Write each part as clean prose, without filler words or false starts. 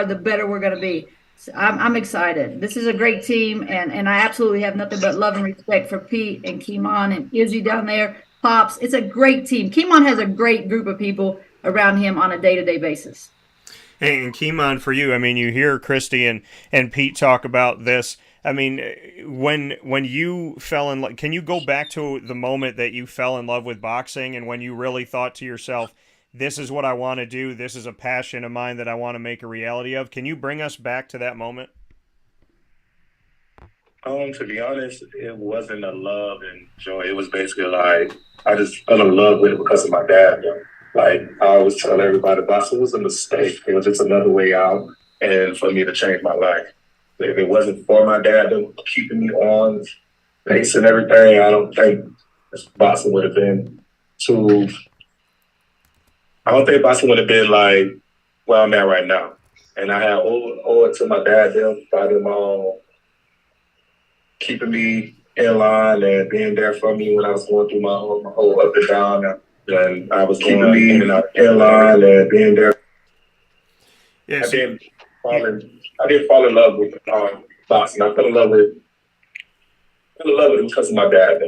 are, the better we're going to be. So I'm excited. This is a great team, and I absolutely have nothing but love and respect for Pete and Kenmon and Izzy down there, Pops. It's a great team. Kenmon has a great group of people around him on a day-to-day basis. Hey, and Kenmon, for you, I mean, you hear Christy and Pete talk about this. I mean, when you fell in love, can you go back to the moment that you fell in love with boxing and when you really thought to yourself, this is what I want to do, this is a passion of mine that I want to make a reality of? Can you bring us back to that moment? To be honest, it wasn't a love and joy. It was basically like I just fell in love with it because of my dad. Like I always tell everybody, boxing was a mistake. It was just another way out, and for me to change my life. If it wasn't for my dad keeping me on pace and everything, I don't think boxing would have been too. I don't think boxing would have been like where I'm at right now. And I have owe it to my dad, them, by them all keeping me in line and being there for me when I was going through my whole up and down. And I was keeping me in line and being there. Yes. I didn't fall in love with boxing. I fell in love with it because of my dad.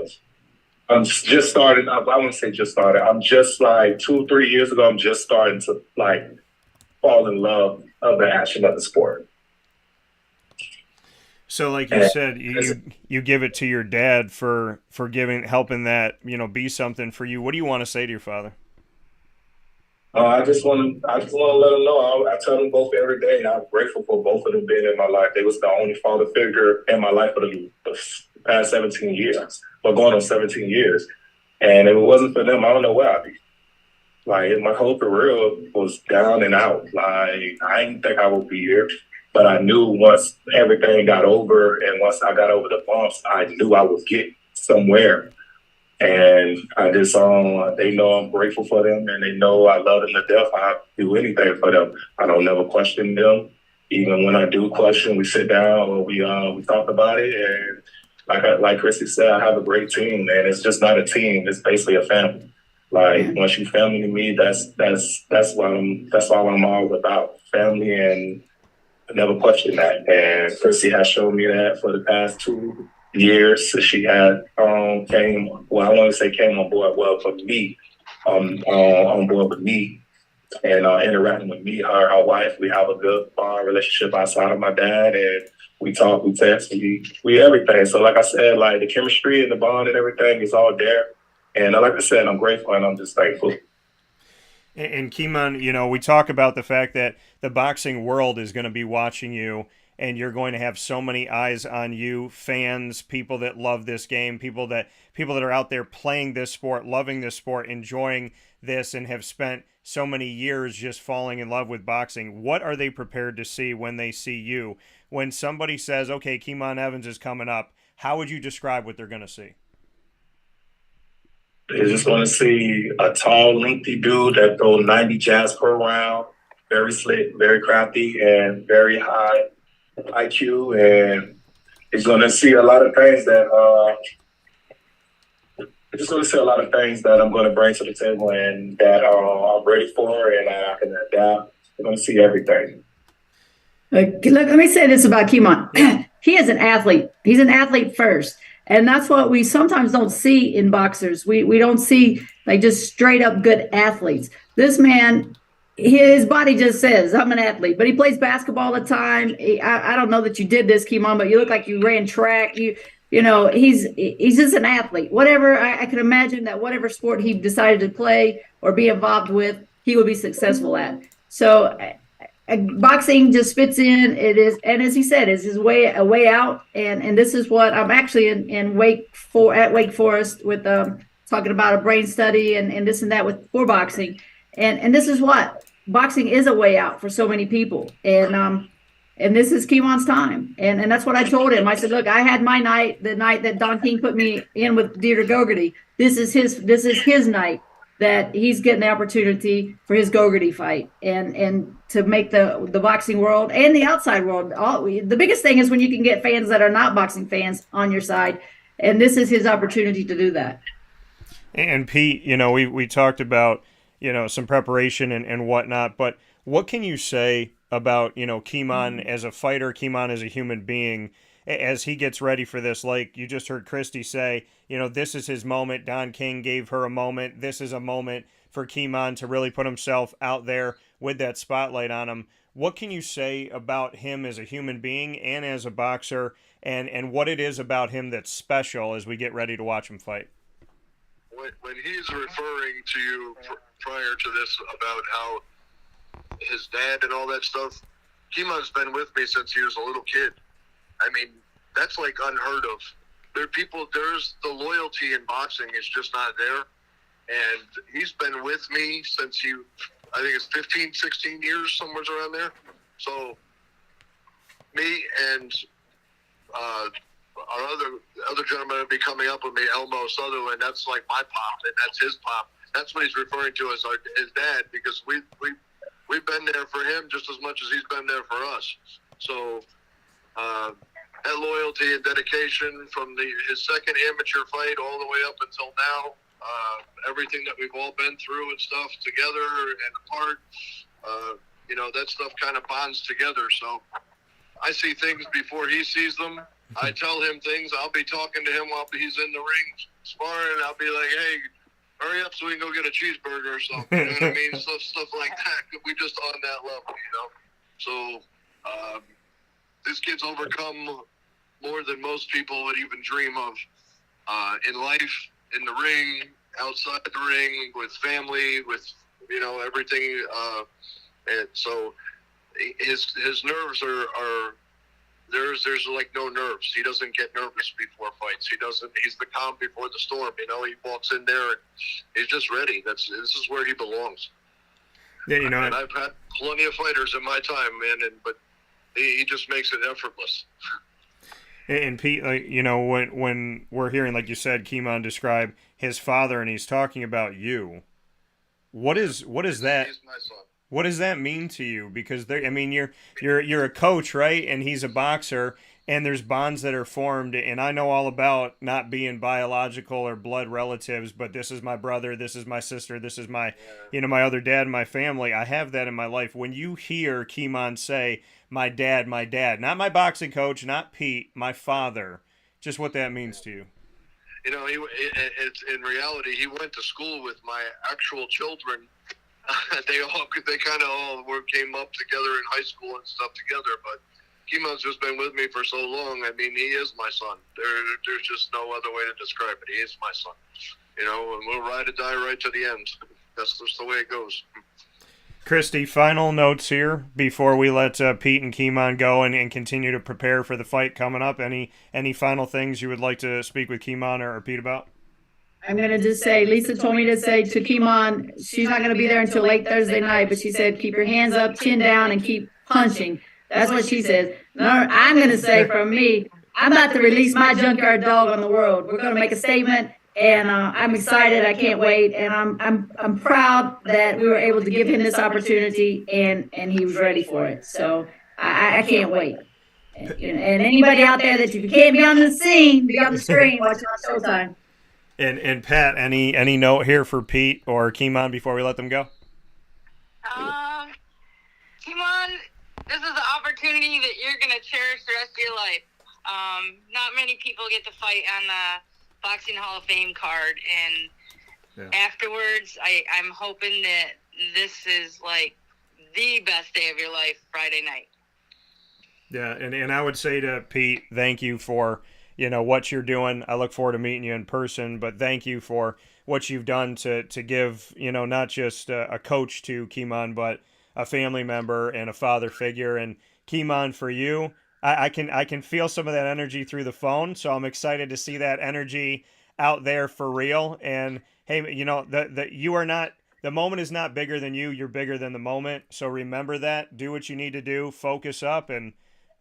I'm just starting. I wouldn't say just started. I'm just like 2-3 years ago. I'm just starting to like fall in love of the action of the sport. So, like you said, you give it to your dad for helping that be something for you. What do you want to say to your father? I just want to let them know. I tell them both every day. I'm grateful for both of them being in my life. They was the only father figure in my life for the past 17 years, or going on 17 years. And if it wasn't for them, I don't know where I'd be. Like my whole career was down and out. Like I didn't think I would be here. But I knew once everything got over and once I got over the bumps, I knew I would get somewhere. And I just, they know I'm grateful for them and they know I love them to death. I do anything for them. I don't never question them. Even when I do question, we sit down or we talk about it. And like Christy said, I have a great team, and it's just not a team. It's basically a family. Like once you family to me, that's all I'm all about. Family, and I never questioned that. And Chrissy has shown me that for the past 2 years. She had came on board well for me, on board with me and interacting with me, her wife. We have a good bond relationship outside of my dad, and we talk, we text, we everything. So like I said, like the chemistry and the bond and everything is all there. And like I said, I'm grateful and I'm just thankful. And Kenmon, we talk about the fact that the boxing world is going to be watching you, and you're going to have so many eyes on you, fans, people that love this game, people that are out there playing this sport, loving this sport, enjoying this, and have spent so many years just falling in love with boxing. What are they prepared to see when they see you? When somebody says, okay, Kenmon Evans is coming up, how would you describe what they're going to see? They just want to see a tall, lengthy dude that throws 90 jabs per round, very slick, very crafty, and very high IQ. And he's going to see a lot of things that I'm going to bring to the table and that I'm ready for and that I can adapt. They're going to see everything. Look, let me say this about Kenmon. He is an athlete. He's an athlete first. And that's what we sometimes don't see in boxers. We don't see like just straight up good athletes. This man, his body just says, I'm an athlete, but he plays basketball all the time. I don't know that you did this, Kenmon, but you look like you ran track. He's just an athlete. Whatever, I can imagine that whatever sport he decided to play or be involved with, he would be successful at. So boxing just fits in. It is, and as he said, is his a way out. And this is what I'm actually at Wake Forest with talking about a brain study and this and that for boxing. And this is what boxing is, a way out for so many people. And this is Kenmon's time. And that's what I told him. I said, look, I had my night, the night that Don King put me in with Dieter Gogarty. This is his night that he's getting the opportunity for his Gogarty fight and to make the boxing world and the outside world. The biggest thing is when you can get fans that are not boxing fans on your side. And this is his opportunity to do that. And Pete, we talked about, some preparation and whatnot, but what can you say about, Kenmon as a fighter, Kenmon as a human being, as he gets ready for this? Like you just heard Christy say, this is his moment. Don King gave her a moment. This is a moment for Kenmon to really put himself out there with that spotlight on him. What can you say about him as a human being and as a boxer, and what it is about him that's special as we get ready to watch him fight? When he's referring to you prior to this about how his dad and all that stuff, Kenmon's been with me since he was a little kid. I mean, that's like unheard of. There's the loyalty in boxing is just not there. And he's been with me since I think it's 15, 16 years, somewhere around there. So me and our other gentleman will be coming up with me, Elmo Sutherland. That's like my pop, and that's his pop. That's what he's referring to as his dad, because we've been there for him just as much as he's been there for us. So that loyalty and dedication from his second amateur fight all the way up until now, everything that we've all been through and stuff together and apart, that stuff kind of bonds together. So I see things before he sees them. I tell him things. I'll be talking to him while he's in the ring sparring. I'll be like, hey, hurry up so we can go get a cheeseburger or something. You know what I mean? Stuff like that. We just on that level, So this kid's overcome more than most people would even dream of in life, in the ring, outside the ring, with family, with everything. And so his nerves are there's like no nerves. He doesn't get nervous before fights. He's the calm before the storm. He walks in there and he's just ready. This is where he belongs. Yeah, and I've had plenty of fighters in my time, man, but he just makes it effortless. And Pete, when we're hearing, like you said, Kenmon describe his father, and he's talking about you, what is that? He's my son. What does that mean to you? Because you're a coach, right? And he's a boxer, and there's bonds that are formed. And I know all about not being biological or blood relatives, but this is my brother, this is my sister, this is my, my other dad, my family. I have that in my life. When you hear Kenmon say, my dad, not my boxing coach, not Pete, my father, just what that means to you. It's in reality, he went to school with my actual children. They kind of all came up together in high school and stuff together, but Kenmon's just been with me for so long. I mean, he is my son. There's just no other way to describe it. He is my son, and we'll ride or die right to the end. That's just the way it goes. Christy, final notes here before we let Pete and Kenmon go and continue to prepare for the fight coming up. Any final things you would like to speak with Kenmon or Pete about? I'm going to just say, Lisa told me to say to Kenmon, she's not going to be there until late Thursday night, but she said, keep your hands up, chin down, and keep punching. That's what she says. No, I'm going to say from me, I'm about to release my junkyard dog on the world. We're going to make a statement, and I'm excited. I can't wait, and I'm proud that we were able to give him this opportunity, and he was ready for it. So I can't wait. And anybody out there that you can't be on the scene, be on the screen watching on Showtime. And Pat, any note here for Pete or Kenmon before we let them go? Kenmon, this is an opportunity that you're going to cherish the rest of your life. Not many people get to fight on the Boxing Hall of Fame card, and afterwards, I'm hoping that this is like the best day of your life, Friday night. Yeah, and I would say to Pete, thank you for what you're doing. I look forward to meeting you in person, but thank you for what you've done to give, not just a coach to Kenmon, but a family member and a father figure. And Kenmon, for you, I can feel some of that energy through the phone. So I'm excited to see that energy out there for real. And hey, the moment is not bigger than you. You're bigger than the moment. So remember that, do what you need to do, focus up. And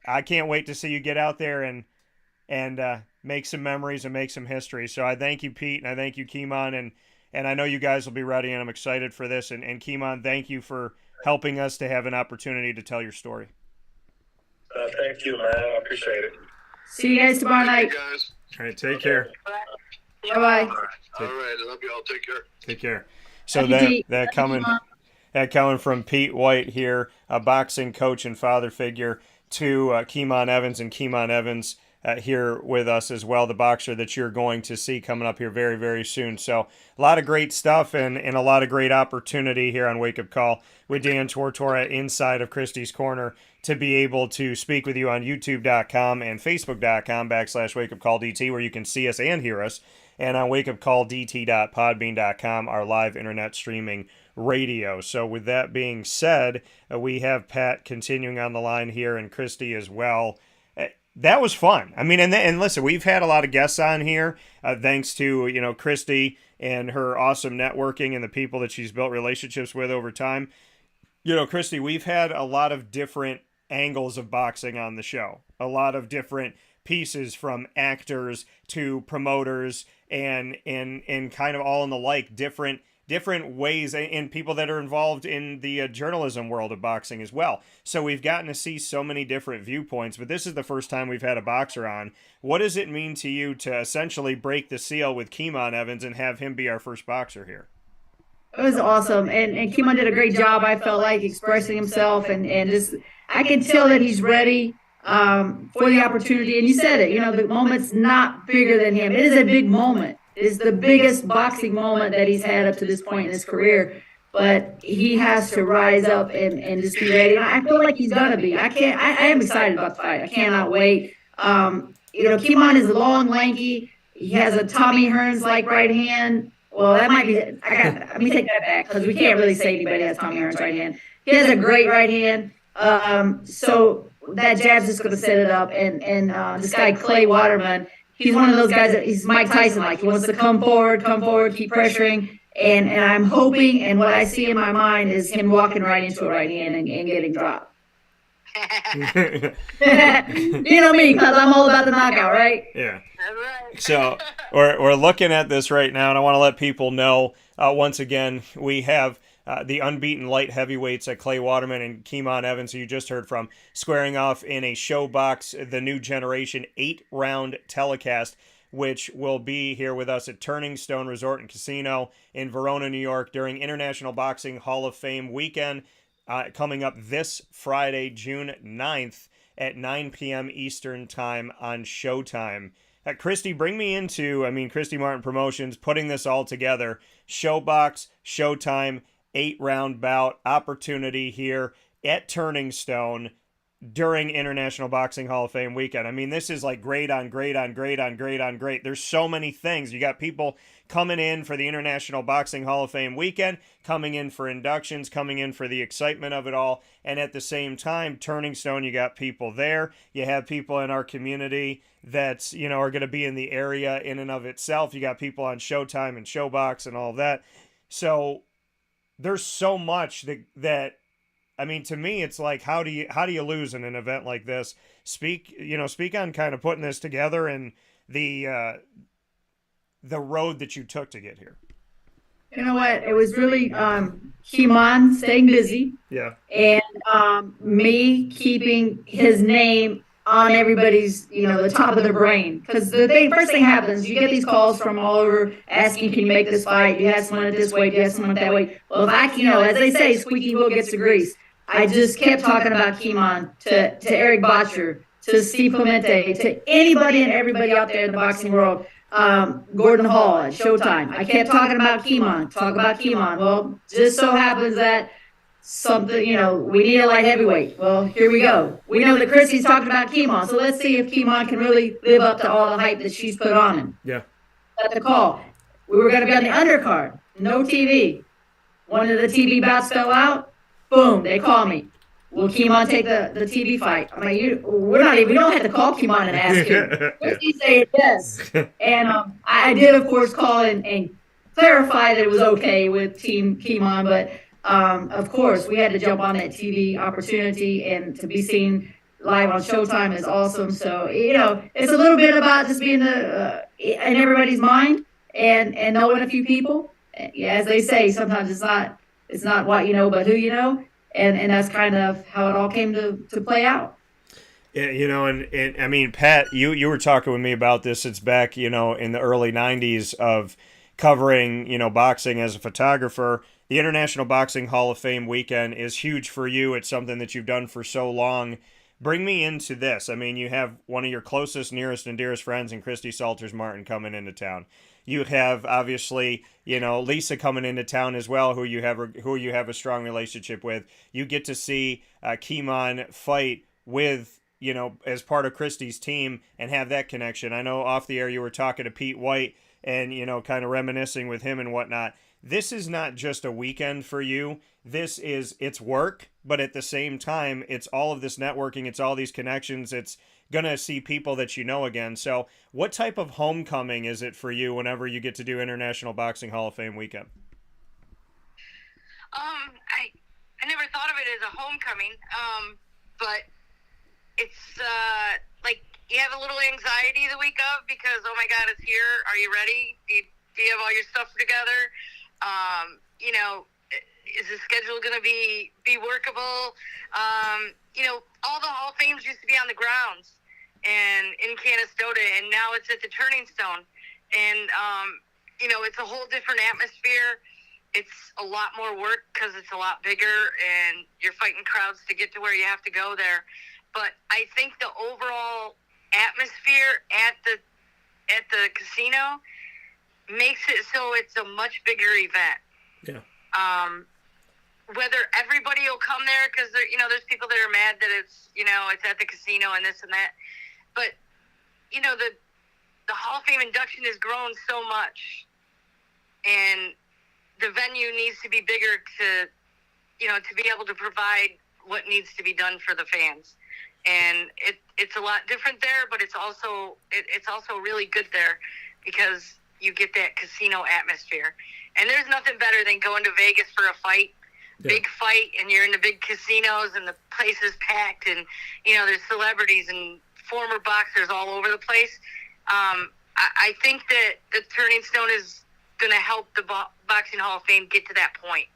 I can't wait to see you get out there and make some memories and make some history. So I thank you, Pete, and I thank you, Kenmon, and I know you guys will be ready, and I'm excited for this. And Kenmon, thank you for helping us to have an opportunity to tell your story. Thank you, man. I appreciate it. See you guys tomorrow night. Guys. All right, take care. Bye-bye. All right, I love you all. Take care. Take care. So Love you, that coming coming from Pete White here, a boxing coach and father figure to Kenmon Evans, and Kenmon Evans here with us as well, the boxer that you're going to see coming up here very, very soon. So a lot of great stuff and a lot of great opportunity here on Wake Up Call with Dan Tortora inside of Christy's Corner to be able to speak with you on youtube.com and facebook.com/wakeupcalldt, where you can see us and hear us, and on wakeupcalldt.podbean.com, our live internet streaming radio. So with that being said, we have Pat continuing on the line here and Christy as well. That was fun. I mean, and listen, we've had a lot of guests on here, thanks to, Christy and her awesome networking and the people that she's built relationships with over time. Christy, we've had a lot of different angles of boxing on the show, a lot of different pieces, from actors to promoters and kind of all in the like, different ways, and people that are involved in the journalism world of boxing as well. So we've gotten to see so many different viewpoints, but this is the first time we've had a boxer on. What does it mean to you to essentially break the seal with Kenmon Evans and have him be our first boxer here? It was awesome. And Kenmon did a great job, I felt like, expressing himself, and just, I can tell that he's ready for the opportunity. And you said it, the moment's not bigger than him. It is a big moment. It's the biggest boxing moment that he's had up to this point in his career. But he has to rise up and just be ready. And I feel like he's going to be. I am excited about the fight. I cannot wait. Kenmon is long, lanky. He has a Tommy Hearns-like right hand. Well, that might be, let me take that back, because we can't really say anybody has Tommy Hearns' right hand. He has a great right hand. So that jab's just going to set it up. And this guy, Clay Waterman, he's one of those guys that he's Mike Tyson-like. He wants to come forward, keep pressuring. And I'm hoping, and what I see in my mind is him walking right into a right hand and getting dropped. You know me, because I'm all about the knockout, right? Yeah. So we're looking at this right now, and I want to let people know, once again, we have the unbeaten light heavyweights at Clay Waterman and Kenmon Evans, who you just heard from, squaring off in a ShowBox, the new generation 8-round telecast, which will be here with us at Turning Stone Resort and Casino in Verona, New York, during International Boxing Hall of Fame weekend, coming up this Friday, June 9th at 9 p.m. Eastern Time on Showtime. Christy, bring me into, Christy Martin Promotions, putting this all together. ShowBox, Showtime, 8-round bout opportunity here at Turning Stone during International Boxing Hall of Fame weekend. This is like great on great on great on great on great. There's so many things. You got people coming in for the International Boxing Hall of Fame weekend, coming in for inductions, coming in for the excitement of it all. And at the same time, Turning Stone, you got people there. You have people in our community that, are going to be in the area in and of itself. You got people on Showtime and ShowBox and all of that. So there's so much that to me, it's like, how do you lose in an event like this? Speak on kind of putting this together and the road that you took to get here. You know what? It was really Kenmon staying busy. Yeah. And me keeping his name on everybody's, the top of their brain. Because first thing happens, you get these calls from all over asking, can you make this fight? Do you have someone at this weight? Do you have someone at that weight? Well, if as they say, squeaky wheel gets the grease. I just kept talking about Kenmon to Eric Botcher, to Steve Clemente, to anybody and everybody out there in the boxing world. Gordon Hall at Showtime. I kept talking about Kenmon. Well, just so happens that something, we need a light heavyweight. Well, here we go. We know that Christy's talking about Kenmon, so let's see if Kenmon can really live up to all the hype that she's put on him. Yeah. At the call, we were going to be on the undercard, no TV. One of the TV bouts fell out. Boom, they call me. Will Kenmon take the TV fight? We don't have to call Kenmon and ask him. He said yes. And I did, of course, call and clarify that it was okay with Team Kenmon, but of course, we had to jump on that TV opportunity, and to be seen live on Showtime is awesome. So, it's a little bit about just being in everybody's mind and knowing a few people. As they say, sometimes it's not what you know, but who you know. And that's kind of how it all came to play out. Yeah, and Pat, you were talking with me about this. It's back, in the early 90s of covering, boxing as a photographer. the International Boxing Hall of Fame weekend is huge for you. It's something that you've done for so long. Bring me into this. I mean, you have one of your closest, nearest, and dearest friends in Christy Salters Martin coming into town. You have obviously, Lisa coming into town as well, who you have a strong relationship with. You get to see Kenmon fight with, as part of Christy's team and have that connection. I know off the air you were talking to Pete White and, kind of reminiscing with him and whatnot. This is not just a weekend for you. It's work, but at the same time, it's all of this networking. It's all these connections. It's going to see people that you know again. So what type of homecoming is it for you whenever you get to do International Boxing Hall of Fame weekend? I never thought of it as a homecoming, but it's like you have a little anxiety the week of because, oh my God, it's here. Are you ready? Do you have all your stuff together? Is the schedule going to be workable? All the Hall of Fames used to be on the grounds and in Canastota, and now it's at the Turning Stone. And, it's a whole different atmosphere. It's a lot more work because it's a lot bigger, and you're fighting crowds to get to where you have to go there. But I think the overall atmosphere at the casino makes it so it's a much bigger event. Yeah. Whether everybody will come there, because there's people that are mad that it's it's at the casino and this and that, but the Hall of Fame induction has grown so much, and the venue needs to be bigger to be able to provide what needs to be done for the fans. And it's a lot different there, but it's also really good there because you get that casino atmosphere. And there's nothing better than going to Vegas for a fight, big fight, and you're in the big casinos and the place is packed, and there's celebrities and former boxers all over the place. I think that the Turning Stone is going to help the Boxing Hall of Fame get to that point,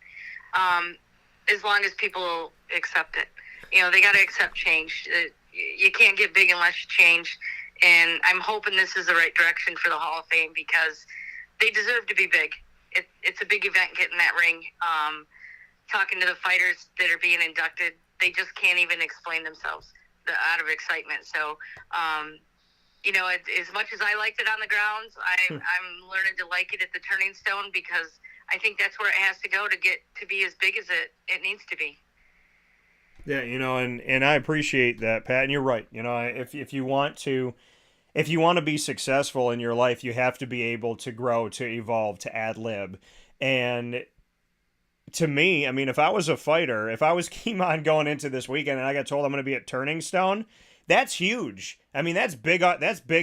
as long as people accept it. They got to accept change. You can't get big unless you change. And I'm hoping this is the right direction for the Hall of Fame because they deserve to be big. It's a big event getting that ring. Talking to the fighters that are being inducted, they just can't even explain themselves out of excitement. So, as much as I liked it on the grounds, I'm learning to like it at the Turning Stone because I think that's where it has to go to get to be as big as it needs to be. Yeah, and I appreciate that, Pat, and you're right. If you want to be successful in your life, you have to be able to grow, to evolve, to ad lib. And to me, I mean, if I was a fighter, if I was Kenmon going into this weekend and I got told I'm going to be at Turning Stone, that's huge. I mean, that's big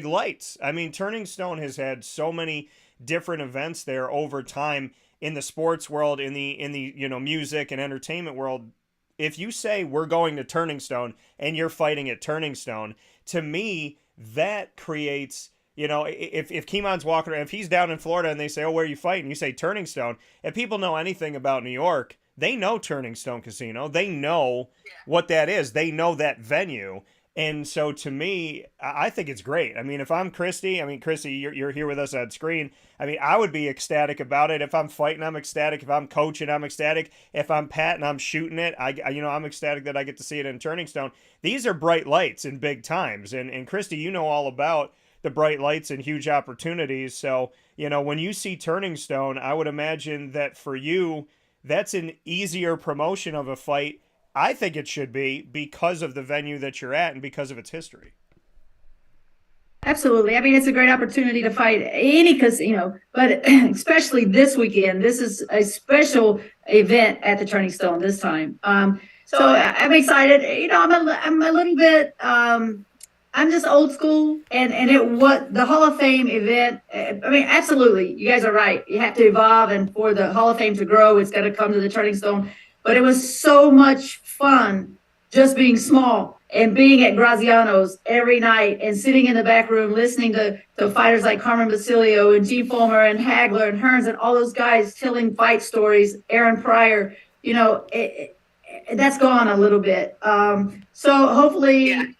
lights. I mean, Turning Stone has had so many different events there over time in the sports world, in the music and entertainment world. If you say we're going to Turning Stone and you're fighting at Turning Stone, to me, that creates, if Kenmon's walking around, if he's down in Florida and they say, oh, where are you fighting? You say Turning Stone. If people know anything about New York, they know Turning Stone Casino. They know what that is. They know that venue. And so to me, I think it's great. I mean, if I'm Christy, you're here with us on screen. I mean, I would be ecstatic about it. If I'm fighting, I'm ecstatic. If I'm coaching, I'm ecstatic. If I'm Pat and I'm shooting it, I'm ecstatic that I get to see it in Turning Stone. These are bright lights in big times. And Christy, all about the bright lights and huge opportunities. So, when you see Turning Stone, I would imagine that for you, that's an easier promotion of a fight. I think it should be because of the venue that you're at and because of its history. Absolutely. I mean, it's a great opportunity to fight any casino, but especially this weekend. This is a special event at the Turning Stone this time. So I'm excited. I'm a little bit. I'm just old school, and what the Hall of Fame event. I mean, absolutely, you guys are right. You have to evolve, and for the Hall of Fame to grow, it's got to come to the Turning Stone. But it was so much fun just being small and being at Graziano's every night and sitting in the back room listening to fighters like Carmen Basilio and Gene Fulmer and Hagler and Hearns and all those guys telling fight stories, Aaron Pryor, that's gone a little bit. So hopefully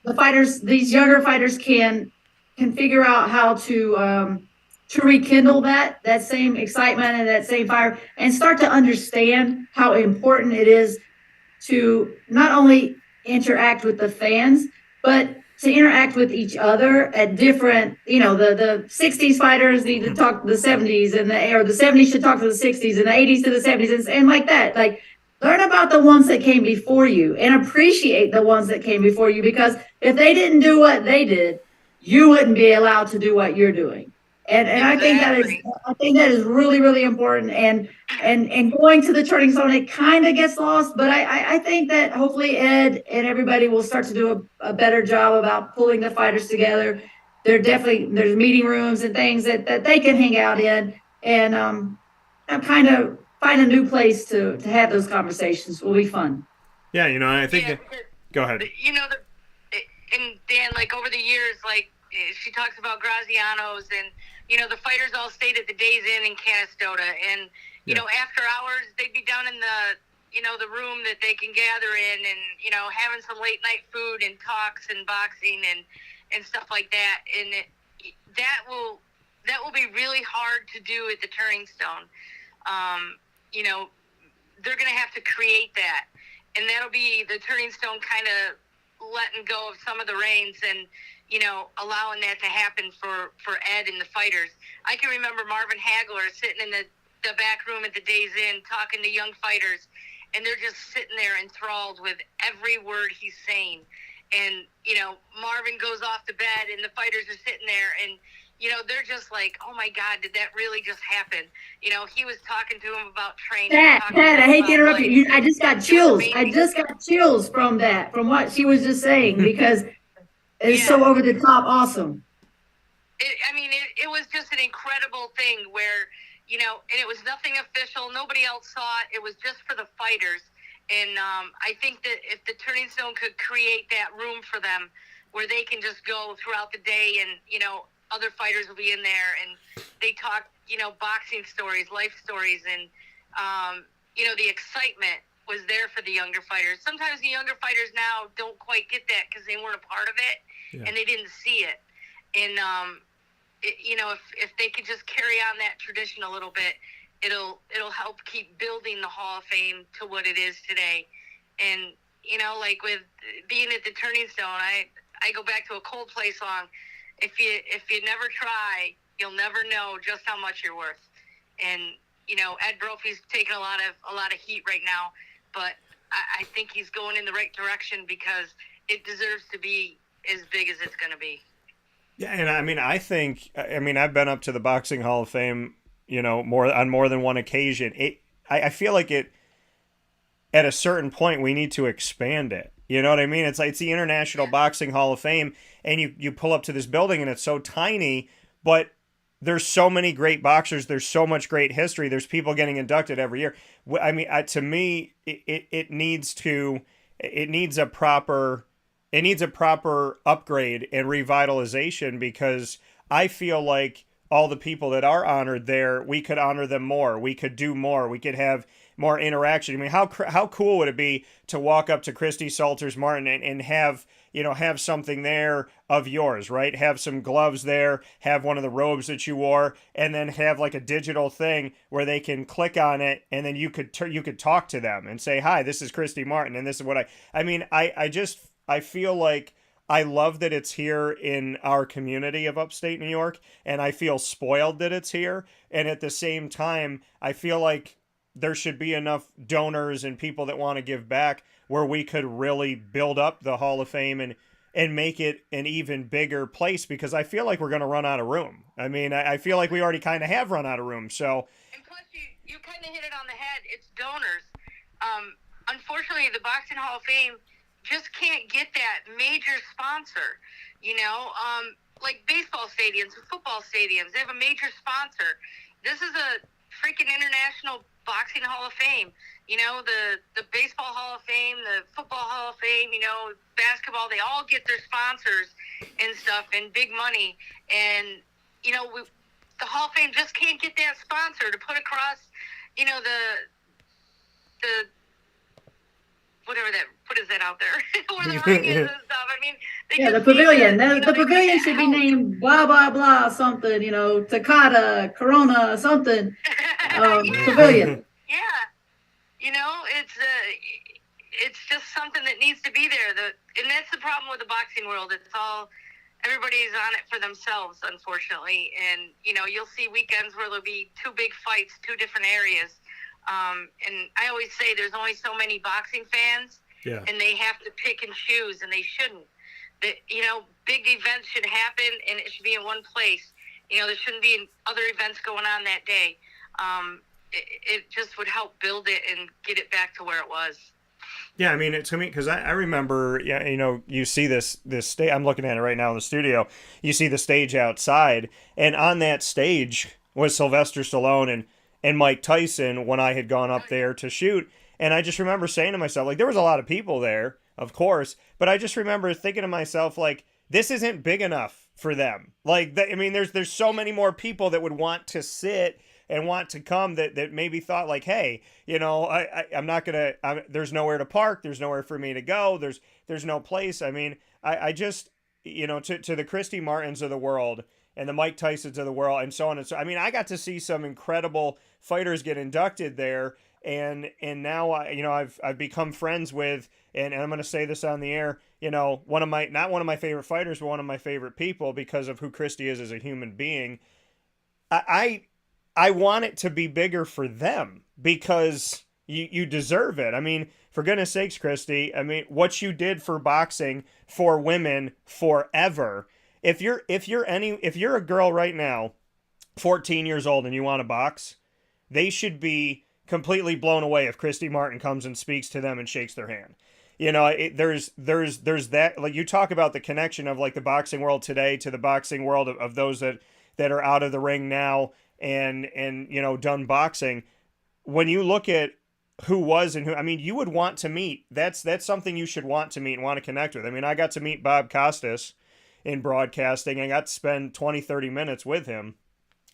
the fighters, these younger fighters can figure out how to to rekindle that same excitement and that same fire, and start to understand how important it is to not only interact with the fans, but to interact with each other at different, the 60s fighters need to talk to the 70s or the 70s should talk to the 60s and the 80s to the 70s and like that. Like, learn about the ones that came before you and appreciate the ones that came before you, because if they didn't do what they did, you wouldn't be allowed to do what you're doing. And Exactly. I think that is really, really important. And going to the turning zone, it kind of gets lost, but I think that hopefully Ed and everybody will start to do a better job about pulling the fighters together. There's meeting rooms and things that they can hang out in, and kind of find a new place to have those conversations. Will be fun. Yeah, I think go ahead. And Dan, like over the years, like she talks about Graziano's, and the fighters all stayed at the Days Inn in Canastota, and after hours they'd be down in the room that they can gather in, and having some late night food and talks and boxing and stuff like that, and that will be really hard to do at the Turning Stone. They're going to have to create that, and that'll be the Turning Stone kind of letting go of some of the reins and allowing that to happen for Ed and the fighters. I can remember Marvin Hagler sitting in the back room at the Days Inn talking to young fighters, and they're just sitting there enthralled with every word he's saying. And Marvin goes off to bed, and the fighters are sitting there, and they're just like, oh my God, did that really just happen? He was talking to him about training. Pat, I hate to interrupt you. I just got chills. I just got chills from what she was just saying, because it's so over the top awesome. It was just an incredible thing where, and it was nothing official. Nobody else saw it. It was just for the fighters. And I think that if the Turning Stone could create that room for them where they can just go throughout the day, and, other fighters will be in there, and they talk, boxing stories, life stories, and, the excitement was there for the younger fighters. Sometimes the younger fighters now don't quite get that because they weren't a part of it, and they didn't see it. And, if they could just carry on that tradition a little bit, it'll help keep building the Hall of Fame to what it is today. And, like with being at the Turning Stone, I go back to a Coldplay song. If you never try, you'll never know just how much you're worth. And, Ed Brophy's taking a lot of heat right now, but I think he's going in the right direction because it deserves to be as big as it's going to be. Yeah, and I've been up to the Boxing Hall of Fame, more than one occasion. I feel like it, at a certain point, we need to expand it. You know what I mean? It's like, it's the International Boxing Hall of Fame, and you pull up to this building and it's so tiny, but there's so many great boxers. There's so much great history. There's people getting inducted every year. To me, it needs a proper upgrade and revitalization, because I feel like all the people that are honored there, we could honor them more. We could do more. We could have more interaction. I mean, how cool would it be to walk up to Christy Salters Martin and have something there of yours, right? Have some gloves there, have one of the robes that you wore, and then have like a digital thing where they can click on it, and then you could talk to them and say, hi, this is Christy Martin, and this is what I feel like I love that it's here in our community of upstate New York, and I feel spoiled that it's here. And at the same time, I feel like there should be enough donors and people that want to give back where we could really build up the Hall of Fame and make it an even bigger place, because I feel like we're going to run out of room. I mean, I feel like we already kind of have run out of room. So, and plus, you kind of hit it on the head. It's donors. Unfortunately, the Boxing Hall of Fame just can't get that major sponsor, like baseball stadiums and football stadiums. They have a major sponsor. This is a freaking International Boxing Hall of Fame. The Baseball Hall of Fame, the Football Hall of Fame, basketball, they all get their sponsors and stuff and big money. And, the Hall of Fame just can't get that sponsor to put across, the whatever that, what is that out there? Where the ring is and stuff. I mean, Yeah, the just need to, pavilion. you know, The they need pavilion that should be help. named blah blah blah something. Takata, Corona, something. Yeah, Pavilion. yeah. You know, it's just something that needs to be there. And that's the problem with the boxing world. Everybody's on it for themselves, unfortunately. And, you know, you'll see weekends where there'll be two big fights, two different areas. And I always say there's only so many boxing fans, and they have to pick and choose, and they shouldn't. You know, big events should happen, and it should be in one place. You know, there shouldn't be other events going on that day. It just would help build it and get it back to where it was. Yeah, I mean, to me, because I remember, you know, you see this stage. I'm looking at it right now in the studio. You see the stage outside, and on that stage was Sylvester Stallone and Mike Tyson when I had gone up there to shoot. And I just remember saying to myself, like, there was a lot of people there, of course, but I just remember thinking to myself, like, this isn't big enough for them. Like, I mean, there's so many more people that would want to sit and want to come that maybe thought like, hey, you know, I'm not gonna. There's nowhere to park. There's nowhere for me to go. There's no place. I mean, I just, you know, to the Christy Martins of the world and the Mike Tysons of the world and so on and so. I mean, I got to see some incredible fighters get inducted there, and now I've become friends with, and I'm going to say this on the air, you know, not one of my favorite fighters, but one of my favorite people because of who Christy is as a human being. I want it to be bigger for them because you deserve it. I mean, for goodness sakes, Christy, I mean, what you did for boxing for women forever. If you're a girl right now, 14 years old, and you want to box, they should be completely blown away if Christy Martin comes and speaks to them and shakes their hand. You know, there's that, like, you talk about the connection of like the boxing world today to the boxing world of those that are out of the ring now and you know, done boxing. When you look at who was and who, I mean, you would want to meet. That's something you should want to meet and want to connect with. I mean, I got to meet Bob Costas in broadcasting. I got to spend 20-30 minutes with him.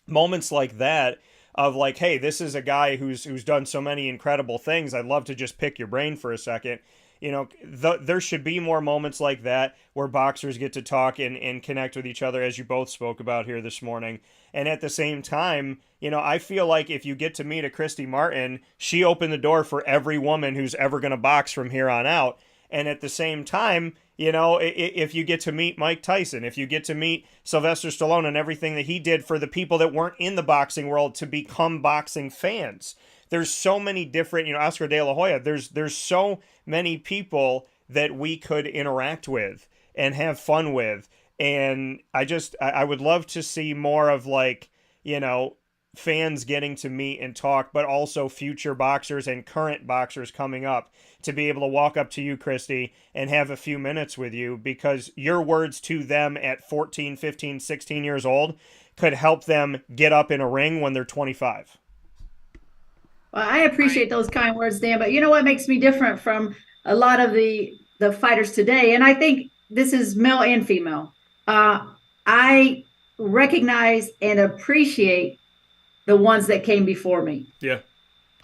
Moments like that of like, hey, this is a guy who's done so many incredible things. I'd love to just pick your brain for a second. You know, there should be more moments like that where boxers get to talk and connect with each other, as you both spoke about here this morning. And at the same time, you know, I feel like if you get to meet a Christy Martin, she opened the door for every woman who's ever going to box from here on out. And at the same time, you know, if you get to meet Mike Tyson, if you get to meet Sylvester Stallone and everything that he did for the people that weren't in the boxing world to become boxing fans. There's so many different, you know, Oscar De La Hoya, there's so many people that we could interact with and have fun with. And I would love to see more of, like, you know, fans getting to meet and talk, but also future boxers and current boxers coming up to be able to walk up to you, Christy, and have a few minutes with you, because your words to them at 14, 15, 16 years old could help them get up in a ring when they're 25. Well, I appreciate those kind words, Dan, but you know what makes me different from a lot of the fighters today? And I think this is male and female. I recognize and appreciate the ones that came before me. Yeah.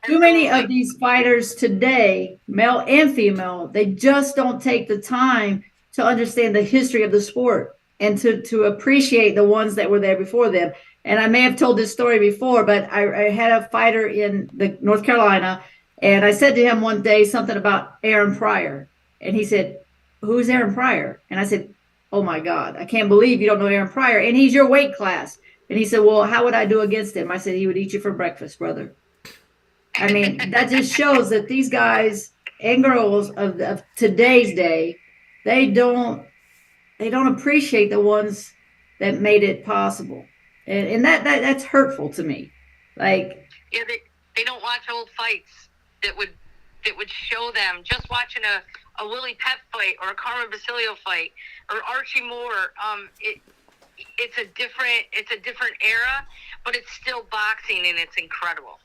Too many of these fighters today, male and female, they just don't take the time to understand the history of the sport and to appreciate the ones that were there before them. And I may have told this story before, but I had a fighter in North Carolina, and I said to him one day something about Aaron Pryor. And he said, "Who's Aaron Pryor?" And I said, "Oh my God, I can't believe you don't know Aaron Pryor. And he's your weight class." And he said, "Well, how would I do against him?" I said, "He would eat you for breakfast, brother." I mean, that just shows that these guys and girls of today's day, they don't appreciate the ones that made it possible. And that's hurtful to me. Like, yeah, they don't watch old fights that would show them. Just watching a Willie Pep fight or a Carmen Basilio fight or Archie Moore, it's a different era, but it's still boxing and it's incredible.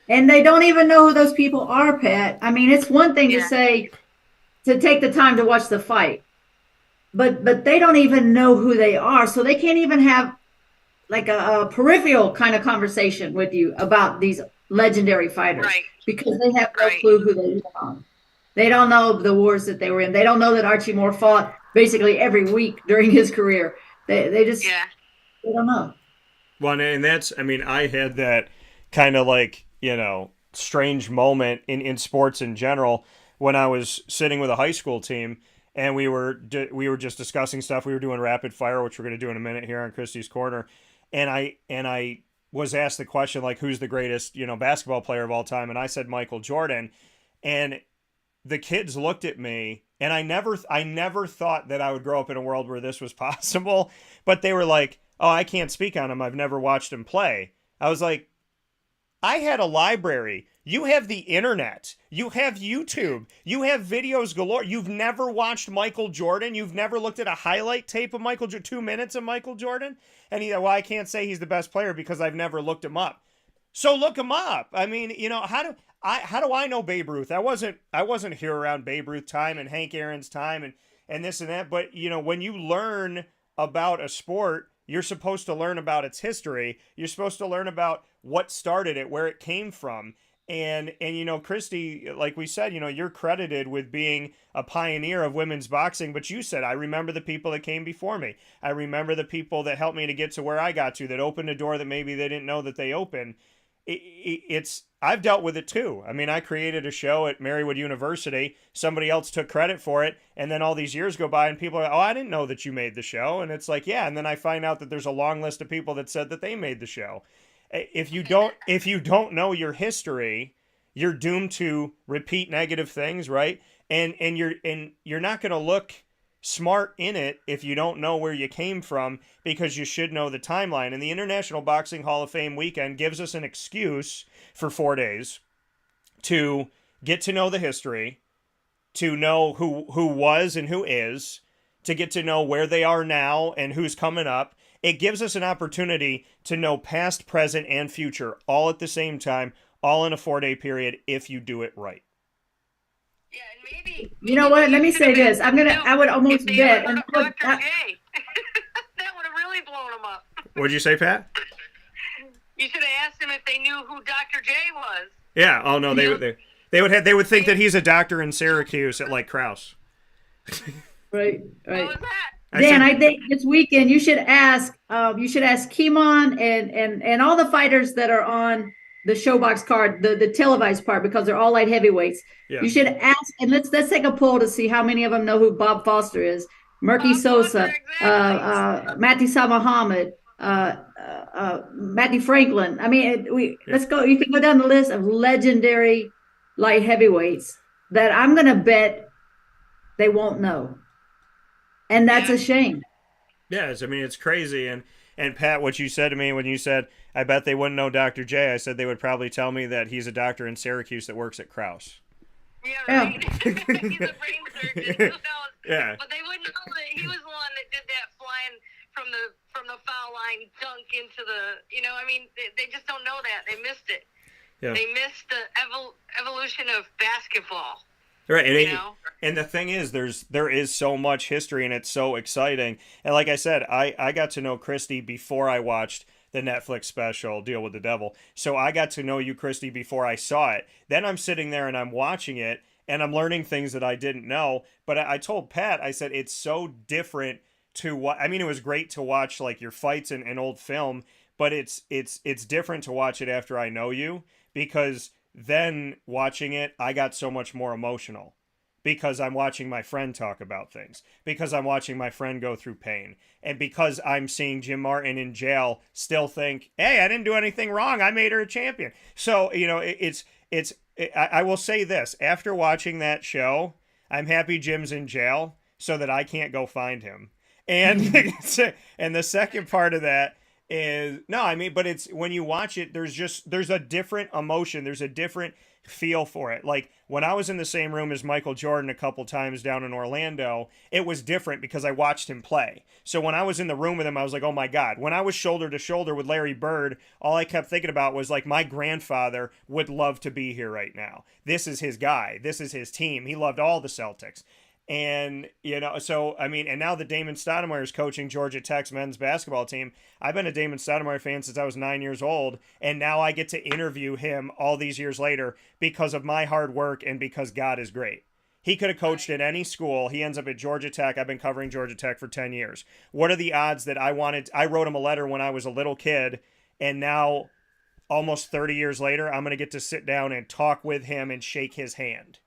And they don't even know who those people are, Pat. I mean, it's one thing to say, to take the time to watch the fight, but they don't even know who they are, so they can't even have like a peripheral kind of conversation with you about these legendary fighters, right? Because they have no clue who they are. They don't know the wars that they were in. They don't know that Archie Moore fought basically every week during his career. They just they don't know. Well, and that's, I mean, I had that kind of like, strange moment in sports in general when I was sitting with a high school team and we were just discussing stuff. We were doing rapid fire, which we're going to do in a minute here on Christy's Corner. And I was asked the question, like, who's the greatest, basketball player of all time? And I said Michael Jordan. And the kids looked at me, and I never thought that I would grow up in a world where this was possible. But they were like, oh, I can't speak on him. I've never watched him play. I was like, I had a library. You have the internet. You have YouTube. You have videos galore. You've never watched Michael Jordan. You've never looked at a highlight tape of Michael Jordan, 2 minutes of Michael Jordan. And well, I can't say he's the best player because I've never looked him up. So look him up. I mean, how do I know Babe Ruth? I wasn't here around Babe Ruth time and Hank Aaron's time and this and that. But when you learn about a sport, you're supposed to learn about its history. You're supposed to learn about what started it, where it came from. And Christy, like we said, you're credited with being a pioneer of women's boxing, but you said, I remember the people that came before me. I remember the people that helped me to get to where I got to, that opened a door that maybe they didn't know that they opened. I've dealt with it too. I mean, I created a show at Marywood University. Somebody else took credit for it. And then all these years go by and people are, oh, I didn't know that you made the show. And it's like, yeah. And then I find out that there's a long list of people that said that they made the show. If you don't know your history, you're doomed to repeat negative things, right? And you're not going to look smart in it if you don't know where you came from, because you should know the timeline. And the International Boxing Hall of Fame weekend gives us an excuse for 4 days to get to know the history, to know who was and who is, to get to know where they are now and who's coming up. It gives us an opportunity to know past, present, and future all at the same time, all in a 4-day period, if you do it right. Yeah, and maybe You know what? Let me say this. I would almost bet. And Dr. J. That would have really blown him up. What'd you say, Pat? You should have asked him if they knew who Dr. J was. Yeah. Oh no, they would think that he's a doctor in Syracuse at like Krause. Right. What was that? Dan, I think this weekend you should ask Kenmon and all the fighters that are on the Showbox card, the televised part, because they're all light heavyweights. Yeah. You should ask, and let's take a poll to see how many of them know who Bob Foster is, Murky Sosa, Matty Sa Muhammad, Matty Franklin. I mean, let's go. You can go down the list of legendary light heavyweights that I'm going to bet they won't know. And that's a shame. Yes, I mean, it's crazy. And Pat, what you said to me when you said, I bet they wouldn't know Dr. J, I said they would probably tell me that he's a doctor in Syracuse that works at Krause. Yeah, right. He's a brain surgeon. Yeah. But they wouldn't know that he was the one that did that flying from the foul line dunk into the, I mean, they just don't know that. They missed it. Yeah. They missed the evolution of basketball. Right, and the thing is, there is so much history, and it's so exciting. And like I said, I got to know Christy before I watched the Netflix special Deal with the Devil. So I got to know you, Christy, before I saw it. Then I'm sitting there and I'm watching it, and I'm learning things that I didn't know. But I told Pat, I said it's so different to what. I mean, it was great to watch like your fights in old film, but it's different to watch it after I know you, because then watching it, I got so much more emotional because I'm watching my friend talk about things, because I'm watching my friend go through pain, and because I'm seeing Jim Martin in jail still think, hey, I didn't do anything wrong. I made her a champion. So, I will say this, after watching that show, I'm happy Jim's in jail so that I can't go find him. And, and the second part of that is, no, I mean, but it's when you watch it, there's a different emotion. There's a different feel for it. Like when I was in the same room as Michael Jordan a couple times down in Orlando, it was different because I watched him play. So when I was in the room with him, I was like, oh my God. When I was shoulder to shoulder with Larry Bird, all I kept thinking about was like, my grandfather would love to be here right now. This is his guy. This is his team. He loved all the Celtics. And, so, I mean, and now that Damon Stoudemire is coaching Georgia Tech's men's basketball team, I've been a Damon Stoudemire fan since I was 9 years old, and now I get to interview him all these years later because of my hard work and because God is great. He could have coached at any school. He ends up at Georgia Tech. I've been covering Georgia Tech for 10 years. What are the odds that I wrote him a letter when I was a little kid, and now almost 30 years later, I'm going to get to sit down and talk with him and shake his hand.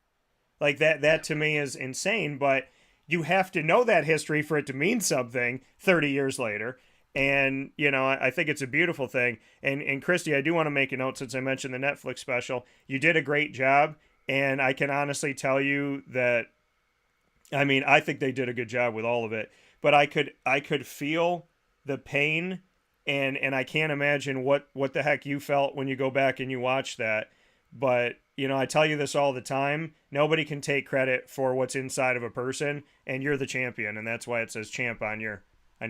Like that to me is insane, but you have to know that history for it to mean something 30 years later. And, you know, I think it's a beautiful thing. And Christy, I do want to make a note since I mentioned the Netflix special. You did a great job. And I can honestly tell you that, I mean, I think they did a good job with all of it. But I could feel the pain, and I can't imagine what the heck you felt when you go back and you watch that. But, you know, I tell you this all the time. Nobody can take credit for what's inside of a person, and you're the champion. And that's why it says champ on your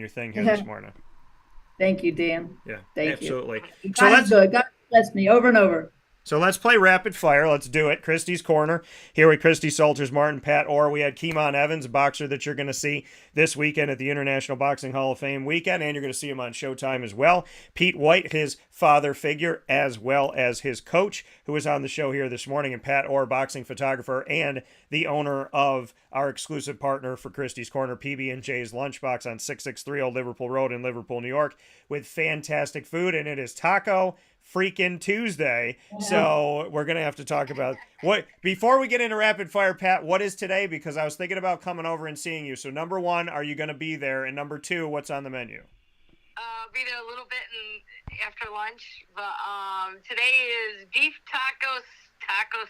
thing here this morning. Thank you, Dan. Yeah, Thank absolutely. You. God bless me over and over. So let's play rapid fire. Let's do it. Christy's Corner. Here with Christy Salters Martin, Pat Orr. We had Kenmon Evans, a boxer that you're going to see this weekend at the International Boxing Hall of Fame weekend, and you're going to see him on Showtime as well. Pete White, his father figure, as well as his coach, who was on the show here this morning, and Pat Orr, boxing photographer and the owner of our exclusive partner for Christy's Corner, PB&J's Lunchbox on 663 Old Liverpool Road in Liverpool, New York, with fantastic food, and it is Taco freaking Tuesday. So we're going to have to talk about what, before we get into rapid fire, Pat, what is today? Because I was thinking about coming over and seeing you. So number one, are you going to be there? And number two, what's on the menu? I'll be there a little bit after lunch, but today is beef taco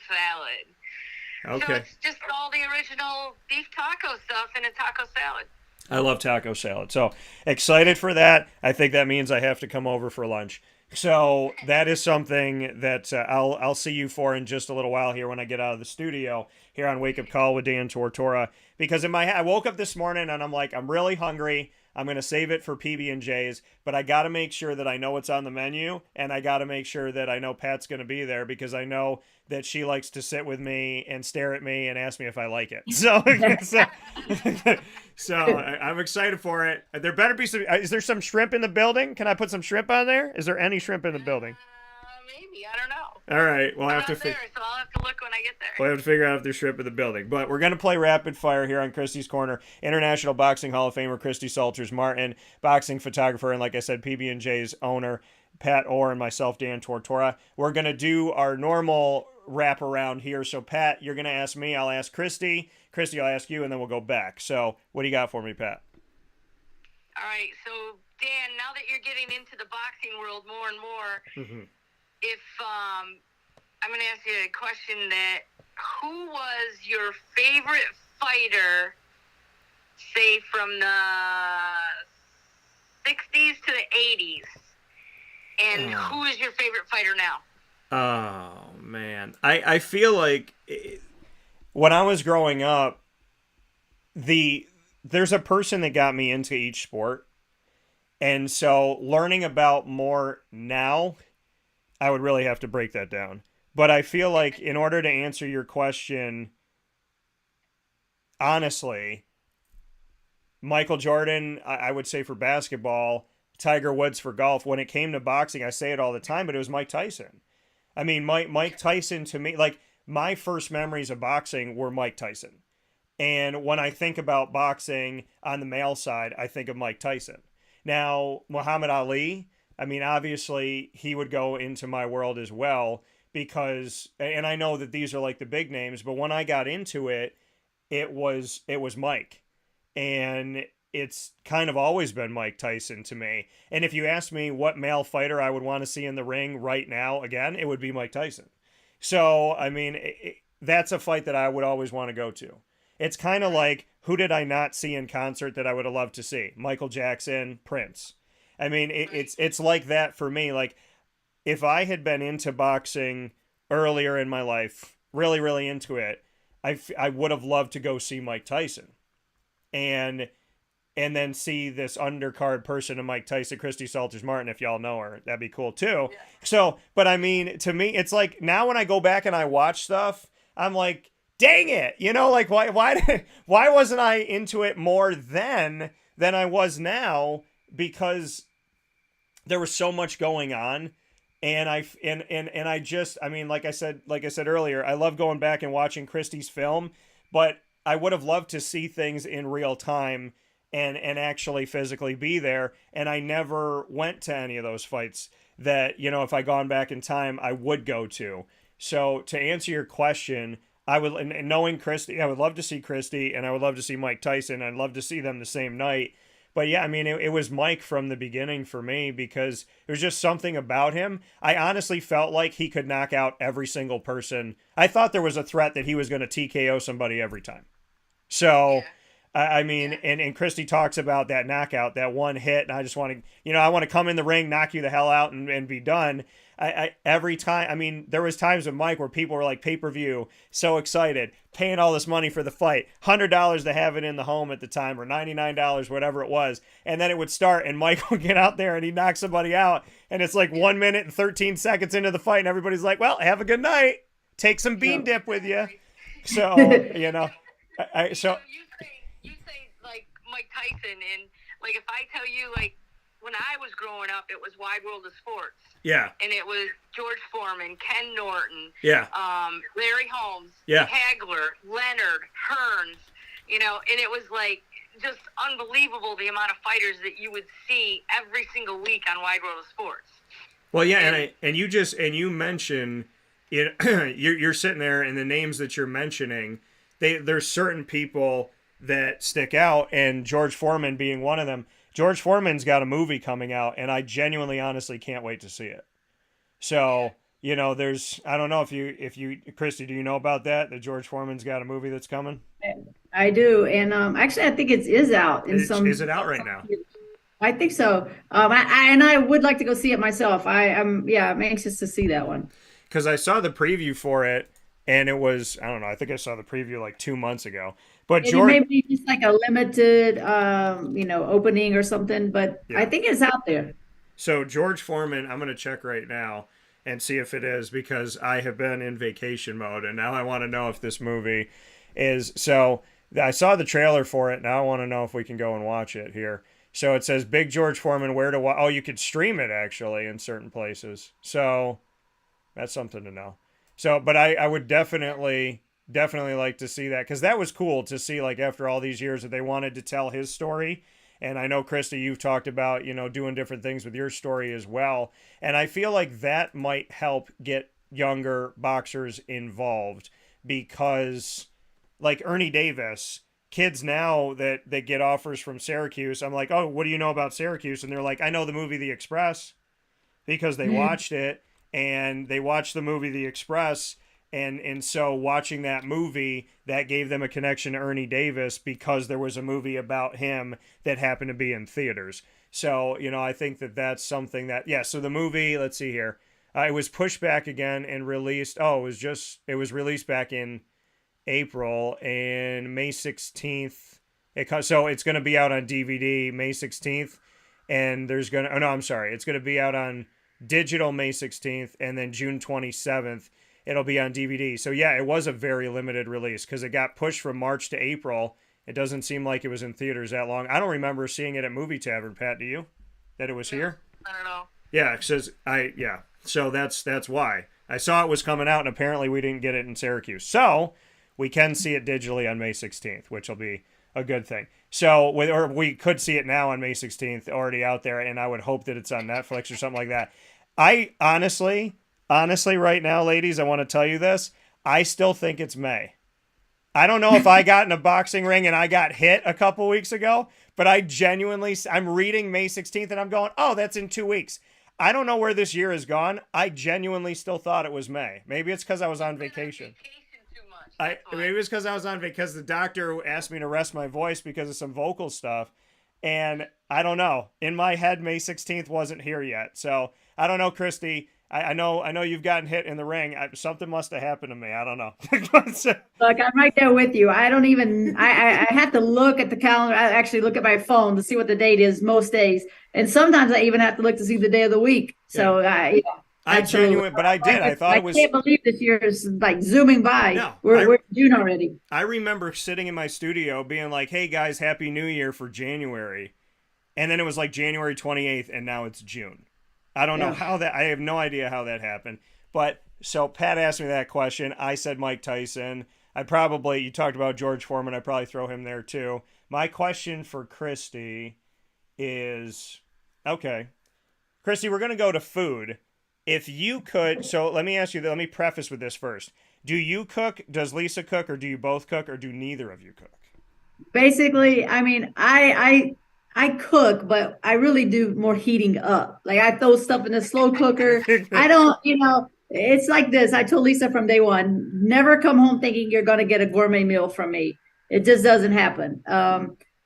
salad. Okay. So it's just all the original beef taco stuff in a taco salad. I love taco salad. So excited for that. I think that means I have to come over for lunch. So that is something that I'll see you for in just a little while here when I get out of the studio here on Wake Up Call with Dan Tortora. Because in my head, I woke up this morning and I'm like, I'm really hungry. I'm going to save it for PB&J's, but I got to make sure that I know what's on the menu, and I got to make sure that I know Pat's going to be there, because I know that she likes to sit with me and stare at me and ask me if I like it. So I'm excited for it. There better be some. Is there some shrimp in the building? Can I put some shrimp on there? Is there any shrimp in the building? Maybe. I don't know. All right. Well, so I'll have to look when I get there. We'll have to figure out if there's shrimp in the building. But we're going to play rapid fire here on Christy's Corner. International Boxing Hall of Famer Christy Salters Martin, boxing photographer, and like I said, PB&J's owner, Pat Orr, and myself, Dan Tortora. We're going to do our normal wrap around here. So, Pat, you're going to ask me. I'll ask Christy. Christy, I'll ask you, and then we'll go back. So, what do you got for me, Pat? All right. So, Dan, now that you're getting into the boxing world more and more, if I'm going to ask you a question that, who was your favorite fighter, say, from the 60s to the 80s? And who is your favorite fighter now? Oh, man. I feel like when I was growing up, there's a person that got me into each sport. And so learning about more now, I would really have to break that down. But I feel like in order to answer your question, honestly, Michael Jordan, I would say for basketball, Tiger Woods for golf. When it came to boxing, I say it all the time, but it was Mike Tyson. I mean, Mike Tyson to me, like, my first memories of boxing were Mike Tyson. And when I think about boxing on the male side, I think of Mike Tyson. Now, Muhammad Ali, I mean, obviously he would go into my world as well, because, and I know that these are like the big names, but when I got into it, it was Mike. And it's kind of always been Mike Tyson to me. And if you ask me what male fighter I would want to see in the ring right now, again, it would be Mike Tyson. So, I mean, that's a fight that I would always want to go to. It's kind of like, who did I not see in concert that I would have loved to see? Michael Jackson, Prince. I mean, it's like that for me. Like, if I had been into boxing earlier in my life, really, really into it, I would have loved to go see Mike Tyson. And then see this undercard person of Mike Tyson, Christy Salters Martin, if y'all know her. That'd be cool too. Yeah. So, but I mean, to me, it's like, now when I go back and I watch stuff, I'm like, dang it, you know, like, why wasn't I into it more then than I was now? Because there was so much going on. And I just, I mean, like I said earlier, I love going back and watching Christy's film, but I would have loved to see things in real time and actually physically be there. And I never went to any of those fights that, you know, if I gone back in time, I would go to. So to answer your question, I would, and knowing Christy, I would love to see Christy, and I would love to see Mike Tyson. I'd love to see them the same night. But yeah, I mean, it was Mike from the beginning for me because there was just something about him. I honestly felt like he could knock out every single person. I thought there was a threat that he was going to TKO somebody every time. So, I mean, and Christy talks about that knockout, that one hit, and I just want to, you know, I want to come in the ring, knock you the hell out, and be done. I every time, I mean, there was times with Mike where people were like, pay-per-view, so excited, paying all this money for the fight, $100 to have it in the home at the time, or $99, whatever it was, and then it would start, and Mike would get out there, and he'd knock somebody out, and it's like 1 minute and 13 seconds into the fight, and everybody's like, well, have a good night, take some bean dip with you. So, you know, so... You say like Mike Tyson, and like if I tell you, like when I was growing up, it was Wide World of Sports. Yeah. And it was George Foreman, Ken Norton. Yeah. Larry Holmes. Yeah. Hagler, Leonard, Hearns. You know, and it was like just unbelievable the amount of fighters that you would see every single week on Wide World of Sports. Well, yeah, and you mention it. You're sitting there, and the names that you're mentioning, there's certain people that stick out, and George Foreman being one of them. George Foreman's got a movie coming out, and I genuinely, honestly can't wait to see it. So, you know, I don't know if you, Christy, do you know about that George Foreman's got a movie that's coming? I do, and actually, I think it is out in some. Is it out right now? I think so. I would like to go see it myself. I'm anxious to see that one. Because I saw the preview for it, and it was, I don't know, I think I saw the preview like 2 months ago. But maybe just like a limited, opening or something. But yeah. I think it's out there. So George Foreman, I'm going to check right now and see if it is, because I have been in vacation mode, and now I want to know if this movie is. So I saw the trailer for it. Now I want to know if we can go and watch it here. So it says Big George Foreman, where to watch. Oh, you could stream it actually in certain places. So that's something to know. So, but I would definitely like to see that, because that was cool to see, like, after all these years that they wanted to tell his story. And I know, Christy, you've talked about, you know, doing different things with your story as well. And I feel like that might help get younger boxers involved, because like Ernie Davis, kids now that get offers from Syracuse, I'm like, oh, what do you know about Syracuse? And they're like, I know the movie The Express, because they watched it, and they watched the movie The Express. And so watching that movie, that gave them a connection to Ernie Davis, because there was a movie about him that happened to be in theaters. So, you know, I think that's something that, yeah, so the movie, let's see here. It was pushed back again and released. It was released back in April, and May 16th. So it's going to be out on DVD May 16th. And it's going to be out on digital May 16th, and then June 27th. It'll be on DVD. So yeah, it was a very limited release, because it got pushed from March to April. It doesn't seem like it was in theaters that long. I don't remember seeing it at Movie Tavern. Pat, do you? That it was here? I don't know. Yeah, it says So that's why. I saw it was coming out, and apparently we didn't get it in Syracuse. So we can see it digitally on May 16th, which will be a good thing. So or we could see it now on May 16th, already out there, and I would hope that it's on Netflix or something like that. I honestly, right now, ladies, I want to tell you this. I still think it's May. I don't know if I got in a boxing ring and I got hit a couple weeks ago, but I'm reading May 16th and I'm going, oh, that's in 2 weeks. I don't know where this year has gone. I genuinely still thought it was May. Maybe it's because I was on vacation. Maybe it's because I was on vacation, because the doctor asked me to rest my voice because of some vocal stuff. And I don't know. In my head, May 16th wasn't here yet. So I don't know, Christy. I know you've gotten hit in the ring. Something must have happened to me. I don't know. Look, I'm right there with you. I don't even, I have to look at the calendar. I actually look at my phone to see what the date is most days. And sometimes I even have to look to see the day of the week. So I genuinely, but I did. I thought it was. I can't believe this year is like zooming by. No, we're in June already. I remember sitting in my studio being like, hey guys, Happy New Year for January. And then it was like January 28th, and now it's June. I don't know how I have no idea how that happened. But so Pat asked me that question. I said Mike Tyson. you talked about George Foreman. I'd probably throw him there too. My question for Christy is, okay, Christy, we're going to go to food. If you could, so let me ask you, let me preface with this first. Do you cook? Does Lisa cook, or do you both cook, or do neither of you cook? Basically, I mean, I cook, but I really do more heating up. Like I throw stuff in the slow cooker. I don't, it's like this. I told Lisa from day one, never come home thinking you're going to get a gourmet meal from me. It just doesn't happen.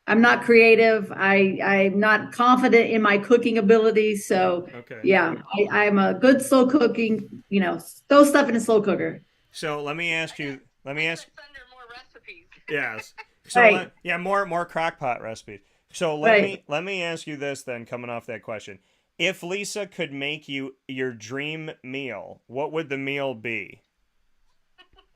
I'm not creative. I'm not confident in my cooking abilities. So okay. Yeah, I'm a good slow cooking, throw stuff in a slow cooker. So let me ask. Under more recipes. Yes. So right. More crock pot recipes. So let me ask you this then, coming off that question. If Lisa could make you your dream meal, what would the meal be?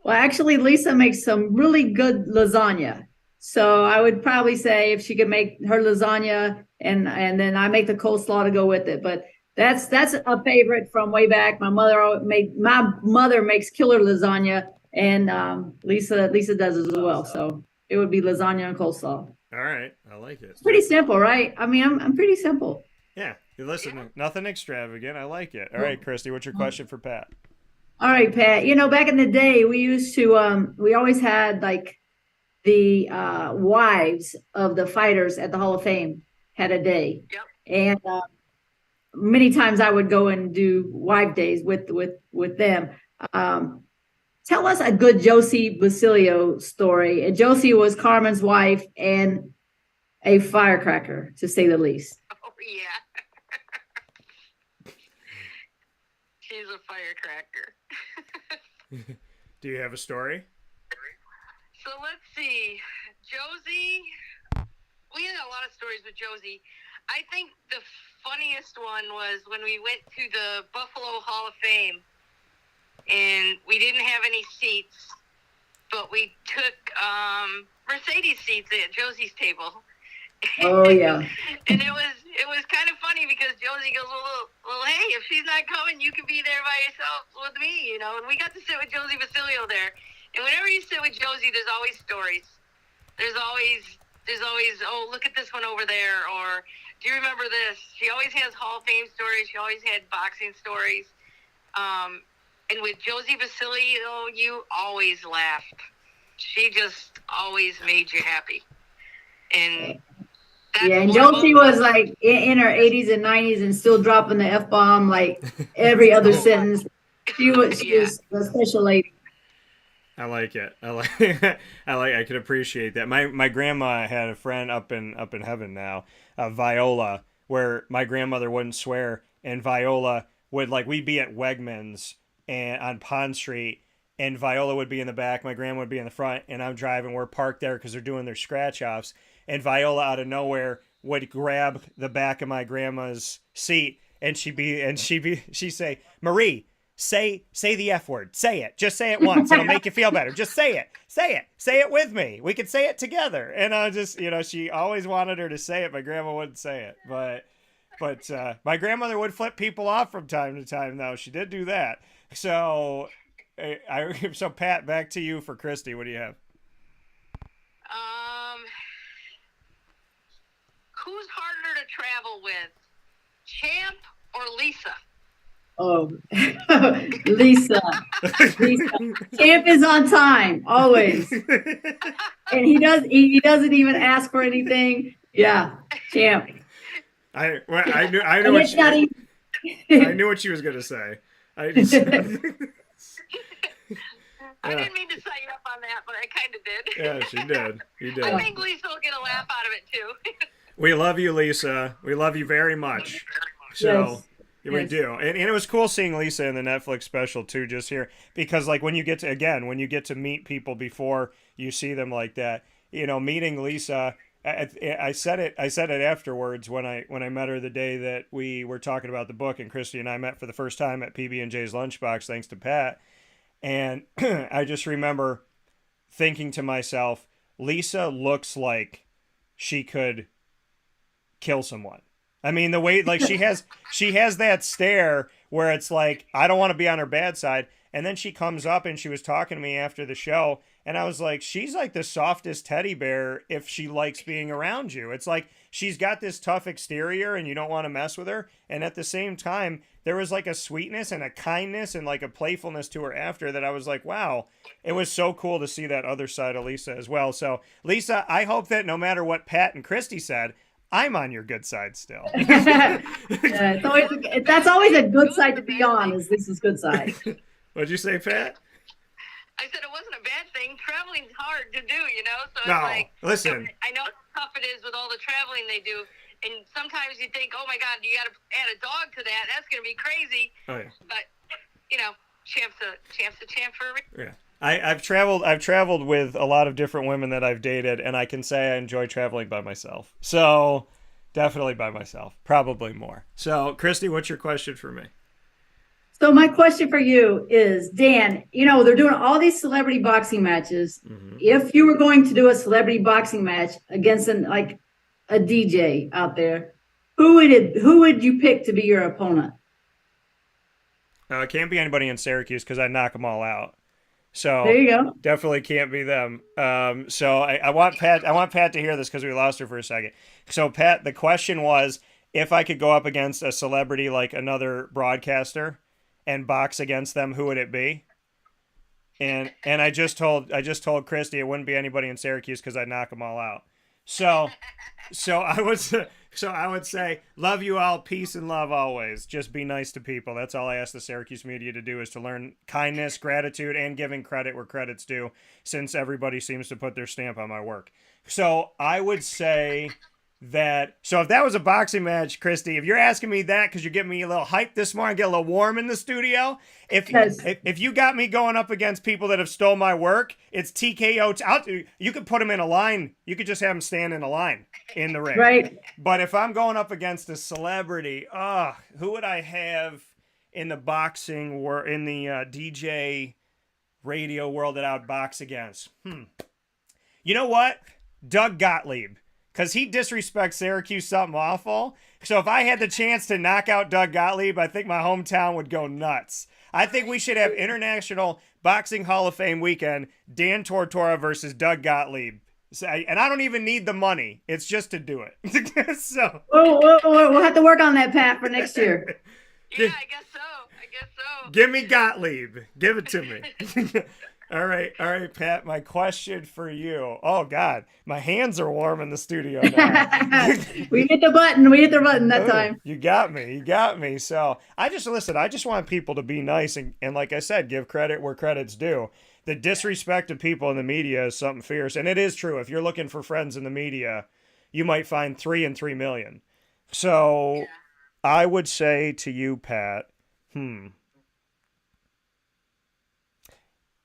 Well, actually, Lisa makes some really good lasagna. So I would probably say if she could make her lasagna and then I make the coleslaw to go with it. But that's a favorite from way back. My mother makes killer lasagna, and Lisa does as well. So it would be lasagna and coleslaw. All right, I like it. It's pretty simple, right? I mean, I'm pretty simple. Yeah, you listen, nothing extravagant. I like it. All right, Christy, what's your question for Pat? All right, Pat. Back in the day, we used to we always had like the wives of the fighters at the Hall of Fame had a day. Yep. And many times I would go and do wife days with them. Tell us a good Josie Basilio story. And Josie was Carmen's wife and a firecracker, to say the least. Oh, yeah. She's a firecracker. Do you have a story? So let's see. Josie, we had a lot of stories with Josie. I think the funniest one was when we went to the Buffalo Hall of Fame, and we didn't have any seats, but we took Mercedes seats at Josie's table. Oh yeah. And it was kind of funny because Josie goes, well, hey, if she's not coming, you can be there by yourself with me, And we got to sit with Josie Basilio there. And whenever you sit with Josie, there's always stories. There's always, oh, look at this one over there, or do you remember this? She always has Hall of Fame stories. She always had boxing stories. And with Josie Basilio, you always laughed. She just always made you happy. And and Josie was like in her 80s and 90s and still dropping the F-bomb like every other sentence. She was a special lady. I like it. I could appreciate that. My grandma had a friend up in heaven now, Viola, where my grandmother wouldn't swear, and Viola would, like, we'd be at Wegmans and on Pond Street, and Viola would be in the back, my grandma would be in the front, and I'm driving. We're parked there because they're doing their scratch offs, and Viola out of nowhere would grab the back of my grandma's seat, and she'd say, Marie, say the F word. Say it. Just say it once. It'll make you feel better. Just say it. Say it. Say it with me. We could say it together. And I just, she always wanted her to say it. My grandma wouldn't say it. But my grandmother would flip people off from time to time, though. She did do that. So, so Pat, back to you for Christy. What do you have? Who's harder to travel with, Champ or Lisa? Oh, Lisa. Champ is on time always, and he doesn't even ask for anything. Yeah, Champ. I knew what she was gonna say. I didn't mean to set you up on that, but I kind of did. Yeah, she did. You did. I think Lisa will get a laugh out of it too. We love you, Lisa. We love you very much. So. Yes. We do. And it was cool seeing Lisa in the Netflix special too, just here, because like when you get to meet people before you see them like that, meeting Lisa, I said it afterwards when I met her the day that we were talking about the book, and Christy and I met for the first time at PB&J's Lunchbox, thanks to Pat. And I just remember thinking to myself, Lisa looks like she could kill someone. I mean, the way, like, she has that stare where it's like, I don't want to be on her bad side. And then she comes up and she was talking to me after the show, And I was like, she's like the softest teddy bear if she likes being around you. It's like she's got this tough exterior and you don't want to mess with her. And at the same time, there was like a sweetness and a kindness and like a playfulness to her after that I was like, wow, it was so cool to see that other side of Lisa as well. So, Lisa, I hope that no matter what Pat and Christy said, I'm on your good side still. Yeah, that's always a good side to be on, is Lisa's good side. What'd you say, Pat? I said it wasn't a bad thing. Traveling's hard to do, you know? So No, it's like, listen. I know how tough it is with all the traveling they do. And sometimes you think, oh my God, you got to add a dog to that. That's going to be crazy. Oh, yeah. But, you know, champ's a champ for a reason. Yeah. I've traveled with a lot of different women that I've dated, and I can say I enjoy traveling by myself. So definitely by myself, probably more. So Christy, what's your question for me? So my question for you is, Dan, you know, they're doing all these celebrity boxing matches. Mm-hmm. If you were going to do a celebrity boxing match against a DJ out there, who would you pick to be your opponent? It can't be anybody in Syracuse because I knock them all out. So there you go. Definitely can't be them. So I want Pat to hear this because we lost her for a second. So Pat, the question was if I could go up against a celebrity like another broadcaster and box against them, who would it be? And I just told Christy it wouldn't be anybody in Syracuse because I'd knock them all out. So I would say, love you all, peace and love always. Just be nice to people. That's all I ask the Syracuse media to do, is to learn kindness, gratitude, and giving credit where credit's due, since everybody seems to put their stamp on my work. So I would say so if that was a boxing match, Christy, if you're asking me that because you're getting me a little hyped this morning, get a little warm in the studio, if you got me going up against people that have stole my work, it's TKO. You could put them in a line. You could just have them stand in a line in the ring. Right. But if I'm going up against a celebrity, who would I have in the boxing or in the DJ radio world that I would box against? You know what? Doug Gottlieb. Because he disrespects Syracuse something awful. So if I had the chance to knock out Doug Gottlieb, I think my hometown would go nuts. I think we should have International Boxing Hall of Fame weekend, Dan Tortora versus Doug Gottlieb. And I don't even need the money. It's just to do it. So we'll have to work on that, Pat, for next year. Yeah, I guess so. Give me Gottlieb. Give it to me. All right, Pat, my question for you. Oh, God, my hands are warm in the studio now. We hit the button that time. You got me. So I just want people to be nice and like I said, give credit where credit's due. The disrespect of people in the media is something fierce. And it is true. If you're looking for friends in the media, you might find 3 and 3 million. So I would say to you, Pat,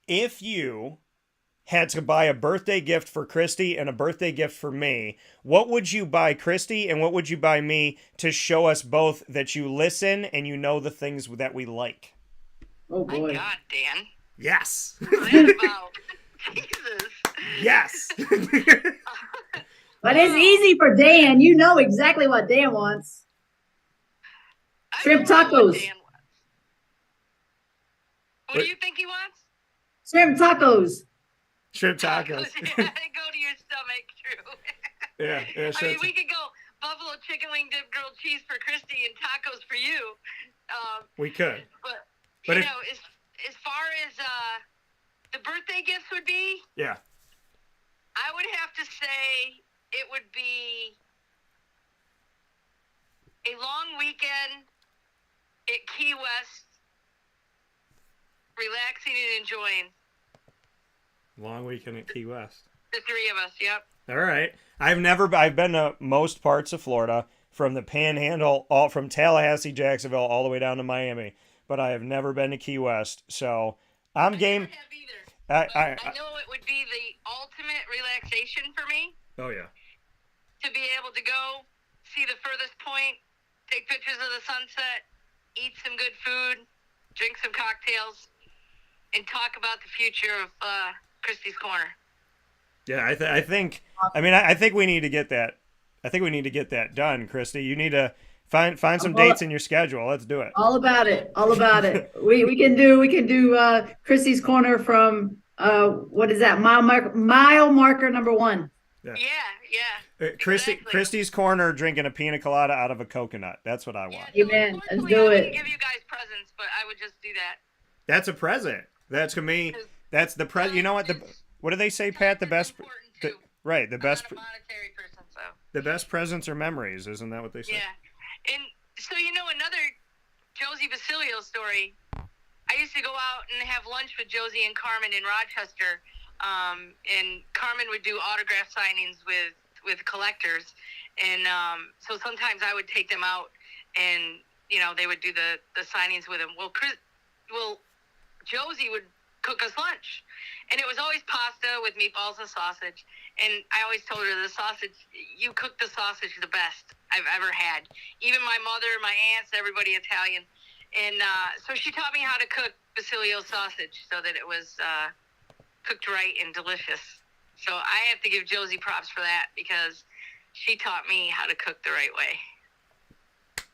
if you had to buy a birthday gift for Christy and a birthday gift for me, what would you buy Christy and what would you buy me to show us both that you listen and you know the things that we like? Oh, boy. My God, Dan. Yes. What's that about? Jesus. Yes. But it's easy for Dan. You know exactly what Dan wants. Shrimp tacos. What do you think he wants? Shrimp tacos. Shrimp tacos. Go to your stomach, true. Yeah. I mean, we could go buffalo chicken wing dip grilled cheese for Christy and tacos for you. We could. But you know, as far as the birthday gifts would be, yeah, I would have to say it would be a long weekend at Key West, relaxing and enjoying. Long weekend at Key West. The 3 of us, yep. All right. I've been to most parts of Florida, from the Panhandle, all from Tallahassee, Jacksonville, all the way down to Miami. But I have never been to Key West, so I'm game. I never have either. I know it would be the ultimate relaxation for me. Oh yeah. To be able to go see the furthest point, take pictures of the sunset, eat some good food, drink some cocktails, and talk about the future of Christy's Corner. Yeah, I think we need to get that. I think we need to get that done, Christy. You need to find some dates in your schedule. Let's do it. All about it. We can do Christy's Corner from what is that? Mile marker number 1. Yeah. Christy, Exactly. Christy's corner drinking a pina colada out of a coconut. That's what I want. Yeah, so Amen. Let's unfortunately, do I wouldn't it. give you guys presents, but I would just do that. That's a present. That's to me. That's the present. You know what? What do they say, Pat? The best. Right. The best. I'm not a monetary person, so. The best presents are memories. Isn't that what they say? Yeah. And so, another Josie Basilio story. I used to go out and have lunch with Josie and Carmen in Rochester. And Carmen would do autograph signings with collectors. And so sometimes I would take them out and, they would do the signings with them. Well, Josie would cook us lunch. And it was always pasta with meatballs and sausage. And I always told her, you cook the sausage the best I've ever had. Even my mother, my aunts, everybody Italian. And so she taught me how to cook Basilio sausage so that it was cooked right and delicious. So I have to give Josie props for that because she taught me how to cook the right way.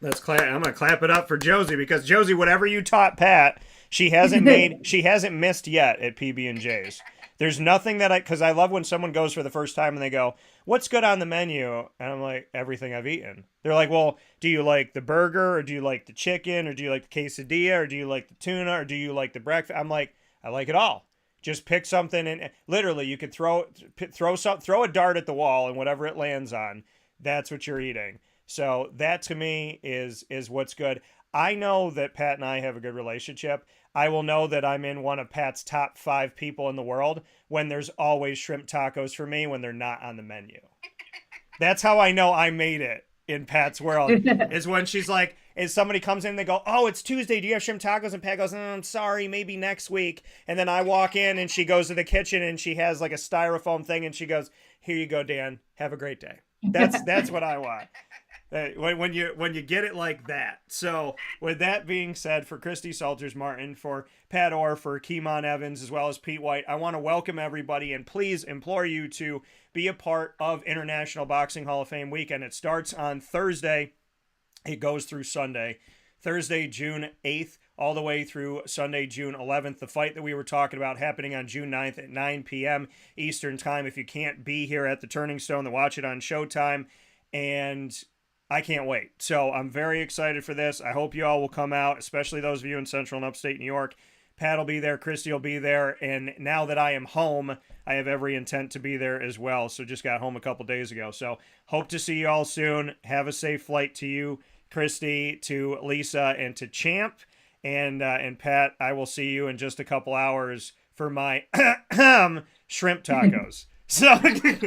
I'm gonna clap it up for Josie because Josie, whatever you taught Pat, she hasn't missed yet at PB&J's. There's nothing because I love when someone goes for the first time and they go, "What's good on the menu?" And I'm like, "Everything I've eaten." They're like, "Well, do you like the burger, or do you like the chicken, or do you like the quesadilla, or do you like the tuna, or do you like the breakfast?" I'm like, "I like it all. Just pick something," and literally you could throw a dart at the wall, and whatever it lands on, that's what you're eating. So that to me is what's good. I know that Pat and I have a good relationship. I will know that I'm in one of Pat's top 5 people in the world when there's always shrimp tacos for me when they're not on the menu. That's how I know I made it in Pat's world, is when she's like, if somebody comes in and they go, "Oh, it's Tuesday. Do you have shrimp tacos?" And Pat goes, "I'm sorry, maybe next week." And then I walk in and she goes to the kitchen and she has like a styrofoam thing and she goes, "Here you go, Dan. Have a great day." That's what I want. When you get it like that. So with that being said, for Christy Salters-Martin, for Pat Orr, for Kenmon Evans, as well as Pete White, I want to welcome everybody and please implore you to be a part of International Boxing Hall of Fame weekend. It starts on Thursday. It goes through Sunday. Thursday, June 8th, all the way through Sunday, June 11th. The fight that we were talking about happening on June 9th at 9 p.m. Eastern Time. If you can't be here at the Turning Stone, then watch it on Showtime. And I can't wait. So I'm very excited for this. I hope you all will come out, especially those of you in Central and Upstate New York. Pat will be there. Christy will be there. And now that I am home, I have every intent to be there as well. So just got home a couple days ago. So hope to see you all soon. Have a safe flight to you, Christy, to Lisa, and to Champ. And Pat, I will see you in just a couple hours for my shrimp tacos. So I might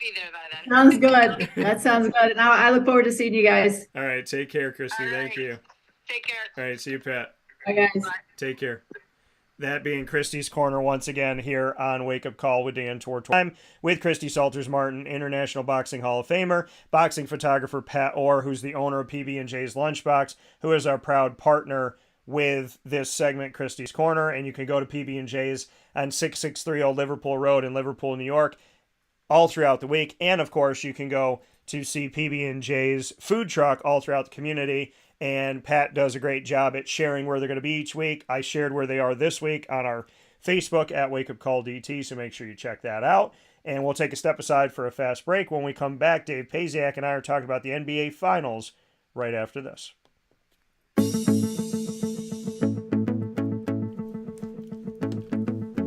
be there by then. Sounds good. That sounds good. And I look forward to seeing you guys. all right, take care, Christy. All Thank right. you. Take care. All right, see you, Pat. Bye, guys. Take care. That being Christy's Corner once again here on Wake Up Call with Dan Tortora. I'm with Christy Salters-Martin, International Boxing Hall of Famer, boxing photographer Pat Orr, who's the owner of PB&J's Lunchbox, who is our proud partner with this segment, Christy's Corner. And you can go to PB&J's on 663 Old Liverpool Road in Liverpool, New York, all throughout the week. And of course, you can go to see PB&J's food truck all throughout the community. And Pat does a great job at sharing where they're going to be each week. I shared where they are this week on our Facebook at Wake Up Call DT, so make sure you check that out. And we'll take a step aside for a fast break. When we come back, Dave Pasiak and I are talking about the NBA Finals right after this.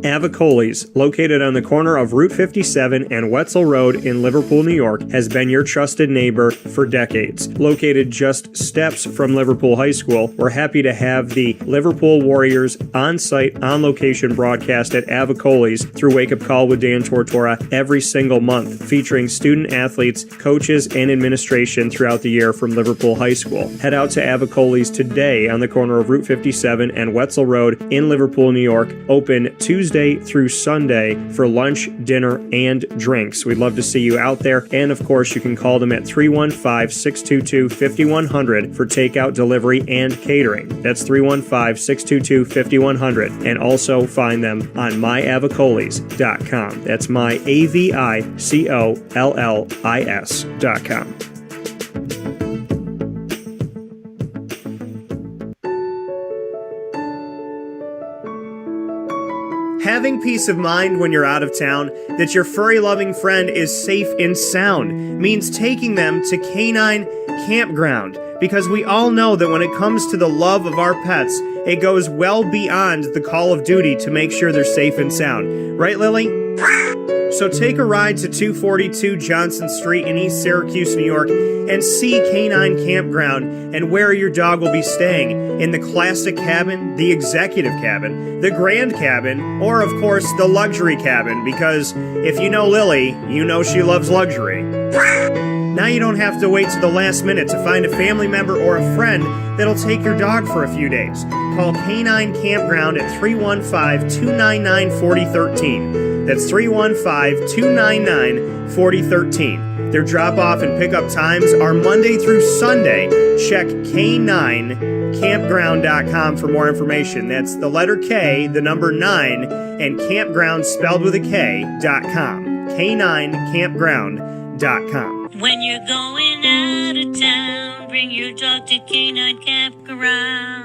Avicolli's, located on the corner of Route 57 and Wetzel Road in Liverpool, New York, has been your trusted neighbor for decades. Located just steps from Liverpool High School, we're happy to have the Liverpool Warriors on-site, on-location broadcast at Avicolli's through Wake Up Call with Dan Tortora every single month, featuring student athletes, coaches, and administration throughout the year from Liverpool High School. Head out to Avicolli's today on the corner of Route 57 and Wetzel Road in Liverpool, New York, open Tuesday through Sunday for lunch, dinner, and drinks. We'd love to see you out there. And of course, you can call them at 315-622-5100 for takeout, delivery, and catering. That's 315-622-5100. And also find them on myavicollis.com. That's myavicollis.com. Having peace of mind when you're out of town that your furry-loving friend is safe and sound means taking them to Canine Campground, because we all know that when it comes to the love of our pets, it goes well beyond the call of duty to make sure they're safe and sound. Right, Lily? So take a ride to 242 Johnson Street in East Syracuse, New York, and see Canine Campground and where your dog will be staying, in the classic cabin, the executive cabin, the grand cabin, or of course the luxury cabin, because if you know Lily, you know she loves luxury. Now you don't have to wait to the last minute to find a family member or a friend that'll take your dog for a few days. Call Canine Campground at 315-299-4013. That's 315-299-4013. Their drop-off and pickup times are Monday through Sunday. Check K9campground.com for more information. That's the letter K, the number 9, and campground spelled with a K.com. K9campground.com. When you're going out of town, bring your dog to Canine Campground.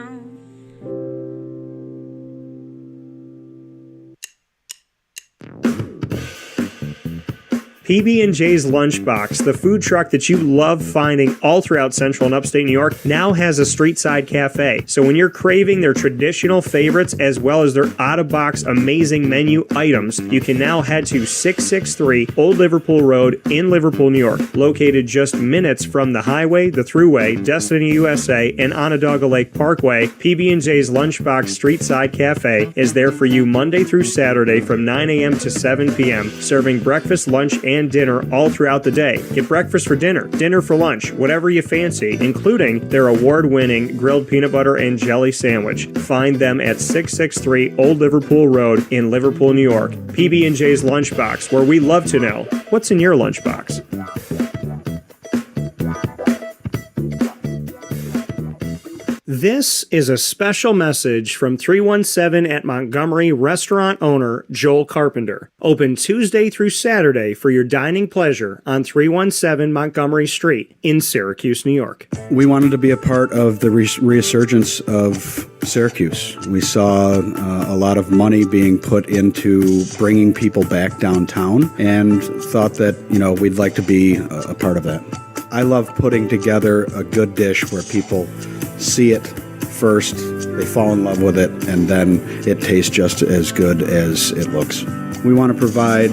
PB&J's Lunchbox, the food truck that you love finding all throughout central and upstate New York, now has a street-side cafe. So when you're craving their traditional favorites as well as their out-of-box amazing menu items, you can now head to 663 Old Liverpool Road in Liverpool, New York. Located just minutes from the highway, the Thruway, Destiny USA, and Onondaga Lake Parkway, PB&J's Lunchbox Street-Side Cafe is there for you Monday through Saturday from 9 a.m. to 7 p.m., serving breakfast, lunch, and dinner all throughout the day. Get breakfast for dinner, dinner for lunch, whatever you fancy, including their award-winning grilled peanut butter and jelly sandwich. Find them at 663 Old Liverpool Road in Liverpool, New York. PB&J's Lunchbox, where we love to know what's in your lunchbox. This is a special message from 317 at Montgomery restaurant owner Joel Carpenter. Open Tuesday through Saturday for your dining pleasure on 317 Montgomery Street in Syracuse, New York. We wanted to be a part of the resurgence of Syracuse. We saw a lot of money being put into bringing people back downtown and thought that, we'd like to be a part of that. I love putting together a good dish where people see it first, they fall in love with it, and then it tastes just as good as it looks. We want to provide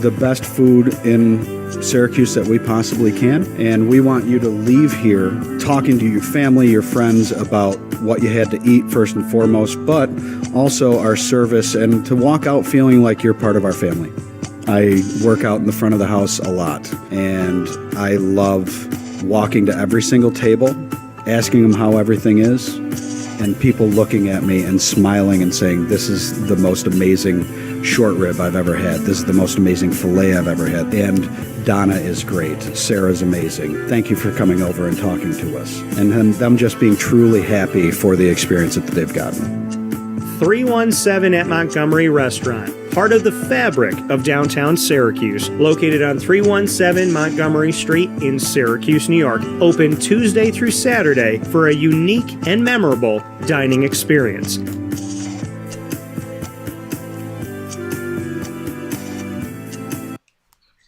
the best food in Syracuse that we possibly can, and we want you to leave here talking to your family, your friends about what you had to eat first and foremost, but also our service, and to walk out feeling like you're part of our family. I work out in the front of the house a lot, and I love walking to every single table, asking them how everything is, and people looking at me and smiling and saying, this is the most amazing short rib I've ever had. This is the most amazing filet I've ever had. And Donna is great. Sarah's amazing. Thank you for coming over and talking to us. And then them just being truly happy for the experience that they've gotten. 317 at Montgomery Restaurant, part of the fabric of downtown Syracuse, located on 317 Montgomery Street in Syracuse, New York. Open Tuesday through Saturday for a unique and memorable dining experience.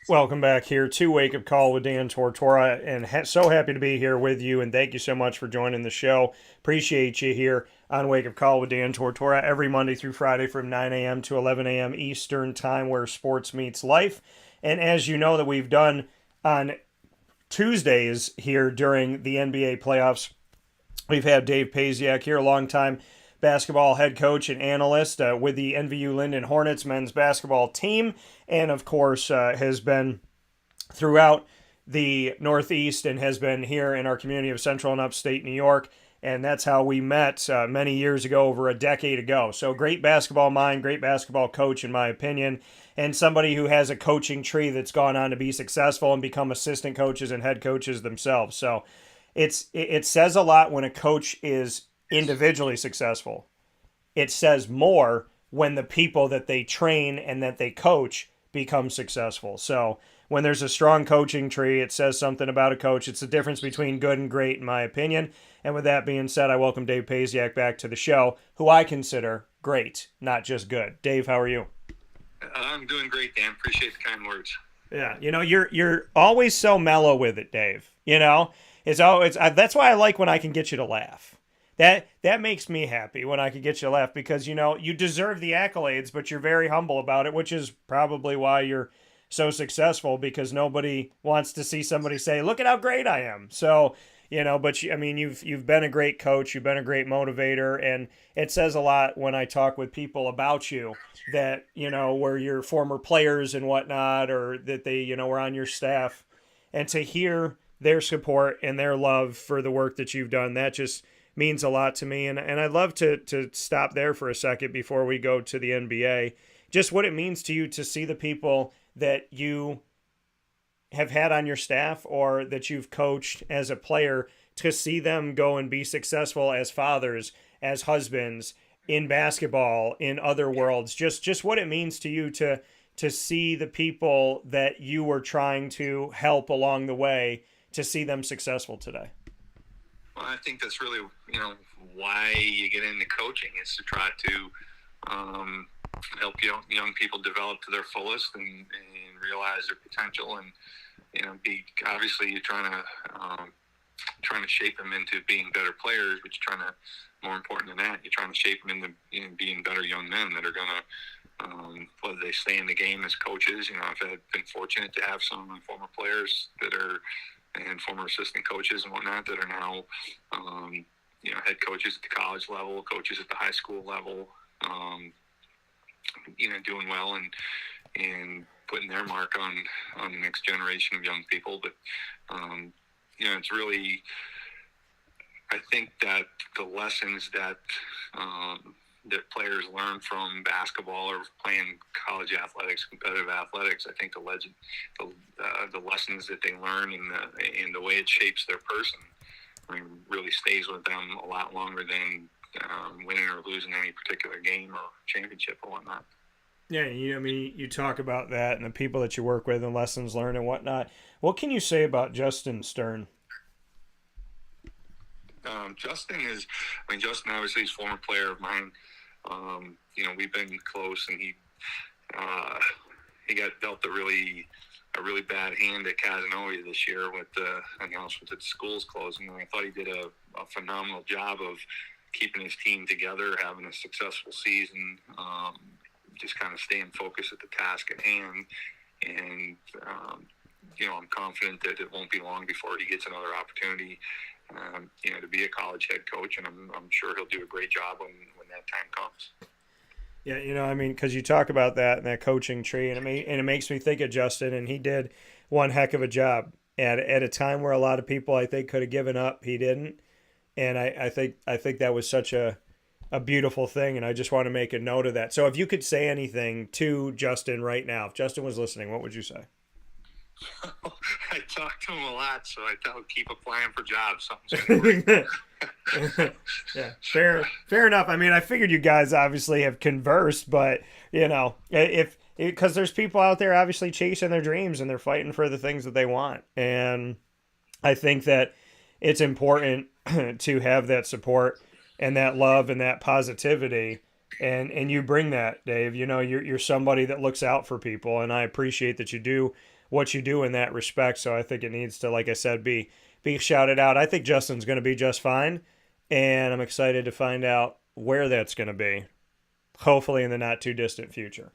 Welcome back here to Wake Up Call with Dan Tortora, and so happy to be here with you, and thank you so much for joining the show. Appreciate you here on Wake Up Call with Dan Tortora every Monday through Friday from 9 a.m. to 11 a.m. Eastern Time, where sports meets life. And as you know that we've done on Tuesdays here during the NBA playoffs, we've had Dave Pasiak here, a longtime basketball head coach and analyst with the NVU Linden Hornets men's basketball team, and of course has been throughout the Northeast and has been here in our community of Central and Upstate New York. And that's how we met many years ago, over a decade ago. So great basketball mind, great basketball coach, in my opinion, and somebody who has a coaching tree that's gone on to be successful and become assistant coaches and head coaches themselves. So it says a lot when a coach is individually successful. It says more when the people that they train and that they coach become successful. So when there's a strong coaching tree, it says something about a coach. It's the difference between good and great, in my opinion. And with that being said, I welcome Dave Pasiak back to the show, who I consider great, not just good. Dave, how are you? I'm doing great, Dan. Appreciate the kind words. Yeah, you're always so mellow with it, Dave. That's why I like when I can get you to laugh. That makes me happy when I can get you to laugh because you deserve the accolades, but you're very humble about it, which is probably why you're so successful because nobody wants to see somebody say, "Look at how great I am." So, but you've been a great coach, you've been a great motivator, and it says a lot when I talk with people about you that, were your former players and whatnot, or that they, were on your staff, and to hear their support and their love for the work that you've done, that just means a lot to me. And I'd love to stop there for a second before we go to the NBA, just what it means to you to see the people that you have had on your staff or that you've coached as a player, to see them go and be successful as fathers, as husbands, in basketball, in other worlds, just what it means to you to see the people that you were trying to help along the way, to see them successful today. Well, I think that's really, why you get into coaching, is to try to help young people develop to their fullest and realize their potential, and obviously you're trying to shape them into being better players, but you're trying to, more important than that, you're trying to shape them into being better young men that are going to, whether they stay in the game as coaches. I've been fortunate to have some of my former players that are, and former assistant coaches and whatnot, that are now, head coaches at the college level, coaches at the high school level, doing well and putting their mark on the next generation of young people. But, it's really, I think that the lessons that that players learn from basketball or playing college athletics, competitive athletics, I think the lessons that they learn and the way it shapes their person, really stays with them a lot longer than winning or losing any particular game or championship or whatnot. Yeah, you talk about that and the people that you work with and lessons learned and whatnot. What can you say about Justin Stern? Justin obviously is a former player of mine. We've been close, and he got dealt a really bad hand at Casanova this year with the announcement that the school's closing. And I thought he did a phenomenal job of keeping his team together, having a successful season, just kind of staying focused at the task at hand. And, I'm confident that it won't be long before he gets another opportunity, to be a college head coach. And I'm sure he'll do a great job when that time comes. Yeah, because you talk about that and that coaching tree, and it makes me think of Justin, and he did one heck of a job at a time where a lot of people, I think, could have given up. He didn't. And I think that was such a beautiful thing, and I just want to make a note of that. So if you could say anything to Justin right now, if Justin was listening, what would you say? I talk to him a lot, so I tell him keep applying for jobs. Something's gonna Yeah, fair enough. I figured you guys obviously have conversed, but because there's people out there obviously chasing their dreams and they're fighting for the things that they want, and I think that it's important to have that support and that love and that positivity. And you bring that, Dave. You're somebody that looks out for people, and I appreciate that you do what you do in that respect. So I think it needs to, like I said, be shouted out. I think Justin's going to be just fine, and I'm excited to find out where that's going to be, hopefully in the not too distant future.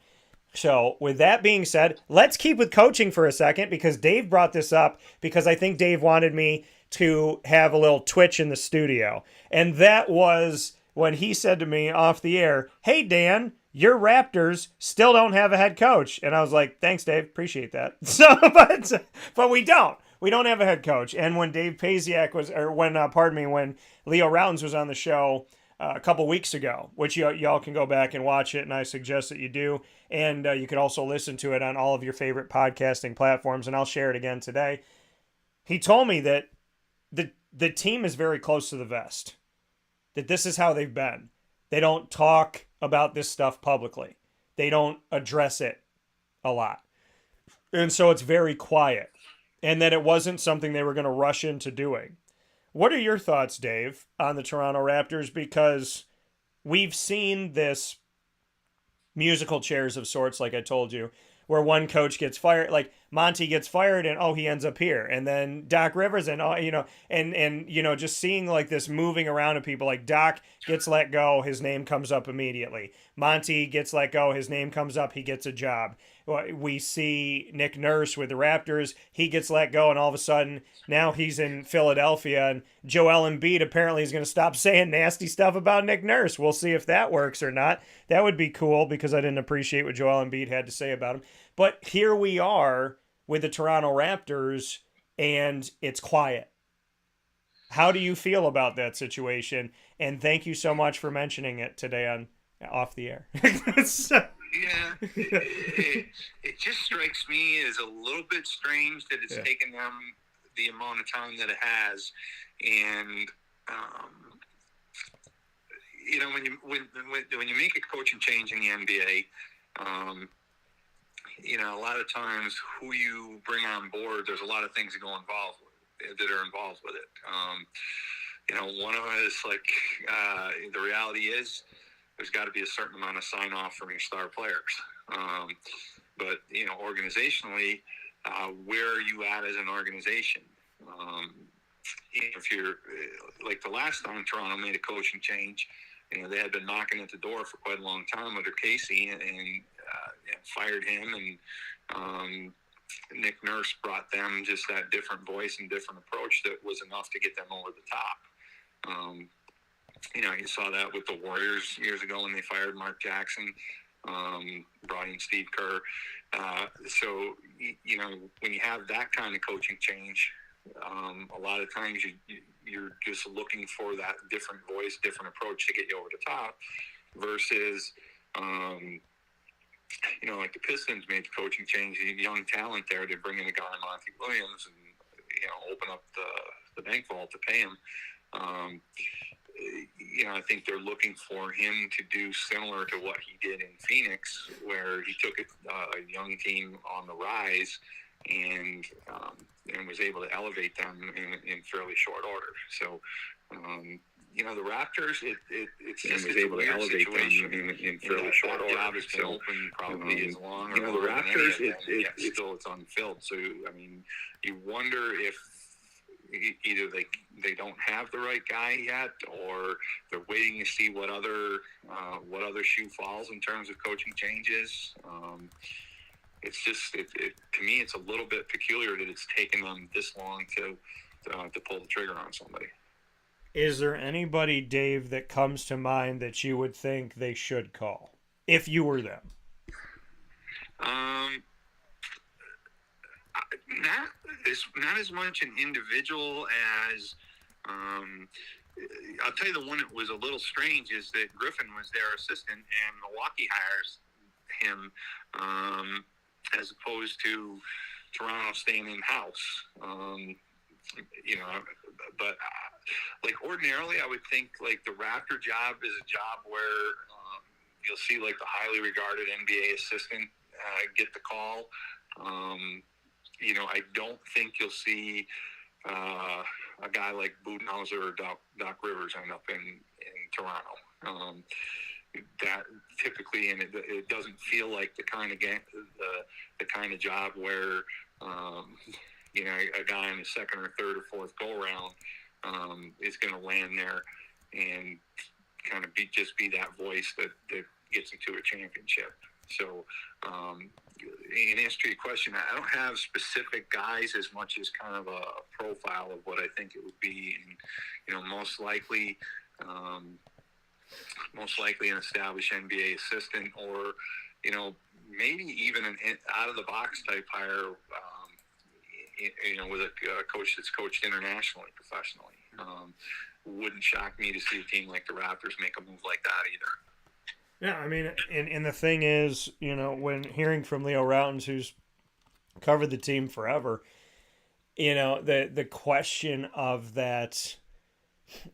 So with that being said, let's keep with coaching for a second, because Dave brought this up, because I think Dave wanted me to have a little twitch in the studio. And that was when he said to me off the air, "Hey, Dan, your Raptors still don't have a head coach." And I was like, "Thanks, Dave. Appreciate that." So, but we don't. We don't have a head coach. And when Dave Pasiak when Leo Rounds was on the show a couple weeks ago, which y'all can go back and watch it, and I suggest that you do. And you can also listen to it on all of your favorite podcasting platforms, and I'll share it again today. He told me that the team is very close to the vest, that this is how they've been. They don't talk about this stuff publicly. They don't address it a lot. And so it's very quiet, and that it wasn't something they were going to rush into doing. What are your thoughts, Dave, on the Toronto Raptors? Because we've seen this musical chairs of sorts, like I told you, where one coach gets fired, like Monty gets fired, and he ends up here, and then Doc Rivers, and and just seeing like this moving around of people, like Doc gets let go, his name comes up immediately. Monty gets let go, his name comes up, he gets a job. We see Nick Nurse with the Raptors, he gets let go, and all of a sudden now he's in Philadelphia, and Joel Embiid apparently is going to stop saying nasty stuff about Nick Nurse. We'll see if that works or not. That would be cool, because I didn't appreciate what Joel Embiid had to say about him. But here we are with the Toronto Raptors, and it's quiet. How do you feel about that situation? And thank you so much for mentioning it today on Off the Air. Yeah, it just strikes me as a little bit strange that it's taken them the amount of time that it has, and when you make a coaching change in the NBA, a lot of times who you bring on board, there's a lot of things that are involved with it. One of it is like the reality is, there's got to be a certain amount of sign off from your star players. But organizationally, where are you at as an organization? If you're like the last time Toronto made a coaching change, they had been knocking at the door for quite a long time under Casey, and fired him, and Nick Nurse brought them just that different voice and different approach that was enough to get them over the top. You saw that with the Warriors years ago when they fired Mark Jackson, brought in Steve Kerr. So when you have that kind of coaching change, a lot of times you're just looking for that different voice, different approach to get you over the top, versus like the Pistons made the coaching change, the young talent there, to bring in a guy, Monty Williams, and open up the bank vault to pay him. I think they're looking for him to do similar to what he did in Phoenix, where he took a young team on the rise and was able to elevate them in fairly short order. So, the Raptors, it's just a weird situation in fairly short order. Job has been open probably as long. The Raptors, it's unfilled. So, you wonder if either they don't have the right guy yet, or they're waiting to see what other shoe falls in terms of coaching changes. It's just to me, it's a little bit peculiar that it's taken them this long to pull the trigger on somebody. Is there anybody, Dave, that comes to mind that you would think they should call if you were them? Not as much an individual as I'll tell you, the one that was a little strange is that Griffin was their assistant and Milwaukee hires him as opposed to Toronto staying in-house. But like ordinarily I would think like the Raptor job is a job where you'll see like the highly regarded NBA assistant get the call. I don't think you'll see a guy like Budenholzer or Doc Rivers end up in Toronto. That typically, and it doesn't feel like the kind of job where a guy in the second or third or fourth go round is going to land there and kind of be that voice that gets into a championship. So, in answer to your question, I don't have specific guys as much as kind of a profile of what I think it would be. And, most likely an established NBA assistant, or, maybe even an out of the box type hire, with a coach that's coached internationally, professionally. Wouldn't shock me to see a team like the Raptors make a move like that either. Yeah, and the thing is, when hearing from Leo Routens, who's covered the team forever, the question of that,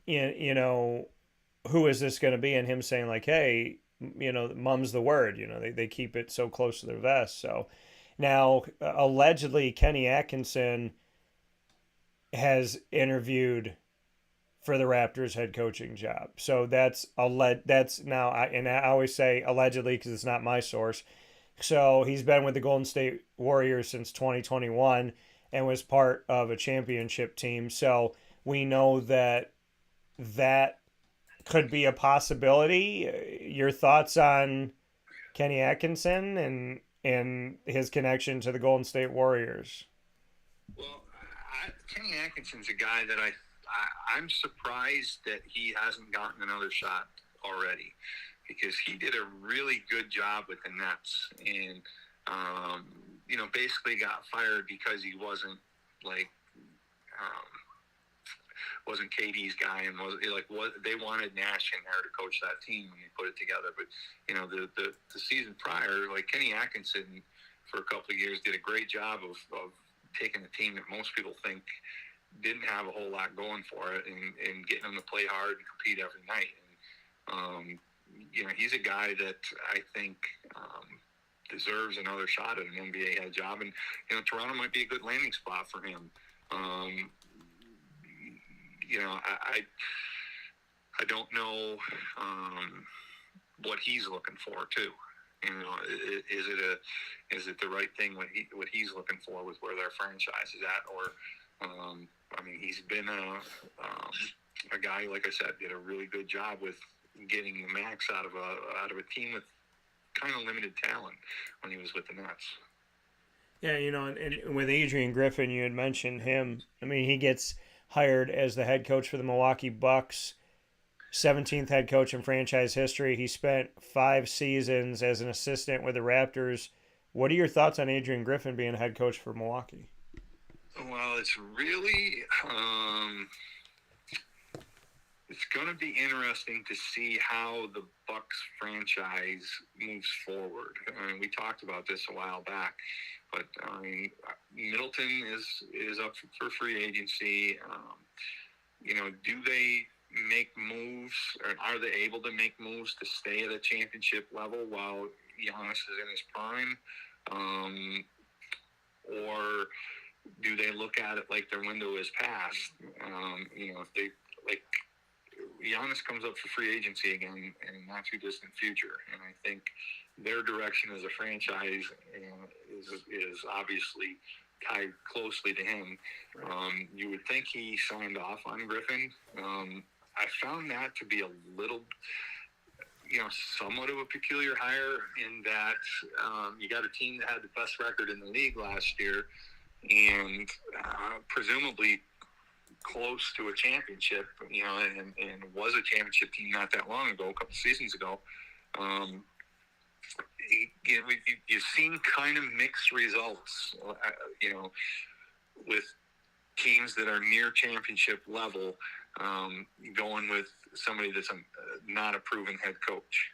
who is this going to be? And him saying like, hey, mum's the word, they keep it so close to their vest. So now, allegedly, Kenny Atkinson has interviewed for the Raptors head coaching job. So that's now, and I always say allegedly because it's not my source. So he's been with the Golden State Warriors since 2021 and was part of a championship team. So we know that could be a possibility. Your thoughts on Kenny Atkinson and his connection to the Golden State Warriors? Well, Kenny Atkinson's a guy that I'm surprised that he hasn't gotten another shot already, because he did a really good job with the Nets, and basically got fired because he wasn't KD's guy, and they wanted Nash in there to coach that team when they put it together. But the season prior, Kenny Atkinson for a couple of years did a great job of taking a team that most people think didn't have a whole lot going for it, and getting them to play hard and compete every night. And he's a guy that I think deserves another shot at an NBA head job, and Toronto might be a good landing spot for him. I don't know what he's looking for too. Is it the right thing what he's looking for with where their franchise is at, or he's been a guy, like I said, did a really good job with getting the max out of a team with kind of limited talent when he was with the Nets. Yeah, and with Adrian Griffin, you had mentioned him. He gets hired as the head coach for the Milwaukee Bucks, 17th head coach in franchise history. He spent 5 seasons as an assistant with the Raptors. What are your thoughts on Adrian Griffin being head coach for Milwaukee? Well, it's really it's going to be interesting to see how the Bucks franchise moves forward. We talked about this a while back, but Middleton is up for free agency. Do they make moves, or are they able to make moves to stay at a championship level while Giannis is in his prime? Or do they look at it like their window is passed? If they Giannis comes up for free agency again in a not too distant future, and I think their direction as a franchise is obviously tied closely to him. You would think he signed off on Griffin. I found that to be a little, somewhat of a peculiar hire, in that you got a team that had the best record in the league last year, and presumably close to a championship, and was a championship team not that long ago, a couple seasons ago. You've seen kind of mixed results, with teams that are near championship level, going with somebody that's not a proven head coach.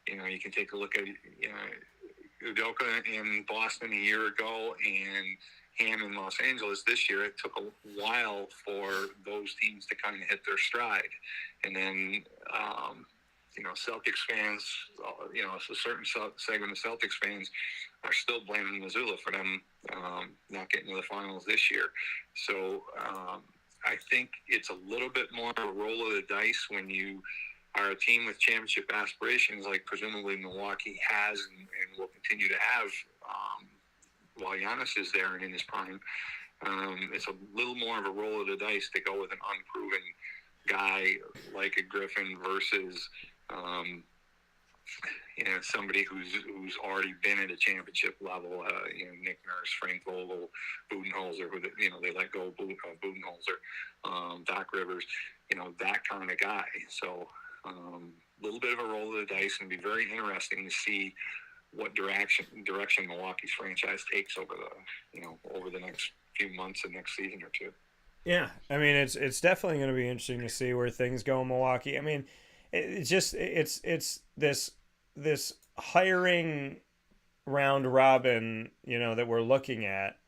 You can take a look at Udoka in Boston a year ago and Ham in Los Angeles this year. It took a while for those teams to kind of hit their stride. And then, Celtics fans, a certain segment of Celtics fans are still blaming Missoula for them not getting to the finals this year. So I think it's a little bit more of a roll of the dice when you are a team with championship aspirations, like presumably Milwaukee has and will continue to have while Giannis is there and in his prime. It's a little more of a roll of the dice to go with an unproven guy like a Griffin versus somebody who's already been at a championship level. Nick Nurse, Frank Vogel, Budenholzer, who they let go of Budenholzer, Doc Rivers, that kind of guy. So a little bit of a roll of the dice, and it'd be very interesting to see what direction Milwaukee's franchise takes over the next few months and next season or two. Yeah, it's definitely going to be interesting to see where things go in Milwaukee. It's this hiring round robin, that we're looking at,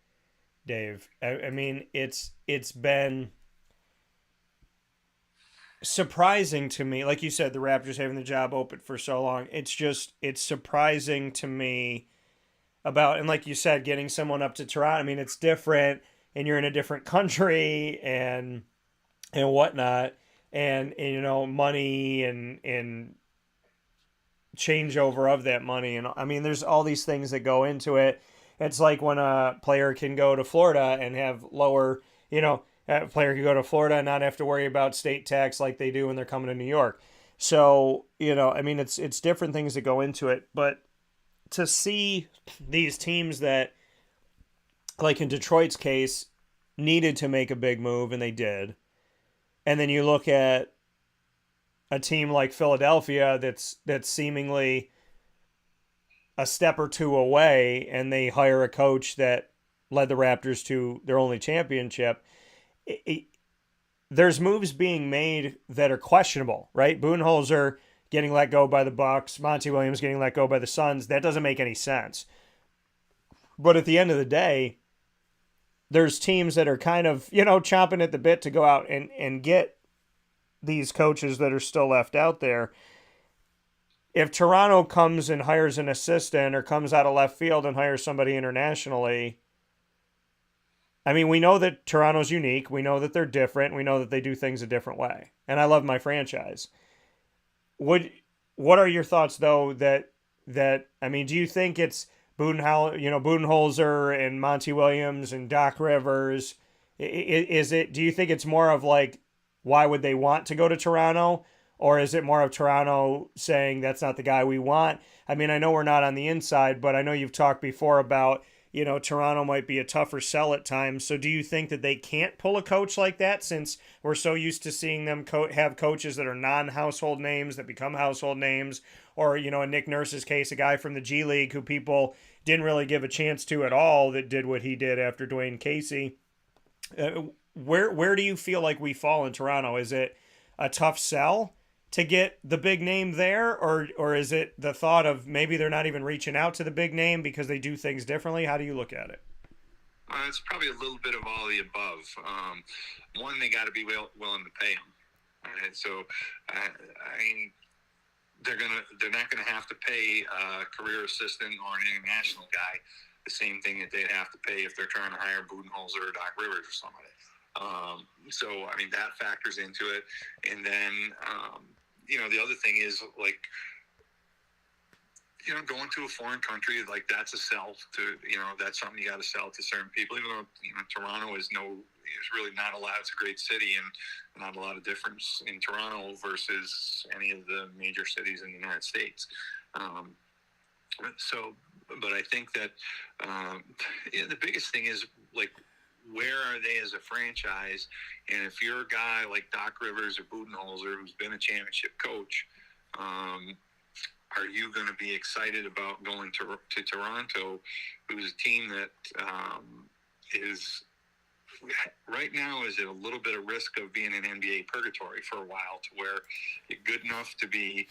Dave. It's been surprising to me. Like you said, the Raptors having the job open for so long. It's surprising to me and like you said, getting someone up to Toronto. It's different, and you're in a different country, and and whatnot, and you know, money and changeover of that money. And I mean, there's all these things that go into it. It's like when a player can go to Florida and have lower, you know, a player can go to Florida and not have to worry about state tax like they do when they're coming to New York. So, you know, I mean, it's different things that go into it. But to see these teams that, like in Detroit's case, needed to make a big move, and they did. And then you look at a team like Philadelphia that's seemingly a step or two away, and they hire a coach that led the Raptors to their only championship. There's moves being made that are questionable, right? Budenholzer getting let go by the Bucks, Monty Williams getting let go by the Suns. That doesn't make any sense. But at the end of the day, there's teams that are kind of, you know, chomping at the bit to go out and get these coaches that are still left out there. If Toronto comes and hires an assistant, or comes out of left field and hires somebody internationally, I mean, we know that Toronto's unique. We know that they're different. We know that they do things a different way. And I love my franchise. What are your thoughts, though, that I mean, do you think it's Budenholzer and Monty Williams and Doc Rivers? Do you think it's more of like, why would they want to go to Toronto? Or is it more of Toronto saying that's not the guy we want? I mean, I know we're not on the inside, but I know you've talked before about, you know, Toronto might be a tougher sell at times. So do you think that they can't pull a coach like that, since we're so used to seeing them have coaches that are non-household names that become household names? Or, you know, in Nick Nurse's case, a guy from the G League who people didn't really give a chance to at all that did what he did after Dwayne Casey. Where do you feel like we fall in Toronto? Is it a tough sell to get the big name there, or is it the thought of maybe they're not even reaching out to the big name because they do things differently? How do you look at it? It's probably a little bit of all the above. One, they got to be willing to pay them. Right? So, I mean, they're not gonna have to pay a career assistant or an international guy the same thing that they'd have to pay if they're trying to hire Budenholzer or Doc Rivers or somebody. So, I mean, that factors into it. And then, you know, the other thing is, like, you know, going to a foreign country, like, that's a sell to, you know, that's something you got to sell to certain people, even though, you know, Toronto is really not a lot. It's a great city, and not a lot of difference in Toronto versus any of the major cities in the United States. But I think that the biggest thing is, like, where are they as a franchise? And if you're a guy like Doc Rivers or Budenholzer, who's been a championship coach, are you going to be excited about going to Toronto, who's a team that is right now is at a little bit of risk of being in NBA purgatory for a while, to where you're good enough to be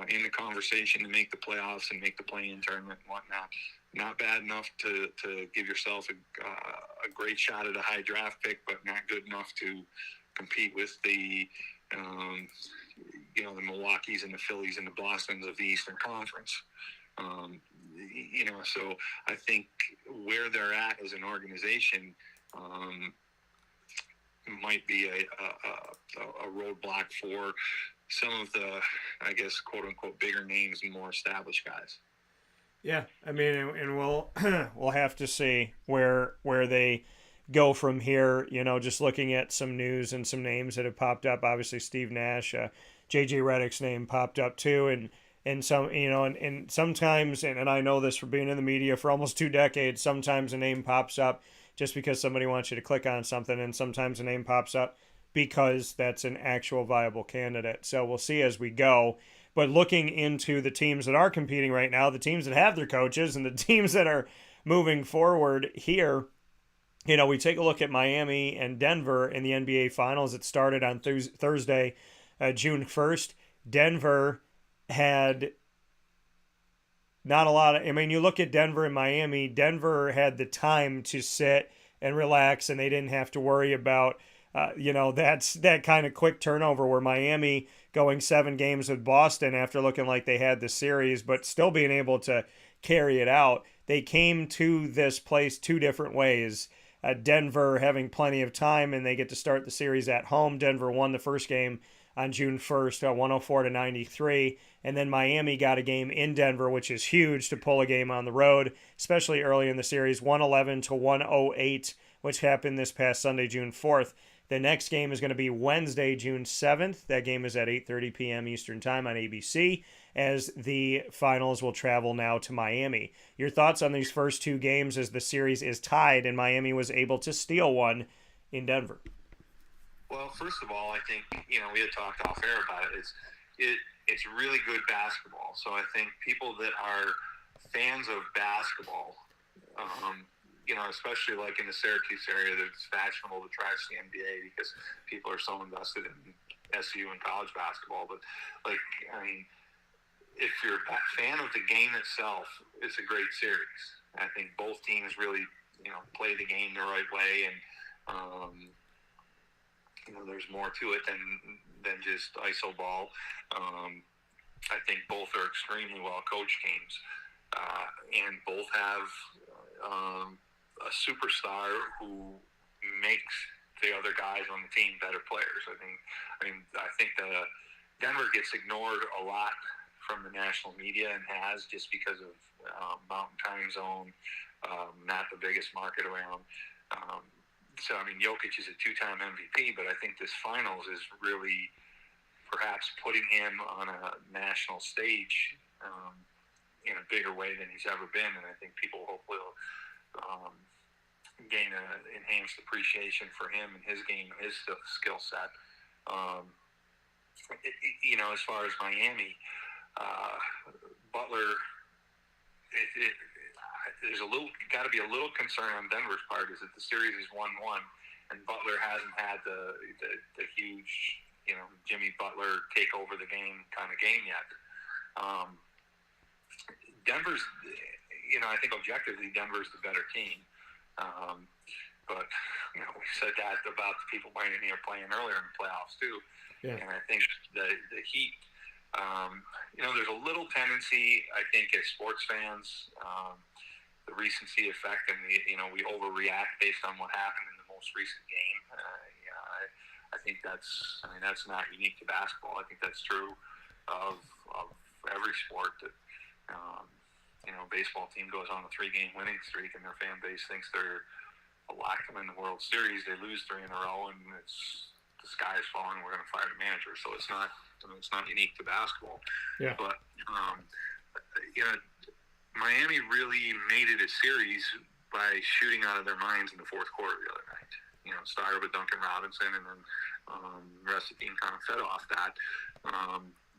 in the conversation to make the playoffs and make the play-in tournament and whatnot. Not bad enough to give yourself a great shot at a high draft pick, but not good enough to compete with the the Milwaukees and the Phillies and the Bostons of the Eastern Conference. So I think where they're at as an organization might be a roadblock for some of the, I guess, quote unquote, bigger names and more established guys. Yeah, I mean, and we'll have to see where they go from here. You know, just looking at some news and some names that have popped up. Obviously, Steve Nash, JJ Redick's name popped up too, and some, you know, and sometimes, and I know this from being in the media for almost 2 decades. Sometimes a name pops up just because somebody wants you to click on something, and sometimes a name pops up because that's an actual viable candidate. So we'll see as we go. But looking into the teams that are competing right now, the teams that have their coaches and the teams that are moving forward here, you know, we take a look at Miami and Denver in the NBA Finals. It started on Thursday, June 1st. Denver had not a lot of, I mean, you look at Denver and Miami, Denver had the time to sit and relax, and they didn't have to worry about, that's that kind of quick turnover, where Miami going 7 games with Boston after looking like they had the series, but still being able to carry it out. They came to this place 2 different ways. Denver having plenty of time, and they get to start the series at home. Denver won the first game on June 1st, 104-93. And then Miami got a game in Denver, which is huge to pull a game on the road, especially early in the series, 111-108, which happened this past Sunday, June 4th. The next game is going to be Wednesday, June 7th. That game is at 8:30 p.m. Eastern Time on ABC, as the finals will travel now to Miami. Your thoughts on these first two games as the series is tied and Miami was able to steal one in Denver? Well, first of all, I think, we had talked off air about it. It's really good basketball. So I think people that are fans of basketball, especially like in the Syracuse area, that it's fashionable to try to see NBA because people are so invested in SU and college basketball. But, if you're a fan of the game itself, it's a great series. I think both teams really, play the game the right way, and there's more to it than just iso ball. I think both are extremely well coached teams, and both have a superstar who makes the other guys on the team better players. I think the Denver gets ignored a lot from the national media and has, just because of Mountain Time Zone, not the biggest market around. Jokic is a two-time MVP, but I think this finals is really perhaps putting him on a national stage in a bigger way than he's ever been, and I think people hopefully will gain an enhanced appreciation for him and his game, his skill set. As far as Miami, Butler, there's got to be a little concern on Denver's part, is that the series is 1-1, and Butler hasn't had the huge, Jimmy Butler take over the game kind of game yet. Denver's, I think objectively Denver's the better team, but we said that about the people Miami are playing earlier in the playoffs too. Yeah. And I think the Heat. There's a little tendency, I think, as sports fans, the recency effect, and we overreact based on what happened in the most recent game. I think that's not unique to basketball. I think that's true of every sport. That baseball team goes on a 3-game winning streak, and their fan base thinks they're a lock them in the World Series. They lose 3 in a row, and the sky is falling. We're going to fire the manager. So it's not unique to basketball. Yeah. But Miami really made it a series by shooting out of their minds in the fourth quarter the other night. Started with Duncan Robinson, and then the rest of the team kind of fed off that.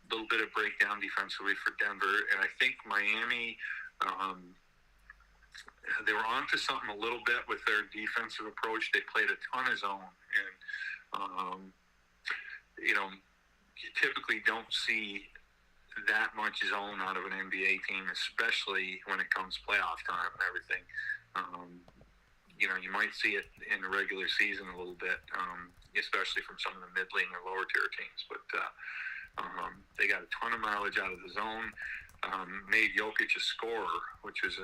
Little bit of breakdown defensively for Denver, and I think Miami, they were onto something a little bit with their defensive approach. They played a ton of zone, and you typically don't see that much zone out of an NBA team, especially when it comes playoff time and everything. You might see it in the regular season a little bit, especially from some of the mid-league or lower tier teams. But they got a ton of mileage out of the zone, made Jokic a scorer, which was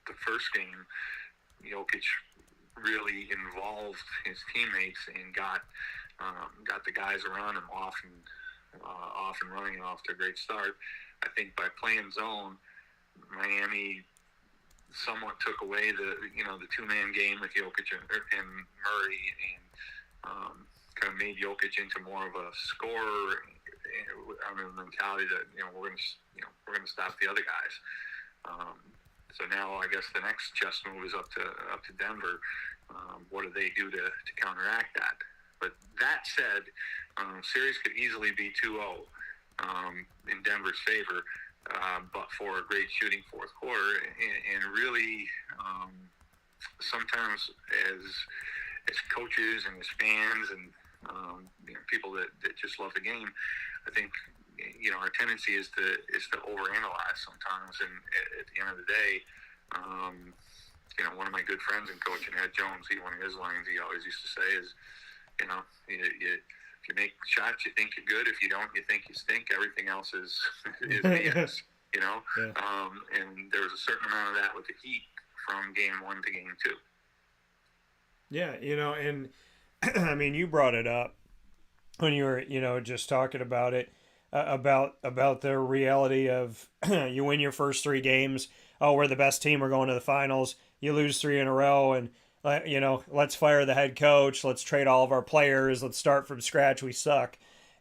the first game. Jokic really involved his teammates and got the guys around him off and running and off to a great start. I think by playing zone, Miami somewhat took away the two-man game with Jokic and Murray, and kind of made Jokic into more of a scorer. The mentality that we're going to stop the other guys. So now I guess the next chess move is up to Denver. What do they do to counteract that? But that said, series could easily be 2-0 in Denver's favor, but for a great shooting fourth quarter. And really, sometimes as coaches and as fans and people that just love the game, I think our tendency is to overanalyze sometimes. And at the end of the day, one of my good friends in coaching, Ed Jones, one of his lines he always used to say is, if you make shots, you think you're good. If you don't, you think you stink. Everything else is BS. Yeah. And there was a certain amount of that with the Heat from game 1 to game 2. Yeah, and I mean, you brought it up when you were, just talking about it, about the reality of you win your first 3 games. Oh, we're the best team. We're going to the finals. You lose 3 in a row, and let's fire the head coach. Let's trade all of our players. Let's start from scratch. We suck.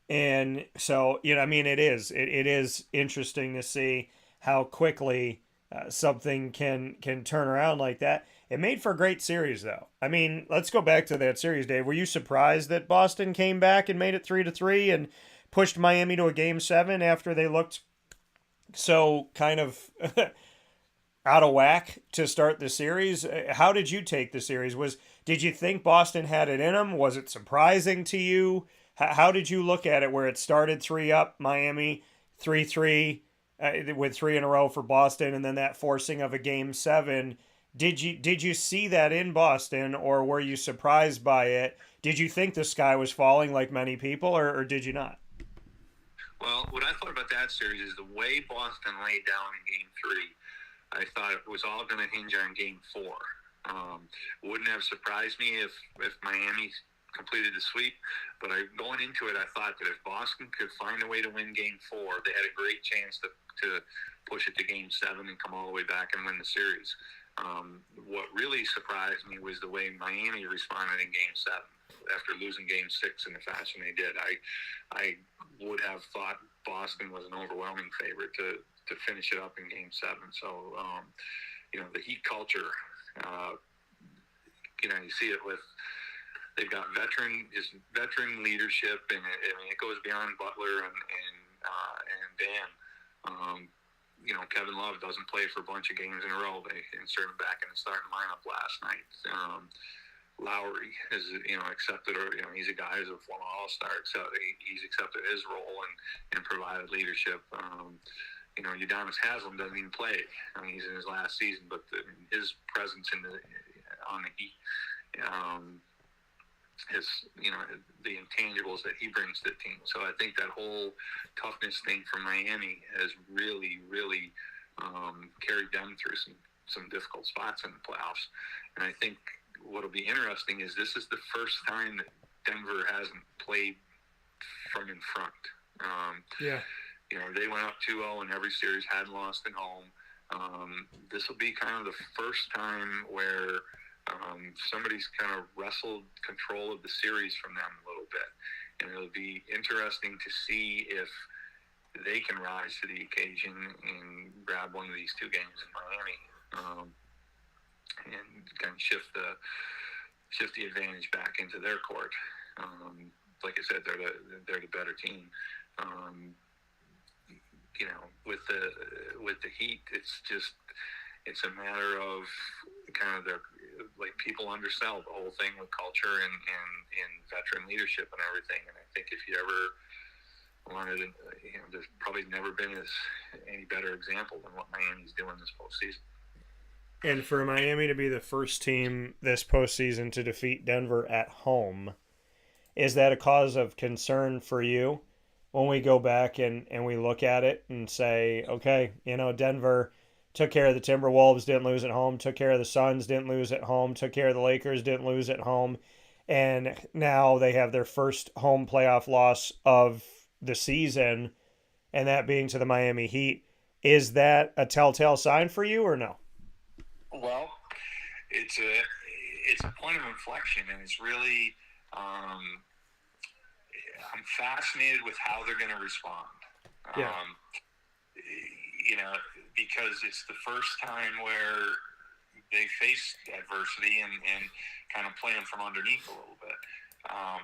And so, I mean, it is interesting to see how quickly something can turn around like that. It made for a great series, though. I mean, let's go back to that series, Dave. Were you surprised that Boston came back and made it 3-3 and pushed Miami to a Game 7 after they looked so kind of out of whack to start the series? How did you take the series? Did you think Boston had it in them? Was it surprising to you? How did you look at it where it started 3-up, Miami, 3-3, with 3 in a row for Boston, and then that forcing of a Game 7? Did you see that in Boston, or were you surprised by it? Did you think the sky was falling like many people, or did you not? Well, what I thought about that series is the way Boston laid down in Game 3. I thought it was all going to hinge on Game 4. Wouldn't have surprised me if Miami completed the sweep, but going into it, I thought that if Boston could find a way to win Game 4, they had a great chance to push it to Game 7 and come all the way back and win the series. What really surprised me was the way Miami responded in Game 7 after losing Game 6 in the fashion they did. I would have thought Boston was an overwhelming favorite to finish it up in Game 7. So, the Heat culture, you see it with, they've got veteran leadership, and it goes beyond Butler and Dan. Kevin Love doesn't play for a bunch of games in a row. They inserted him back in the starting lineup last night. Lowry has, accepted, he's a guy who's a former All-Star, so he's accepted his role and provided leadership. Udonis Haslem doesn't even play. I mean, he's in his last season, but his presence on the Heat, the intangibles that he brings to the team. So I think that whole toughness thing from Miami has really, really carried them through some difficult spots in the playoffs. And I think what'll be interesting is this is the first time that Denver hasn't played from in front. They went up 2-0 in every series, hadn't lost at home. This will be kind of the first time where somebody's kind of wrestled control of the series from them a little bit. And it'll be interesting to see if they can rise to the occasion and grab one of these 2 games in Miami and kind of shift the advantage back into their court. Like I said, they're the better team. With the Heat, it's a matter of kind of their, like, people undersell the whole thing with culture and veteran leadership and everything. And I think if you ever wanted to, there's probably never been any better example than what Miami's doing this postseason. And for Miami to be the first team this postseason to defeat Denver at home, is that a cause of concern for you when we go back and we look at it and say, okay, Denver took care of the Timberwolves, didn't lose at home, took care of the Suns, didn't lose at home, took care of the Lakers, didn't lose at home, and now they have their first home playoff loss of the season, and that being to the Miami Heat. Is that a telltale sign for you or no? Well, it's a point of inflection, and it's really I'm fascinated with how they're going to respond. Because it's the first time where they face adversity and kind of play them from underneath a little bit. And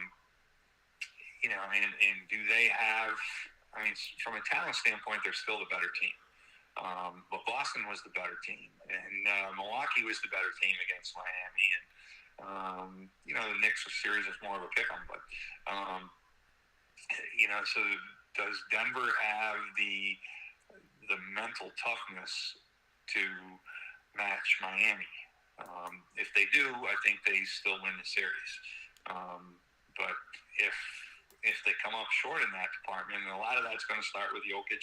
do they have, from a talent standpoint, they're still the better team. But Boston was the better team, and Milwaukee was the better team against Miami. And, the Knicks series is more of a pick-em, but, so does Denver have the mental toughness to match Miami? If they do, I think they still win the series. But if they come up short in that department, and a lot of that's going to start with Jokic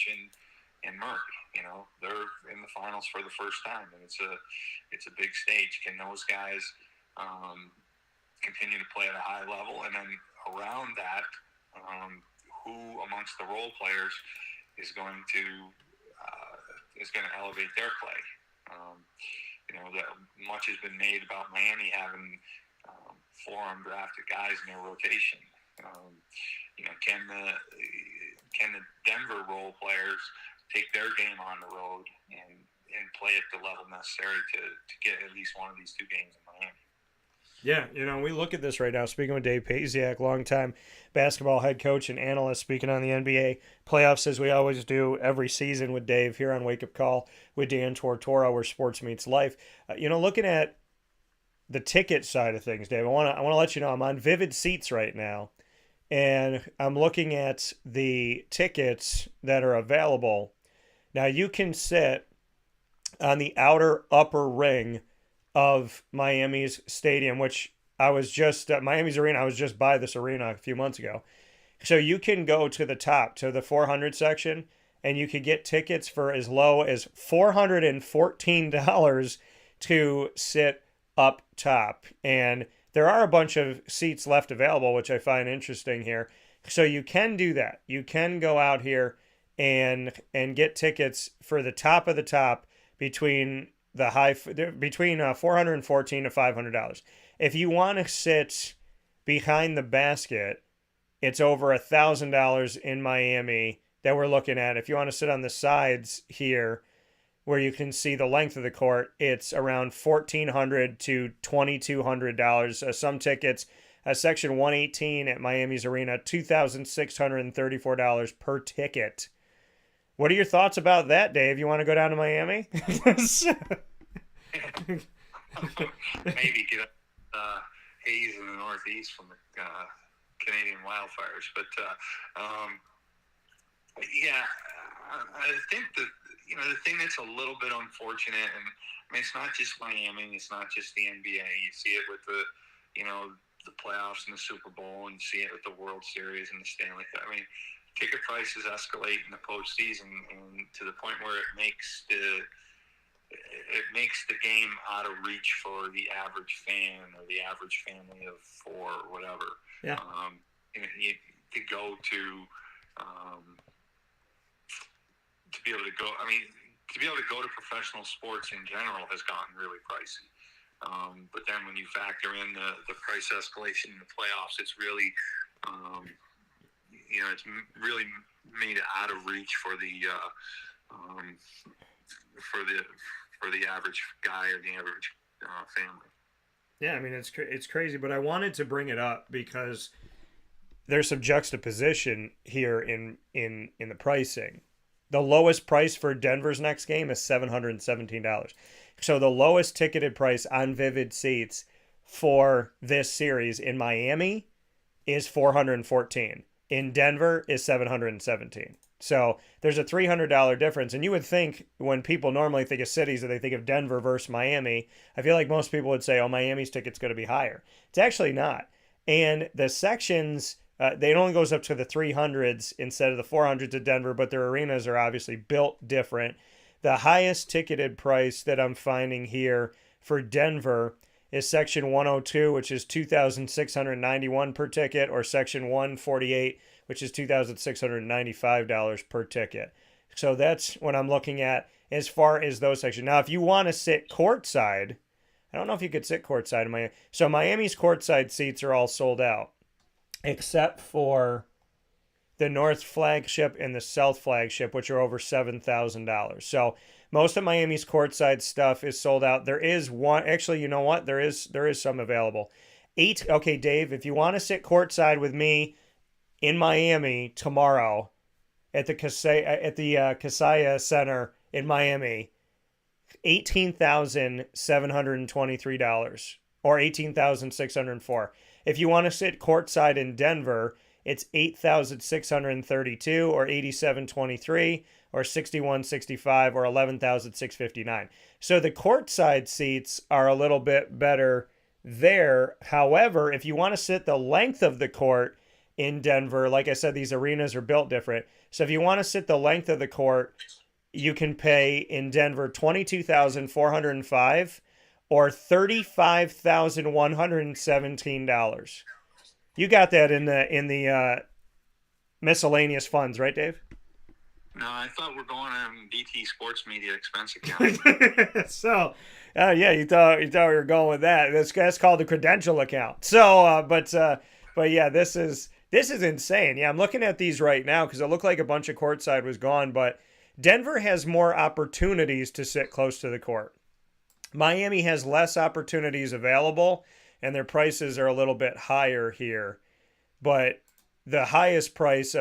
and Murray. You know, they're in the finals for the first time, and it's a big stage. Can those guys continue to play at a high level? And then around that, who amongst the role players is going to elevate their play? You know, that much has been made about Miami having four undrafted guys in their rotation. You know, can the Denver role players take their game on the road and play at the level necessary to get at least one of these two games in Miami? Yeah, you know, we look at this right now, speaking with Dave Pasiak, longtime basketball head coach and analyst, speaking on the NBA playoffs, as we always do every season with Dave here on Wake Up Call with Dan Tortora, where sports meets life. You know, looking at the ticket side of things, Dave, I want to let you know I'm on Vivid Seats right now, and I'm looking at the tickets that are available. Now, you can sit on the outer upper ring of Miami's stadium, which I was just Miami's arena. I was just by this arena a few months ago. So you can go to the top, to the 400 section, and you could get tickets for as low as $414 to sit up top. And there are a bunch of seats left available, which I find interesting here. So you can do that. You can go out here and get tickets for the top of the top between $414 to $500. If you want to sit behind the basket, it's over $1,000 in Miami that we're looking at. If you want to sit on the sides here, where you can see the length of the court, it's around $1,400 to $2,200. Some tickets, section 118 at Miami's arena, $2,634 per ticket. What are your thoughts about that, Dave? You want to go down to Miami? Maybe get haze in the Northeast from the Canadian wildfires. But yeah, I think that, you know, the thing that's a little bit unfortunate, and I mean, it's not just Miami, it's not just the NBA. You see it with the, you know, the playoffs and the Super Bowl, and you see it with the World Series and the Stanley Cup. I mean, ticket prices escalate in the postseason, and to the point where it makes the game out of reach for the average fan or the average family of four or whatever. Yeah. To go to be able to go. I mean, to be able to go to professional sports in general has gotten really pricey. But then when you factor in the price escalation in the playoffs, it's really it's really made it out of reach for the average guy or the average family. Yeah, I mean, it's crazy, but I wanted to bring it up because there's some juxtaposition here in the pricing. The lowest price for Denver's next game is $717. So the lowest ticketed price on Vivid Seats for this series in Miami is $414. In Denver is $717. So there's a $300 difference. And you would think when people normally think of cities that they think of Denver versus Miami, I feel like most people would say, oh, Miami's ticket's going to be higher. It's actually not. And the sections, it only goes up to the 300s instead of the 400s at Denver, but their arenas are obviously built different. The highest ticketed price that I'm finding here for Denver is section 102, which is $2,691 per ticket, or section 148, which is $2,695 per ticket. So that's what I'm looking at as far as those sections. Now, if you want to sit courtside, I don't know if you could sit courtside in Miami. So Miami's courtside seats are all sold out, except for the North Flagship and the South Flagship, which are over $7,000. So most of Miami's courtside stuff is sold out. There is one, actually, you know what? There is some available. Okay, Dave, if you want to sit courtside with me in Miami tomorrow at the Kaseya Center in Miami, $18,723 or $18,604. If you want to sit courtside in Denver, it's $8,632 or $87.23 or $61.65 or $11,659. So the courtside seats are a little bit better there. However, if you want to sit the length of the court in Denver, like I said, these arenas are built different. So if you want to sit the length of the court, you can pay in Denver $22,405 or $35,117. You got that in the miscellaneous funds, right, Dave? No, I thought we're going on DT Sports Media expense account. So, yeah, you thought we were going with that. That's called the credential account. So, but yeah, this is insane. Yeah, I'm looking at these right now because it looked like a bunch of courtside was gone, but Denver has more opportunities to sit close to the court. Miami has less opportunities available, and their prices are a little bit higher here. But the highest price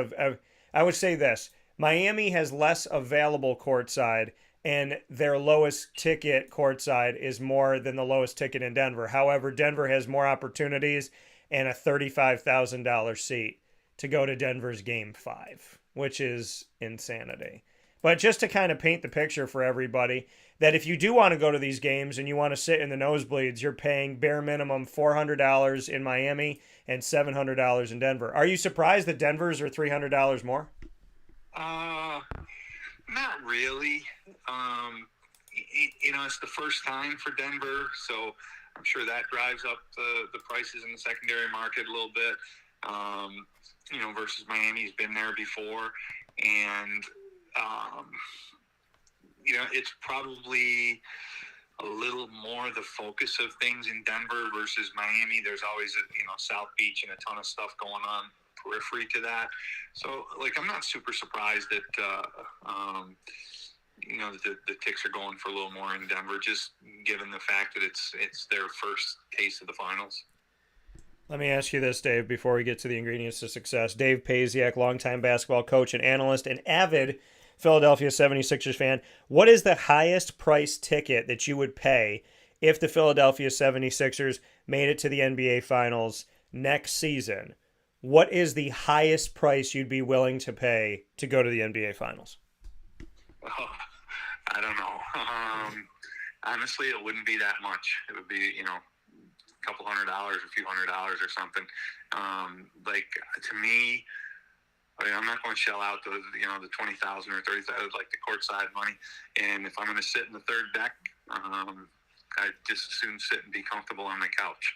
I would say this. Miami has less available courtside, and their lowest ticket courtside is more than the lowest ticket in Denver. However, Denver has more opportunities and a $35,000 seat to go to Denver's Game 5, which is insanity. But just to kind of paint the picture for everybody, that if you do want to go to these games and you want to sit in the nosebleeds, you're paying bare minimum $400 in Miami and $700 in Denver. Are you surprised that Denver's are $300 more? Not really. It's the first time for Denver, so I'm sure that drives up the prices in the secondary market a little bit. Versus Miami's been there before, and it's probably a little more the focus of things in Denver versus Miami. There's always South Beach and a ton of stuff going on periphery to that. So, I'm not super surprised that, the Ticks are going for a little more in Denver, just given the fact that it's their first taste of the finals. Let me ask you this, Dave, before we get to the ingredients to success. Dave Pasiak, longtime basketball coach and analyst and avid Philadelphia 76ers fan. What is the highest price ticket that you would pay if the Philadelphia 76ers made it to the NBA Finals next season? What is the highest price you'd be willing to pay to go to the NBA Finals? Oh, I don't know. Honestly, it wouldn't be that much. It would be, a couple $100, a few $100 or something. To me, I'm not going to shell out the 20,000 or 30,000, like the courtside money. And if I'm going to sit in the third deck, I'd just as soon sit and be comfortable on the couch.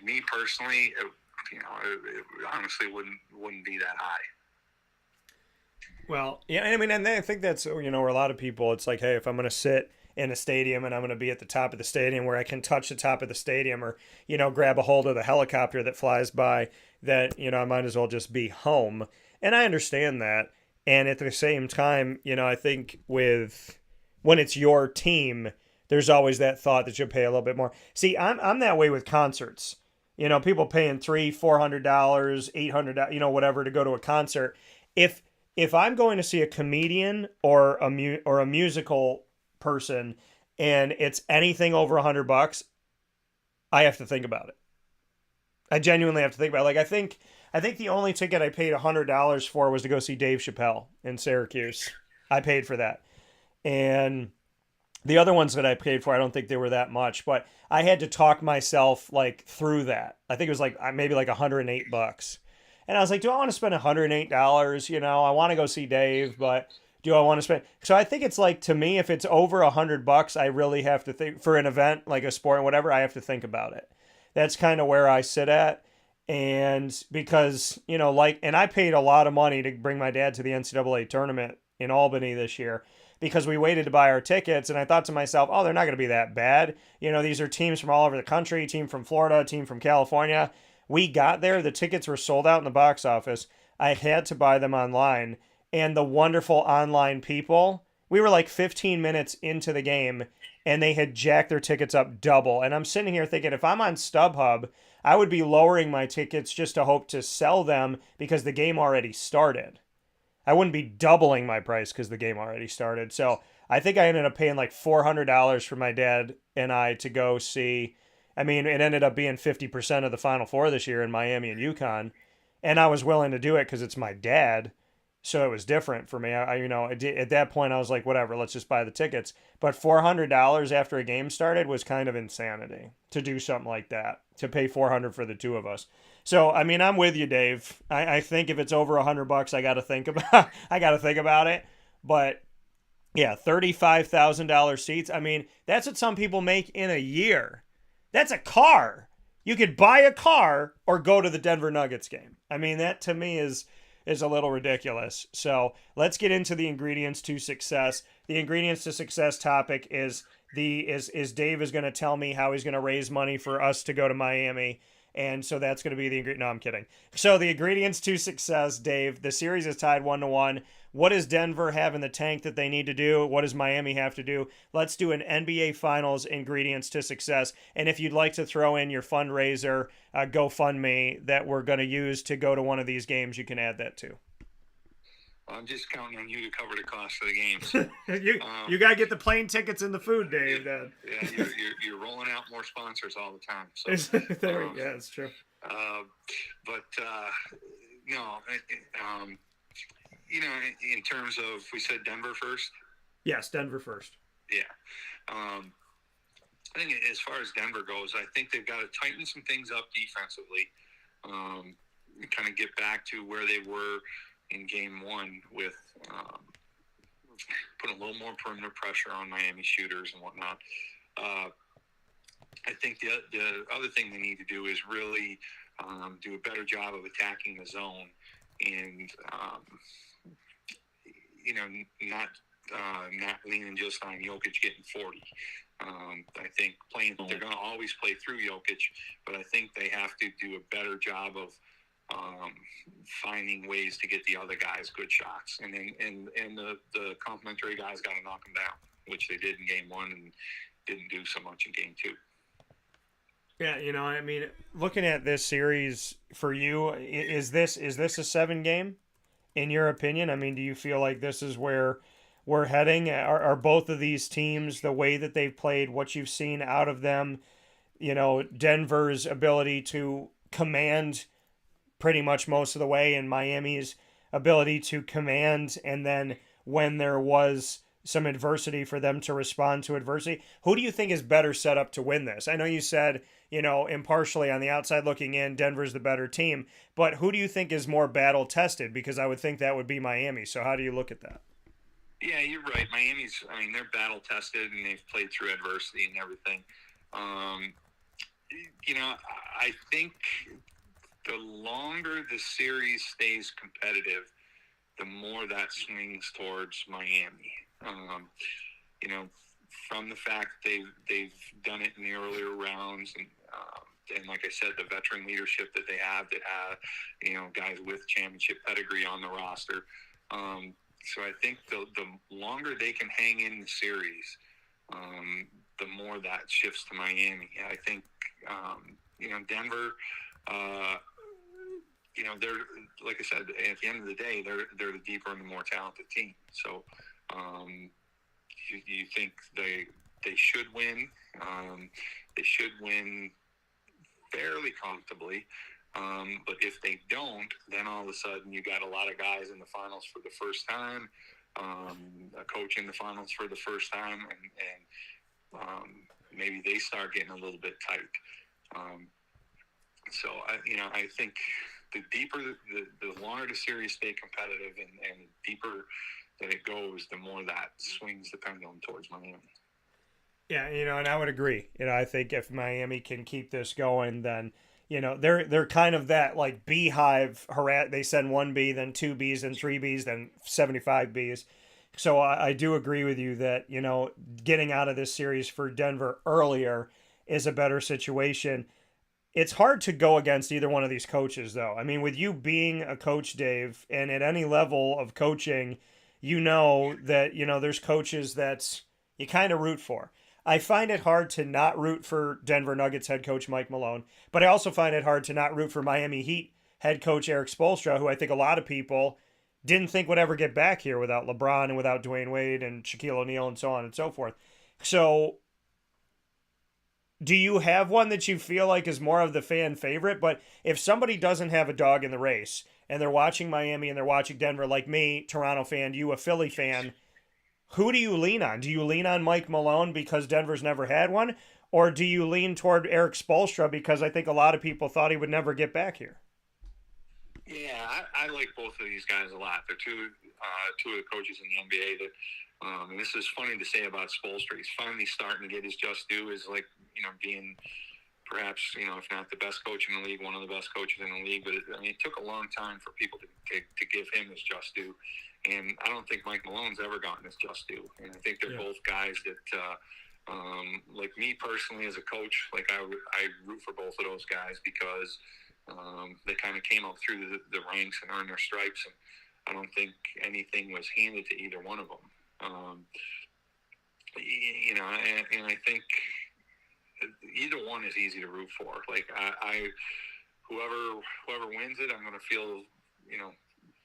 Me personally, it honestly wouldn't be that high. Well, yeah, and I think that's, where a lot of people, it's like, hey, if I'm going to sit in a stadium and I'm going to be at the top of the stadium where I can touch the top of the stadium or, grab a hold of the helicopter that flies by, that, I might as well just be home. And I understand that. And at the same time, I think when it's your team, there's always that thought that you'll pay a little bit more. See, I'm that way with concerts. People paying $300, $400, $800, whatever to go to a concert. If I'm going to see a comedian or a musical person and it's anything over $100, I have to think about it. I genuinely have to think about it. I think the only ticket I paid $100 for was to go see Dave Chappelle in Syracuse. I paid for that. And the other ones that I paid for, I don't think they were that much, but I had to talk myself through that. I think it was maybe $108. And I was like, do I want to spend $108? I want to go see Dave, but do I want to spend? So I think it's to me, if it's over $100, I really have to think for an event, like a sport and whatever, I have to think about it. That's kind of where I sit at. And because, and I paid a lot of money to bring my dad to the NCAA tournament in Albany this year, because we waited to buy our tickets, and I thought to myself, oh, they're not going to be that bad. These are teams from all over the country, team from Florida, team from California. We got there, the tickets were sold out in the box office. I had to buy them online, and the wonderful online people, we were 15 minutes into the game, and they had jacked their tickets up double. And I'm sitting here thinking, if I'm on StubHub, I would be lowering my tickets just to hope to sell them because the game already started. I wouldn't be doubling my price because the game already started. So I think I ended up paying $400 for my dad and I to go see. I mean, it ended up being 50% of the Final Four this year in Miami and UConn. And I was willing to do it because it's my dad. So it was different for me. At that point I was like, whatever, let's just buy the tickets. But $400 after a game started was kind of insanity to do something like that, to pay $400 for the two of us. So, I mean, I'm with you, Dave. I think if it's over $100, I got to think about it. But yeah, $35,000 seats. I mean, that's what some people make in a year. That's a car. You could buy a car or go to the Denver Nuggets game. I mean, that to me is a little ridiculous. So let's get into the ingredients to success. The ingredients to success topic is Dave is going to tell me how he's going to raise money for us to go to Miami. And so that's going to be the ingredient. No, I'm kidding. So the ingredients to success, Dave, the series is tied 1-1. What does Denver have in the tank that they need to do? What does Miami have to do? Let's do an NBA Finals ingredients to success. And if you'd like to throw in your fundraiser, GoFundMe that we're going to use to go to one of these games, you can add that too. I'm just counting on you to cover the cost of the games. You got to get the plane tickets and the food, Dave. Yeah, you're rolling out more sponsors all the time. So yeah, that's true. In terms of, we said Denver first. Yes, Denver first. Yeah. I think as far as Denver goes, I think they've got to tighten some things up defensively. Kind of get back to where they were in game one with put a little more perimeter pressure on Miami shooters and whatnot. I think the other thing they need to do is really do a better job of attacking the zone and not leaning just on Jokic getting 40. I think they're going to always play through Jokic, but I think they have to do a better job of finding ways to get the other guys good shots, and the complimentary guys got to knock them down, which they did in game one and didn't do so much in game two. Yeah, I mean, looking at this series for you, is this a 7 game in your opinion? I mean, do you feel like this is where we're heading? Are both of these teams, the way that they've played, what you've seen out of them, Denver's ability to command pretty much most of the way, and Miami's ability to command, and then when there was some adversity for them to respond to adversity, who do you think is better set up to win this? I know you said, impartially on the outside looking in, Denver's the better team, but who do you think is more battle tested? Because I would think that would be Miami. So how do you look at that? Yeah, you're right. Miami's, they're battle tested and they've played through adversity and everything. I think the longer the series stays competitive, the more that swings towards Miami. From the fact they've done it in the earlier rounds, and like I said, the veteran leadership that they have, guys with championship pedigree on the roster. So I think the longer they can hang in the series, the more that shifts to Miami. I think, Denver, they're, like I said, at the end of the day, they're the deeper and the more talented team. So you think they should win. They should win fairly comfortably. But if they don't, then all of a sudden you got a lot of guys in the finals for the first time, a coach in the finals for the first time, and maybe they start getting a little bit tight. So I think the deeper, the longer the series stay competitive, and the deeper that it goes, the more that swings the pendulum towards Miami. Yeah, and I would agree. I think if Miami can keep this going, then they're kind of that like beehive. They send 1 B, then 2 Bs, then 3 Bs, then 75 Bs. So I do agree with you that getting out of this series for Denver earlier is a better situation. It's hard to go against either one of these coaches, though. I mean, with you being a coach, Dave, and at any level of coaching, that there's coaches that you kind of root for. I find it hard to not root for Denver Nuggets head coach Mike Malone, but I also find it hard to not root for Miami Heat head coach Eric Spoelstra, who I think a lot of people didn't think would ever get back here without LeBron and without Dwayne Wade and Shaquille O'Neal and so on and so forth. So do you have one that you feel like is more of the fan favorite? But if somebody doesn't have a dog in the race and they're watching Miami and they're watching Denver, like me, Toronto fan, you a Philly fan, who do you lean on? Do you lean on Mike Malone because Denver's never had one? Or do you lean toward Eric Spoelstra because I think a lot of people thought he would never get back here? Yeah, I like both of these guys a lot. They're two of the coaches in the NBA that, and this is funny to say about Spoelstra. He's finally starting to get his just due as, like, being perhaps, if not the best coach in the league, one of the best coaches in the league. But it took a long time for people to give him his just due. And I don't think Mike Malone's ever gotten his just due. And I think they're both guys that, like me personally as a coach, like I root for both of those guys because they kind of came up through the ranks and earned their stripes. And I don't think anything was handed to either one of them. And I think either one is easy to root for. Like whoever wins it, I'm going to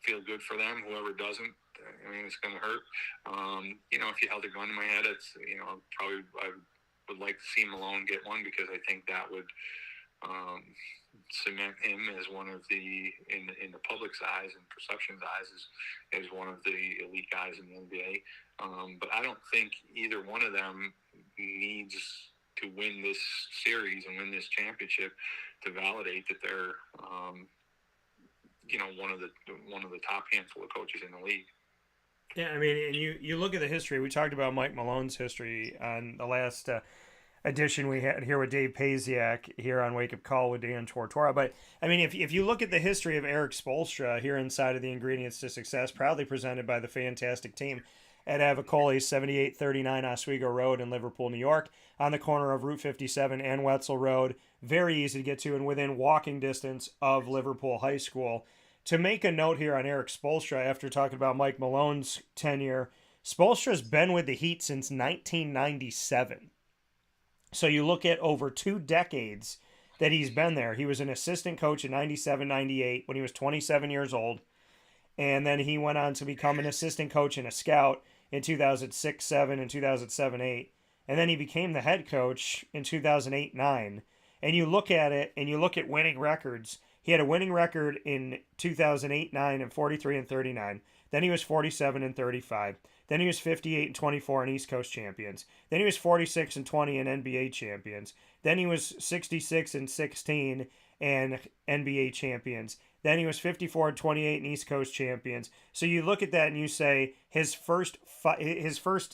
feel good for them. Whoever doesn't, it's going to hurt. If you held a gun to my head, it's, probably I would like to see Malone get one because I think that would cement him as one of the, in the public's eyes and perception's eyes, as one of the elite guys in the NBA. But I don't think either one of them needs to win this series and win this championship to validate that they're, one of the top handful of coaches in the league. Yeah, and you look at the history. We talked about Mike Malone's history on the last edition we had here with Dave Pasiak here on Wake Up Call with Dan Tortora. But, if you look at the history of Eric Spoelstra here inside of the Ingredients to Success, proudly presented by the fantastic team at Avicolli, 7839 Oswego Road in Liverpool, New York, on the corner of Route 57 and Wetzel Road. Very easy to get to and within walking distance of Liverpool High School. To make a note here on Eric Spoelstra, after talking about Mike Malone's tenure, Spoelstra's been with the Heat since 1997. So you look at over 2 decades that he's been there. He was an assistant coach in 97-98 when he was 27 years old. And then he went on to become an assistant coach and a scout in 2006-07 and 2007-08. And then he became the head coach in 2008-09. And you look at it and you look at winning records. He had a winning record in 2008-09 and 43-39. Then he was 47-35. Then he was 58-24 in East Coast champions. Then he was 46-20 in NBA champions. Then he was 66-16 and NBA champions. Then he was 54-28 in East Coast champions. So you look at that and you say his first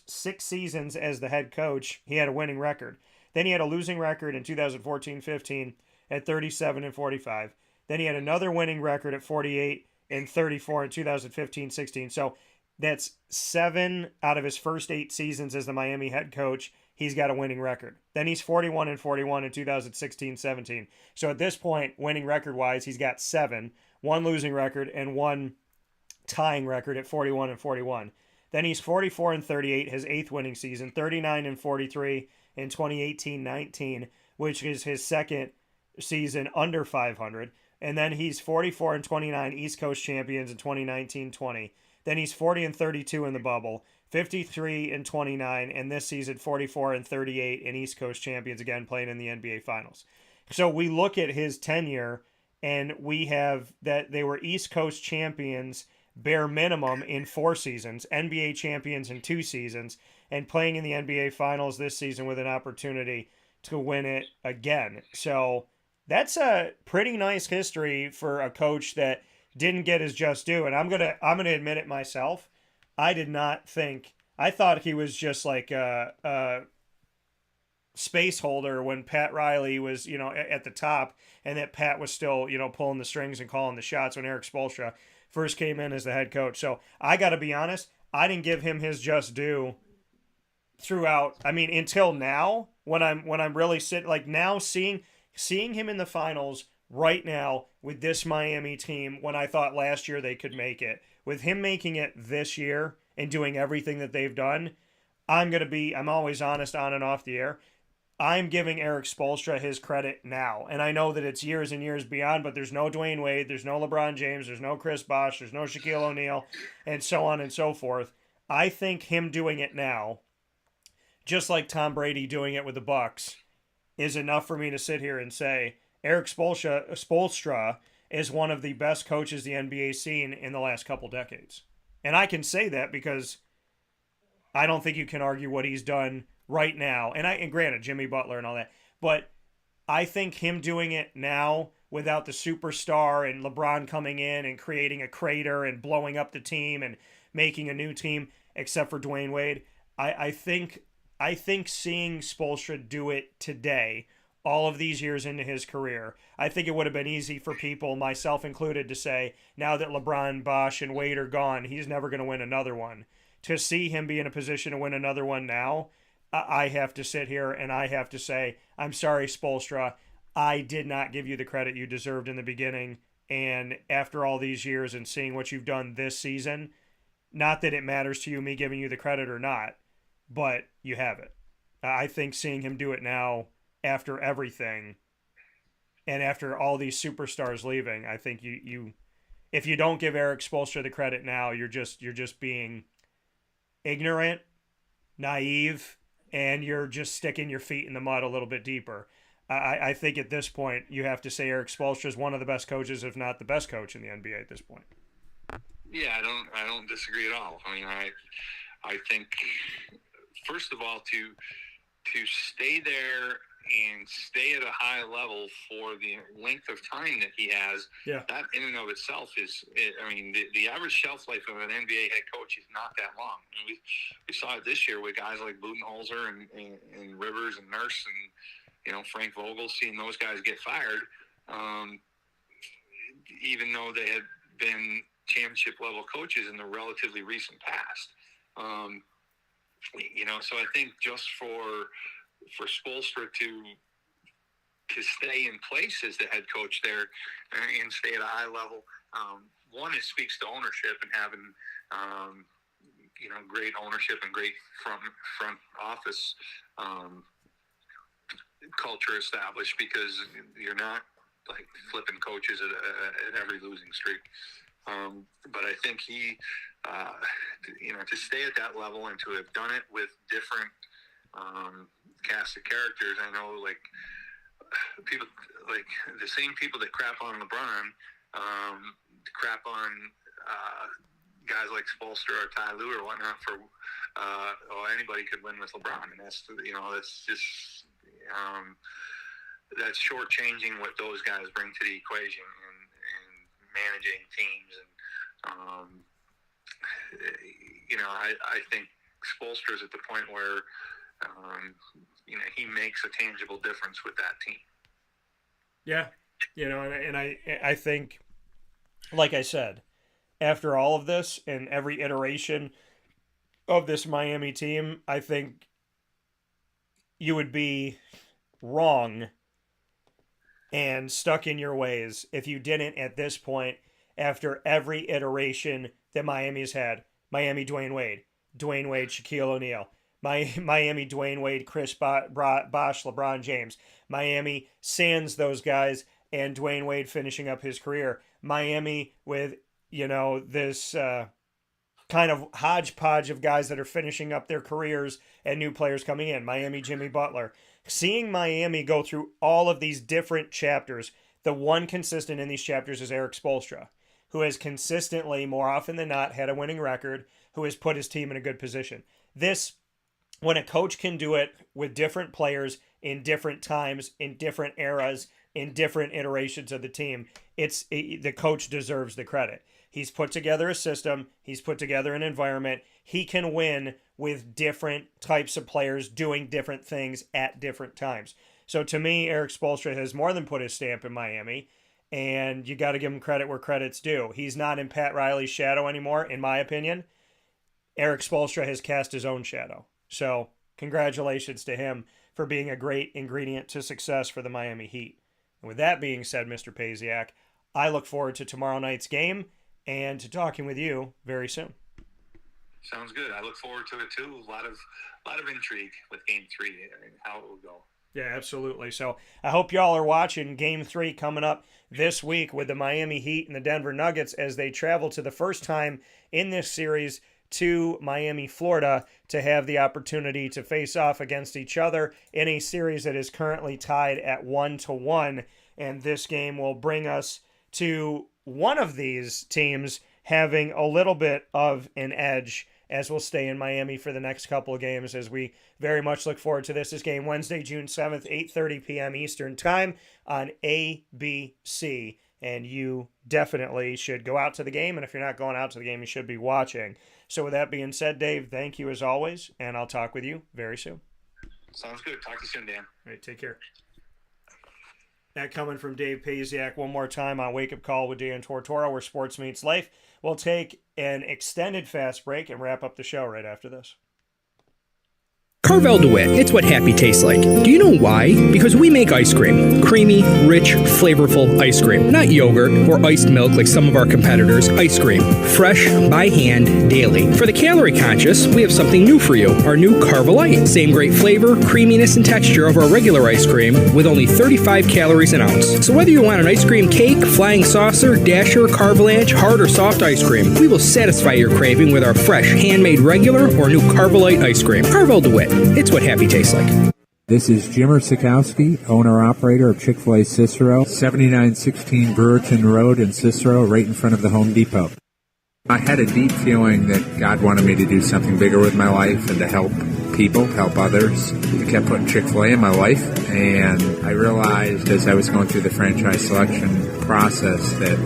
6 seasons as the head coach, he had a winning record. Then he had a losing record in 2014-15 at 37-45. Then he had another winning record at 48-34 in 2015-16. So that's 7 out of his first 8 seasons as the Miami head coach. He's got a winning record. Then he's 41-41 in 2016-17. So at this point, winning record-wise, he's got 7, 1 losing record and 1 tying record at 41-41. Then he's 44-38, his 8th winning season, 39-43 in 2018-19, which is his second season under 500. And then he's 44-29 East Coast champions in 2019-20. Then he's 40-32 in the bubble, 53-29, and this season 44-38 in East Coast champions, again playing in the NBA Finals. So we look at his tenure, and we have that they were East Coast champions bare minimum in 4 seasons, NBA champions in 2 seasons, and playing in the NBA Finals this season with an opportunity to win it again. So that's a pretty nice history for a coach that didn't get his just due. And I'm gonna admit it myself. I did not think. I thought he was just like a space holder when Pat Riley was, at the top, and that Pat was still, pulling the strings and calling the shots when Eric Spoelstra first came in as the head coach. So I got to be honest, I didn't give him his just due throughout. Until now, when I'm really seeing him in the finals right now with this Miami team, when I thought last year they could make it, with him making it this year and doing everything that they've done, I'm always honest on and off the air. I'm giving Eric Spoelstra his credit now. And I know that it's years and years beyond, but there's no Dwayne Wade, there's no LeBron James, there's no Chris Bosh, there's no Shaquille O'Neal, and so on and so forth. I think him doing it now, just like Tom Brady doing it with the Bucs, is enough for me to sit here and say Eric Spoelstra is one of the best coaches the NBA's seen in the last couple decades. And I can say that because I don't think you can argue what he's done right now. And granted, Jimmy Butler and all that, but I think him doing it now without the superstar and LeBron coming in and creating a crater and blowing up the team and making a new team, except for Dwayne Wade, I think seeing Spoelstra do it today, all of these years into his career, I think it would have been easy for people, myself included, to say, now that LeBron, Bosh, and Wade are gone, he's never going to win another one. To see him be in a position to win another one now, I have to sit here and I have to say, I'm sorry, Spoelstra, I did not give you the credit you deserved in the beginning. And after all these years and seeing what you've done this season, not that it matters to you, me giving you the credit or not, but you have it. I think seeing him do it now after everything and after all these superstars leaving, I think you if you don't give Eric Spoelstra the credit now, you're just being ignorant, naive, and you're just sticking your feet in the mud a little bit deeper. I think at this point you have to say Eric Spoelstra is one of the best coaches, if not the best coach in the NBA at this point. Yeah, I don't disagree at all. I mean, I think first of all to stay there and stay at a high level for the length of time that he has, that in and of itself the average shelf life of an NBA head coach is not that long. I mean, we saw it this year with guys like Budenholzer and Rivers and Nurse and, Frank Vogel, seeing those guys get fired, even though they had been championship level coaches in the relatively recent past. So I think just for Spoelstra to stay in place as the head coach there and stay at a high level, one, it speaks to ownership and having great ownership and great front office culture established, because you're not like flipping coaches at every losing streak. But I think he to stay at that level and to have done it with different cast of characters. I know, like, people, like the same people that crap on LeBron, crap on guys like Spoelstra or Ty Lue or whatnot for anybody could win with LeBron, and that's just that's shortchanging what those guys bring to the equation and managing teams. And I think Spoelstra's at the point where he makes a tangible difference with that team. Yeah, and I think, like I said, after all of this and every iteration of this Miami team, I think you would be wrong and stuck in your ways if you didn't, at this point, after every iteration that Miami's had, Miami Dwayne Wade, Shaquille O'Neal, Miami Dwayne Wade, Chris Bosh, LeBron James, Miami sans those guys, and Dwayne Wade finishing up his career, Miami with this kind of hodgepodge of guys that are finishing up their careers and new players coming in, Miami Jimmy Butler. Seeing Miami go through all of these different chapters, the one consistent in these chapters is Eric Spoelstra, who has consistently, more often than not, had a winning record, who has put his team in a good position. This, when a coach can do it with different players in different times, in different eras, in different iterations of the team, the coach deserves the credit. He's put together a system. He's put together an environment. He can win with different types of players doing different things at different times. So to me, Eric Spoelstra has more than put his stamp in Miami, and you got to give him credit where credit's due. He's not in Pat Riley's shadow anymore, in my opinion. Eric Spoelstra has cast his own shadow. So congratulations to him for being a great ingredient to success for the Miami Heat. And with that being said, Mr. Pasiak, I look forward to tomorrow night's game and to talking with you very soon. Sounds good. I look forward to it too. A lot of intrigue with Game 3 and how it will go. Yeah, absolutely. So I hope y'all are watching Game 3 coming up this week with the Miami Heat and the Denver Nuggets as they travel to the first time in this series to Miami, Florida, to have the opportunity to face off against each other in a series that is currently tied at 1-1. And this game will bring us to one of these teams having a little bit of an edge, as we'll stay in Miami for the next couple of games, as we very much look forward to this. This game Wednesday, June 7th, 8:30 p.m. Eastern Time on ABC. And you definitely should go out to the game. And if you're not going out to the game, you should be watching. So with that being said, Dave, thank you as always. And I'll talk with you very soon. Sounds good. Talk to you soon, Dan. All right, take care. That coming from Dave Pasiak one more time on Wake Up Call with Dan Tortora, where sports meets life. We'll take an extended fast break and wrap up the show right after this. Carvel DeWitt, it's what happy tastes like. Do you know why? Because we make ice cream. Creamy, rich, flavorful ice cream. Not yogurt or iced milk like some of our competitors. Ice cream. Fresh, by hand, daily. For the calorie conscious, we have something new for you. Our new Carvelite. Same great flavor, creaminess, and texture of our regular ice cream with only 35 calories an ounce. So whether you want an ice cream cake, flying saucer, dasher, carvalanche, hard or soft ice cream, we will satisfy your craving with our fresh, handmade regular or new Carvelite ice cream. Carvel DeWitt. It's what happy tastes like. This is Jimmer Sikowski, owner-operator of Chick-fil-A Cicero, 7916 Brewerton Road in Cicero, right in front of the Home Depot. I had a deep feeling that God wanted me to do something bigger with my life and to help people, help others. He kept putting Chick-fil-A in my life, and I realized as I was going through the franchise selection process that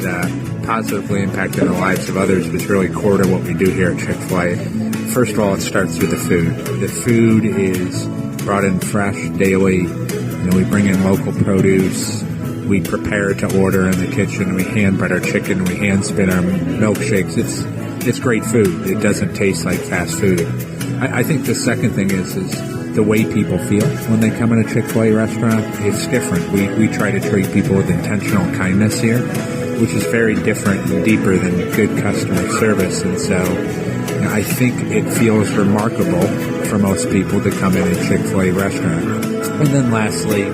positively impacting the lives of others was really core to what we do here at Chick-fil-A. First of all, it starts with the food. The food is brought in fresh daily. We bring in local produce. We prepare to order in the kitchen. We hand bread our chicken. We hand spin our milkshakes. It's great food. It doesn't taste like fast food. I think the second thing is the way people feel when they come in a Chick-fil-A restaurant. It's different. We try to treat people with intentional kindness here, which is very different and deeper than good customer service. And so I think it feels remarkable for most people to come in a Chick-fil-A restaurant. And then lastly,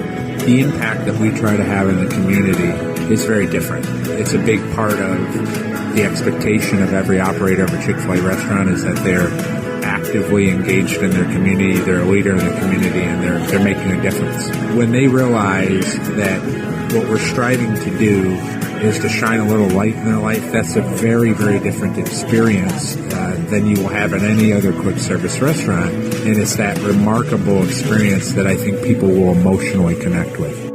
the impact that we try to have in the community is very different. It's a big part of the expectation of every operator of a Chick-fil-A restaurant is that they're actively engaged in their community, they're a leader in the community, and they're making a difference. When they realize that what we're striving to do is to shine a little light in their life, that's a very, very different experience than you will have in any other quick service restaurant. And it's that remarkable experience that I think people will emotionally connect with.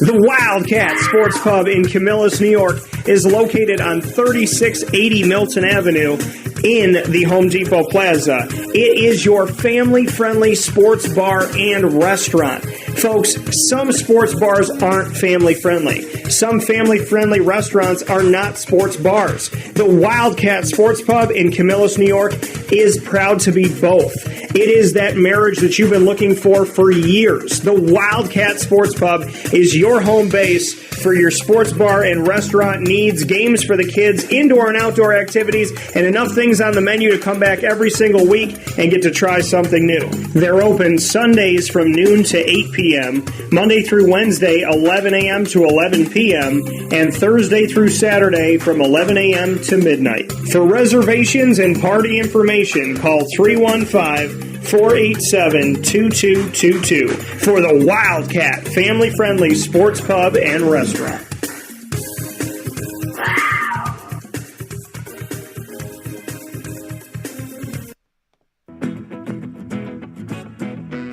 The Wildcat Sports Pub in Camillus, New York is located on 3680 Milton Avenue in the Home Depot Plaza. It is your family-friendly sports bar and restaurant. Folks, some sports bars aren't family-friendly. Some family-friendly restaurants are not sports bars. The Wildcat Sports Pub in Camillus, New York is proud to be both. It is that marriage that you've been looking for years. The Wildcat Sports Pub is your home base for your sports bar and restaurant needs, games for the kids, indoor and outdoor activities, and enough things on the menu to come back every single week and get to try something new. They're open Sundays from noon to 8 p.m., Monday through Wednesday, 11 a.m. to 11 p.m., and Thursday through Saturday from 11 a.m. to midnight. For reservations and party information, call 315-487-2222 for the Wildcat family-friendly sports pub and restaurant.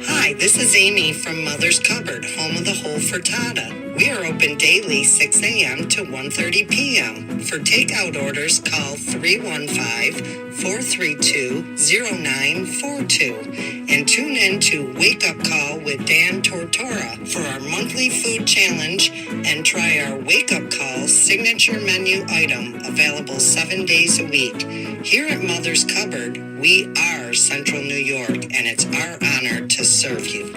Hi, this is Amy from Mother's Cupboard, home of the whole frittata. We are open daily 6 a.m. to 1:30 p.m. For takeout orders, call 315-432-0942 and tune in to Wake Up Call with Dan Tortora for our monthly food challenge and try our Wake Up Call signature menu item available 7 days a week. Here at Mother's Cupboard, we are Central New York, and it's our honor to serve you.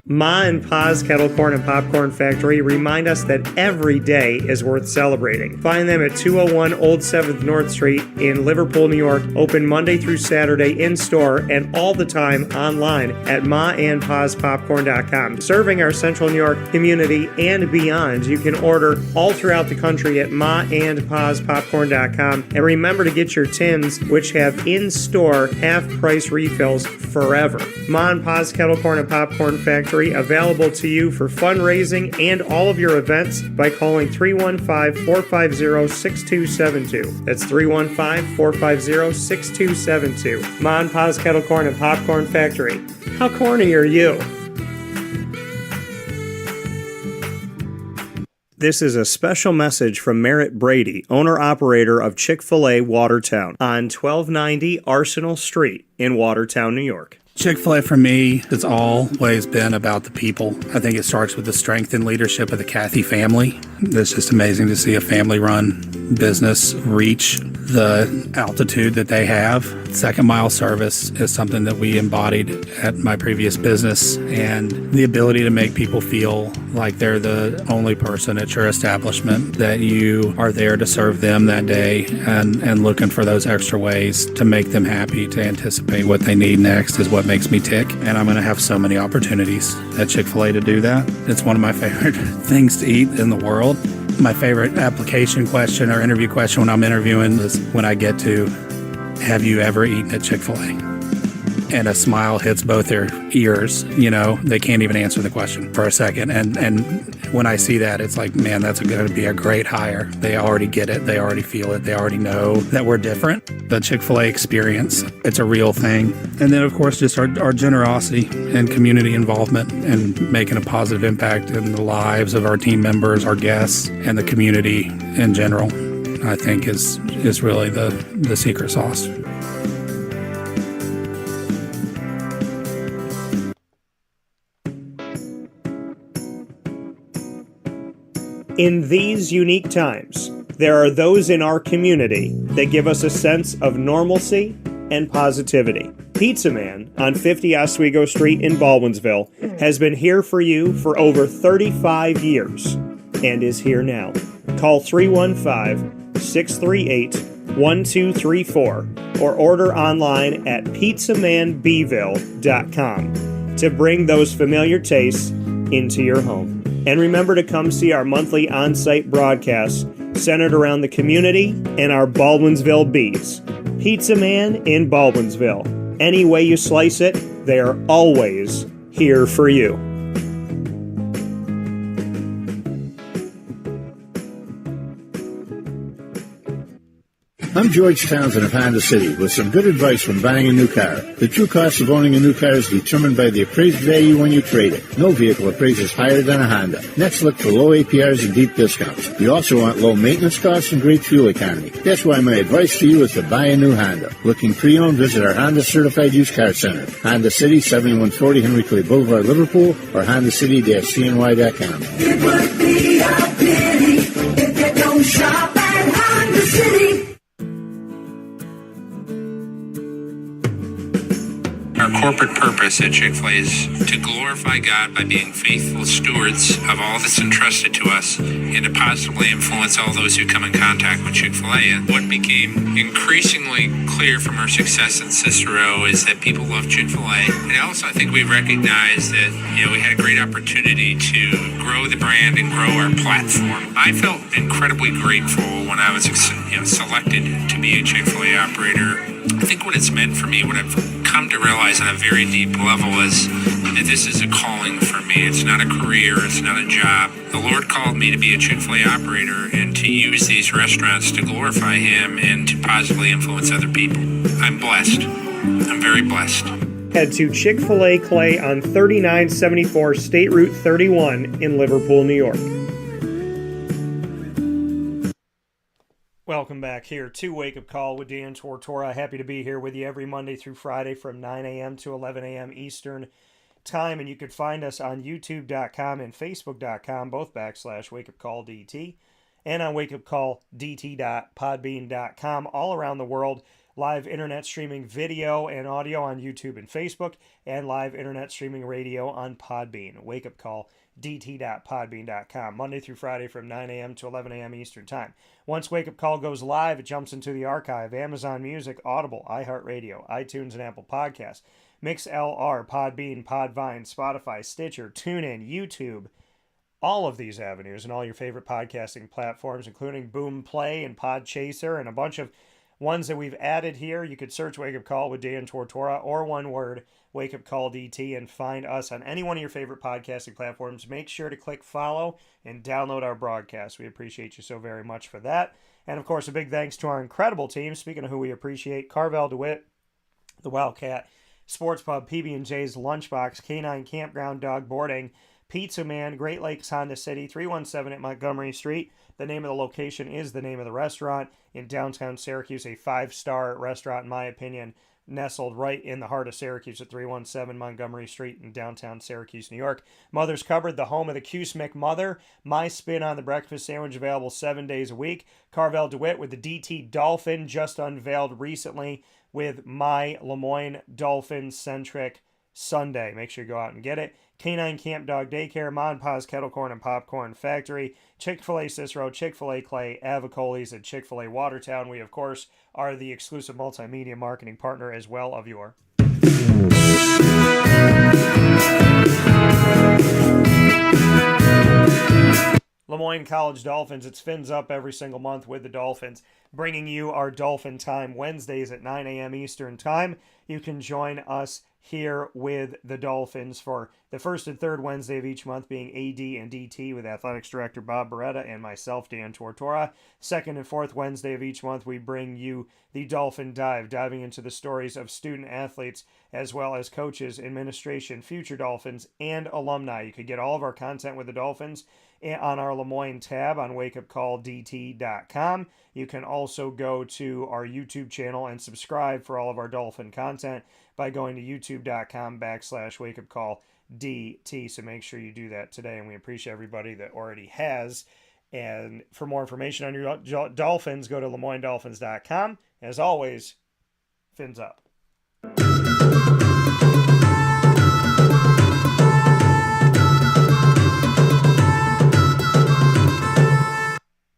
Ma and Pa's Kettle Corn and Popcorn Factory remind us that every day is worth celebrating. Find them at 201 Old 7th North Street in Liverpool, New York, open Monday through Saturday in-store and all the time online at maandpaspopcorn.com. Serving our Central New York community and beyond, you can order all throughout the country at maandpaspopcorn.com. And remember to get your tins, which have in-store half-price refills forever. Ma and Pa's Kettle Corn and Popcorn Factory, available to you for fundraising and all of your events by calling 315-450-6272. That's 315-450-6272. Ma and Pa's Kettle Corn and Popcorn Factory. How corny are you? This is a special message from Merritt Brady, owner-operator of Chick-fil-A Watertown on 1290 Arsenal Street in Watertown, New York. Chick-fil-A for me has always been about the people. I think it starts with the strength and leadership of the Cathy family. It's just amazing to see a family-run business reach the altitude that they have. Second mile service is something that we embodied at my previous business, and the ability to make people feel like they're the only person at your establishment, that you are there to serve them that day and looking for those extra ways to make them happy, to anticipate what they need next is what makes me tick. And I'm going to have so many opportunities at Chick-fil-A to do that. It's one of my favorite things to eat in the world. My favorite application question or interview question when I'm interviewing is when I get to, have you ever eaten at Chick-fil-A? And a smile hits both their ears. You know, they can't even answer the question for a second. And when I see that, it's like, man, that's going to be a great hire. They already get it. They already feel it. They already know that we're different. The Chick-fil-A experience, it's a real thing. And then, of course, just our generosity and community involvement and making a positive impact in the lives of our team members, our guests, and the community in general, I think is really the secret sauce. In these unique times, there are those in our community that give us a sense of normalcy and positivity. Pizza Man on 50 Oswego Street in Baldwinsville has been here for you for over 35 years and is here now. Call 315-638-1234 or order online at pizzamanbville.com to bring those familiar tastes into your home. And remember to come see our monthly on-site broadcasts centered around the community and our Baldwinsville Bees. Pizza Man in Baldwinsville. Any way you slice it, they are always here for you. I'm George Townsend of Honda City with some good advice when buying a new car. The true cost of owning a new car is determined by the appraised value when you trade it. No vehicle appraises higher than a Honda. Next, look for low APRs and deep discounts. You also want low maintenance costs and great fuel economy. That's why my advice to you is to buy a new Honda. Looking pre-owned, visit our Honda Certified Used Car Center. Honda City, 7140 Henry Clay Boulevard, Liverpool, or HondaCity-CNY.com. It would be a pity if you don't shop at Honda City. Our corporate purpose at Chick-fil-A is to glorify God by being faithful stewards of all that's entrusted to us and to positively influence all those who come in contact with Chick-fil-A. And what became increasingly clear from our success in Cicero is that people love Chick-fil-A. And also I think we recognized that, we had a great opportunity to grow the brand and grow our platform. I felt incredibly grateful when I was selected to be a Chick-fil-A operator. I think what it's meant for me, what I've come to realize on a very deep level is that this is a calling for me. It's not a career. It's not a job. The Lord called me to be a Chick-fil-A operator and to use these restaurants to glorify Him and to positively influence other people. I'm blessed. I'm very blessed. Head to Chick-fil-A Clay on 3974 State Route 31 in Liverpool, New York. Welcome back here to Wake Up Call with Dan Tortora. Happy to be here with you every Monday through Friday from 9 a.m. to 11 a.m. Eastern Time. And you can find us on YouTube.com and Facebook.com, both /WakeUpCallDT, and on WakeUpCallDT.podbean.com all around the world. live internet streaming video and audio on YouTube and Facebook, and live internet streaming radio on Podbean. Wake Up Call, dt.podbean.com, Monday through Friday from 9 a.m. to 11 a.m. Eastern Time. Once Wake Up Call goes live, it jumps into the archive, Amazon Music, Audible, iHeartRadio, iTunes, and Apple Podcasts, MixLR, Podbean, Podvine, Spotify, Stitcher, TuneIn, YouTube, all of these avenues and all your favorite podcasting platforms, including Boom Play and Podchaser and a bunch of ones that we've added here. You could search Wake Up Call with Dan Tortora, or one word, Wake Up Call DT, and find us on any one of your favorite podcasting platforms. Make sure to click follow and download our broadcast. We appreciate you so very much for that. And of course, a big thanks to our incredible team. Speaking of who we appreciate, Carvel DeWitt, the Wildcat Sports Pub, PB&J's Lunchbox, Canine Campground Dog Boarding, Pizza Man, Great Lakes Honda City, 317 at Montgomery Street. The name of the location is the name of the restaurant in downtown Syracuse, a 5-star restaurant, in my opinion, nestled right in the heart of Syracuse at 317 Montgomery Street in downtown Syracuse, New York. Mother's Cupboard, the home of the Cuse McMother. My spin on the breakfast sandwich, available 7 days a week. Carvel DeWitt with the DT Dolphin, just unveiled recently with my Lemoyne Dolphin-centric Sunday. Make sure you go out and get it. Canine Camp Dog Daycare, Mon Pa's Kettle Corn and Popcorn Factory, Chick-fil-A Cicero, Chick-fil-A Clay, Avicolli's, and Chick-fil-A Watertown. We, of course, are the exclusive multimedia marketing partner as well of your Lemoyne College Dolphins. It's Fins Up every single month with the Dolphins, bringing you our Dolphin Time Wednesdays at 9 a.m. Eastern Time. You can join us here with the Dolphins for the first and third Wednesday of each month being AD and DT with Athletics Director Bob Beretta and myself, Dan Tortora. Second and fourth Wednesday of each month, we bring you the Dolphin Dive, diving into the stories of student athletes as well as coaches, administration, future Dolphins, and alumni. You could get all of our content with the Dolphins on our Lemoyne tab on wakeupcalldt.com. You can also go to our YouTube channel and subscribe for all of our Dolphin content by going to youtube.com/wakeupcalldt. So make sure you do that today, and we appreciate everybody that already has. And for more information on your Dolphins, go to LemoyneDolphins.com. As always, Fins Up.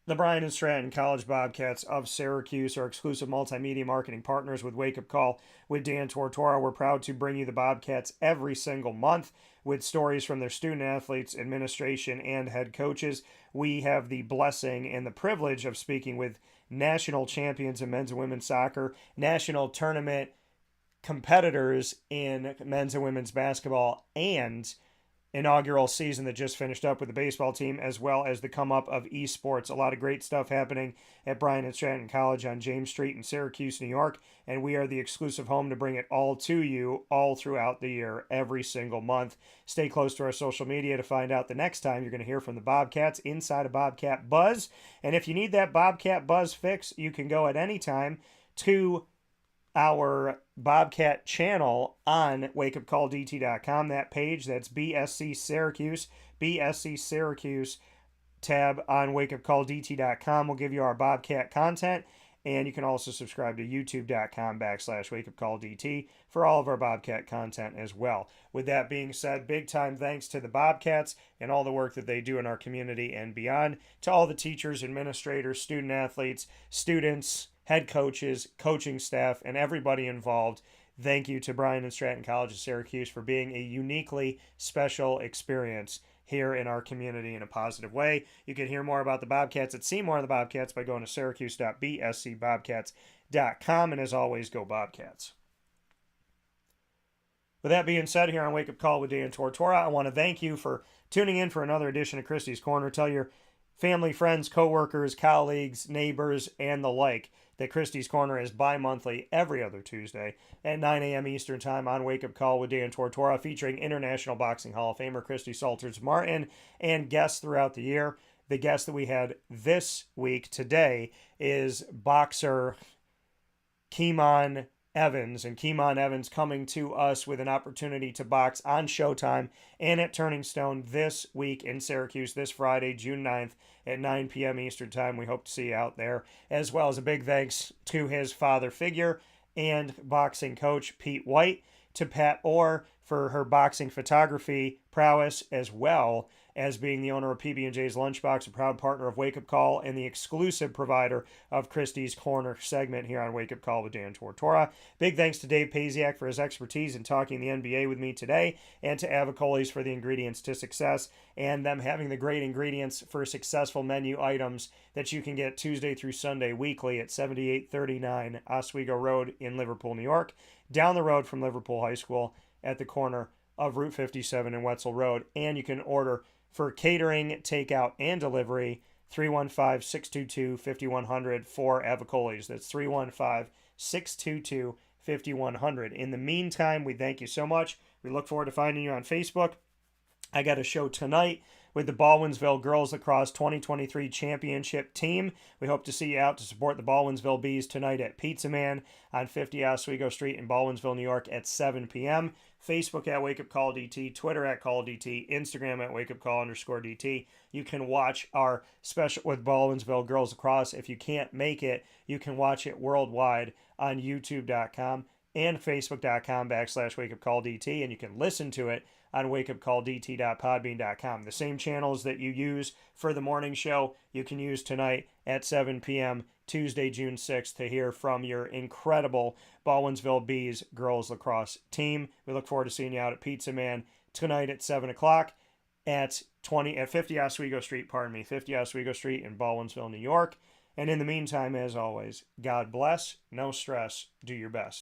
The Bryan and Stratton College Bobcats of Syracuse are exclusive multimedia marketing partners with Wake Up Call with Dan Tortora. We're proud to bring you the Bobcats every single month with stories from their student athletes, administration, and head coaches. We have the blessing and the privilege of speaking with national champions in men's and women's soccer, national tournament competitors in men's and women's basketball, and inaugural season that just finished up with the baseball team, as well as the come up of esports. A lot of great stuff happening at Bryan and Stratton College on James Street in Syracuse, New York, and we are the exclusive home to bring it all to you all throughout the year, every single month. Stay close to our social media to find out the next time you're going to hear from the Bobcats inside of Bobcat Buzz. And if you need that Bobcat Buzz fix, you can go at any time to our Bobcat channel on wakeupcalldt.com. That page, that's BSC Syracuse tab on wakeupcalldt.com will give you our Bobcat content, and you can also subscribe to youtube.com/wakeupcalldt for all of our Bobcat content as well. With that being said, big time thanks to the Bobcats and all the work that they do in our community and beyond, to all the teachers, administrators, student athletes, students, head coaches, coaching staff, and everybody involved. Thank you to Bryan and Stratton College of Syracuse for being a uniquely special experience here in our community in a positive way. You can hear more about the Bobcats and see more of the Bobcats by going to syracuse.bscbobcats.com. And as always, go Bobcats. With that being said, here on Wake Up Call with Dan Tortora, I want to thank you for tuning in for another edition of Christy's Corner. Tell your family, friends, coworkers, colleagues, neighbors, and the like that Christy's Corner is bi-monthly every other Tuesday at 9 a.m. Eastern Time on Wake Up Call with Dan Tortora, featuring International Boxing Hall of Famer Christy Salters Martin and guests throughout the year. The guest that we had this week today is boxer Kenmon Evans, and Kenmon Evans coming to us with an opportunity to box on Showtime and at Turning Stone this week in Syracuse this Friday, June 9th at 9 p.m. Eastern Time. We hope to see you out there, as well as a big thanks to his father figure and boxing coach Pete White, to Pat Orr for her boxing photography prowess, as well as being the owner of PB&J's Lunchbox, a proud partner of Wake Up Call, and the exclusive provider of Christy's Corner segment here on Wake Up Call with Dan Tortora. Big thanks to Dave Pasiak for his expertise in talking the NBA with me today, and to Avicolli's for the ingredients to success, and them having the great ingredients for successful menu items that you can get Tuesday through Sunday weekly at 7839 Oswego Road in Liverpool, New York, down the road from Liverpool High School at the corner of Route 57 and Wetzel Road. And you can order for catering, takeout, and delivery, 315-622-5100 for Avicolli's. That's 315-622-5100. In the meantime, we thank you so much. We look forward to finding you on Facebook. I got a show tonight with the Baldwinsville Girls Lacrosse 2023 Championship team. We hope to see you out to support the Baldwinsville Bees tonight at Pizza Man on 50 Oswego Street in Baldwinsville, New York at 7 p.m. Facebook at Wake Up Call DT, Twitter at Call DT, Instagram at Wake Up Call _DT. You can watch our special with Baldwinsville Girls Lacrosse. If you can't make it, you can watch it worldwide on YouTube.com and Facebook.com/WakeUpCallDT, and you can listen to it on wakeupcalldt.podbean.com. The same channels that you use for the morning show, you can use tonight at 7 p.m. Tuesday, June 6th, to hear from your incredible Baldwinsville Bees girls lacrosse team. We look forward to seeing you out at Pizza Man tonight at 7 o'clock at 50 Oswego Street, 50 Oswego Street in Baldwinsville, New York. And in the meantime, as always, God bless, no stress, do your best.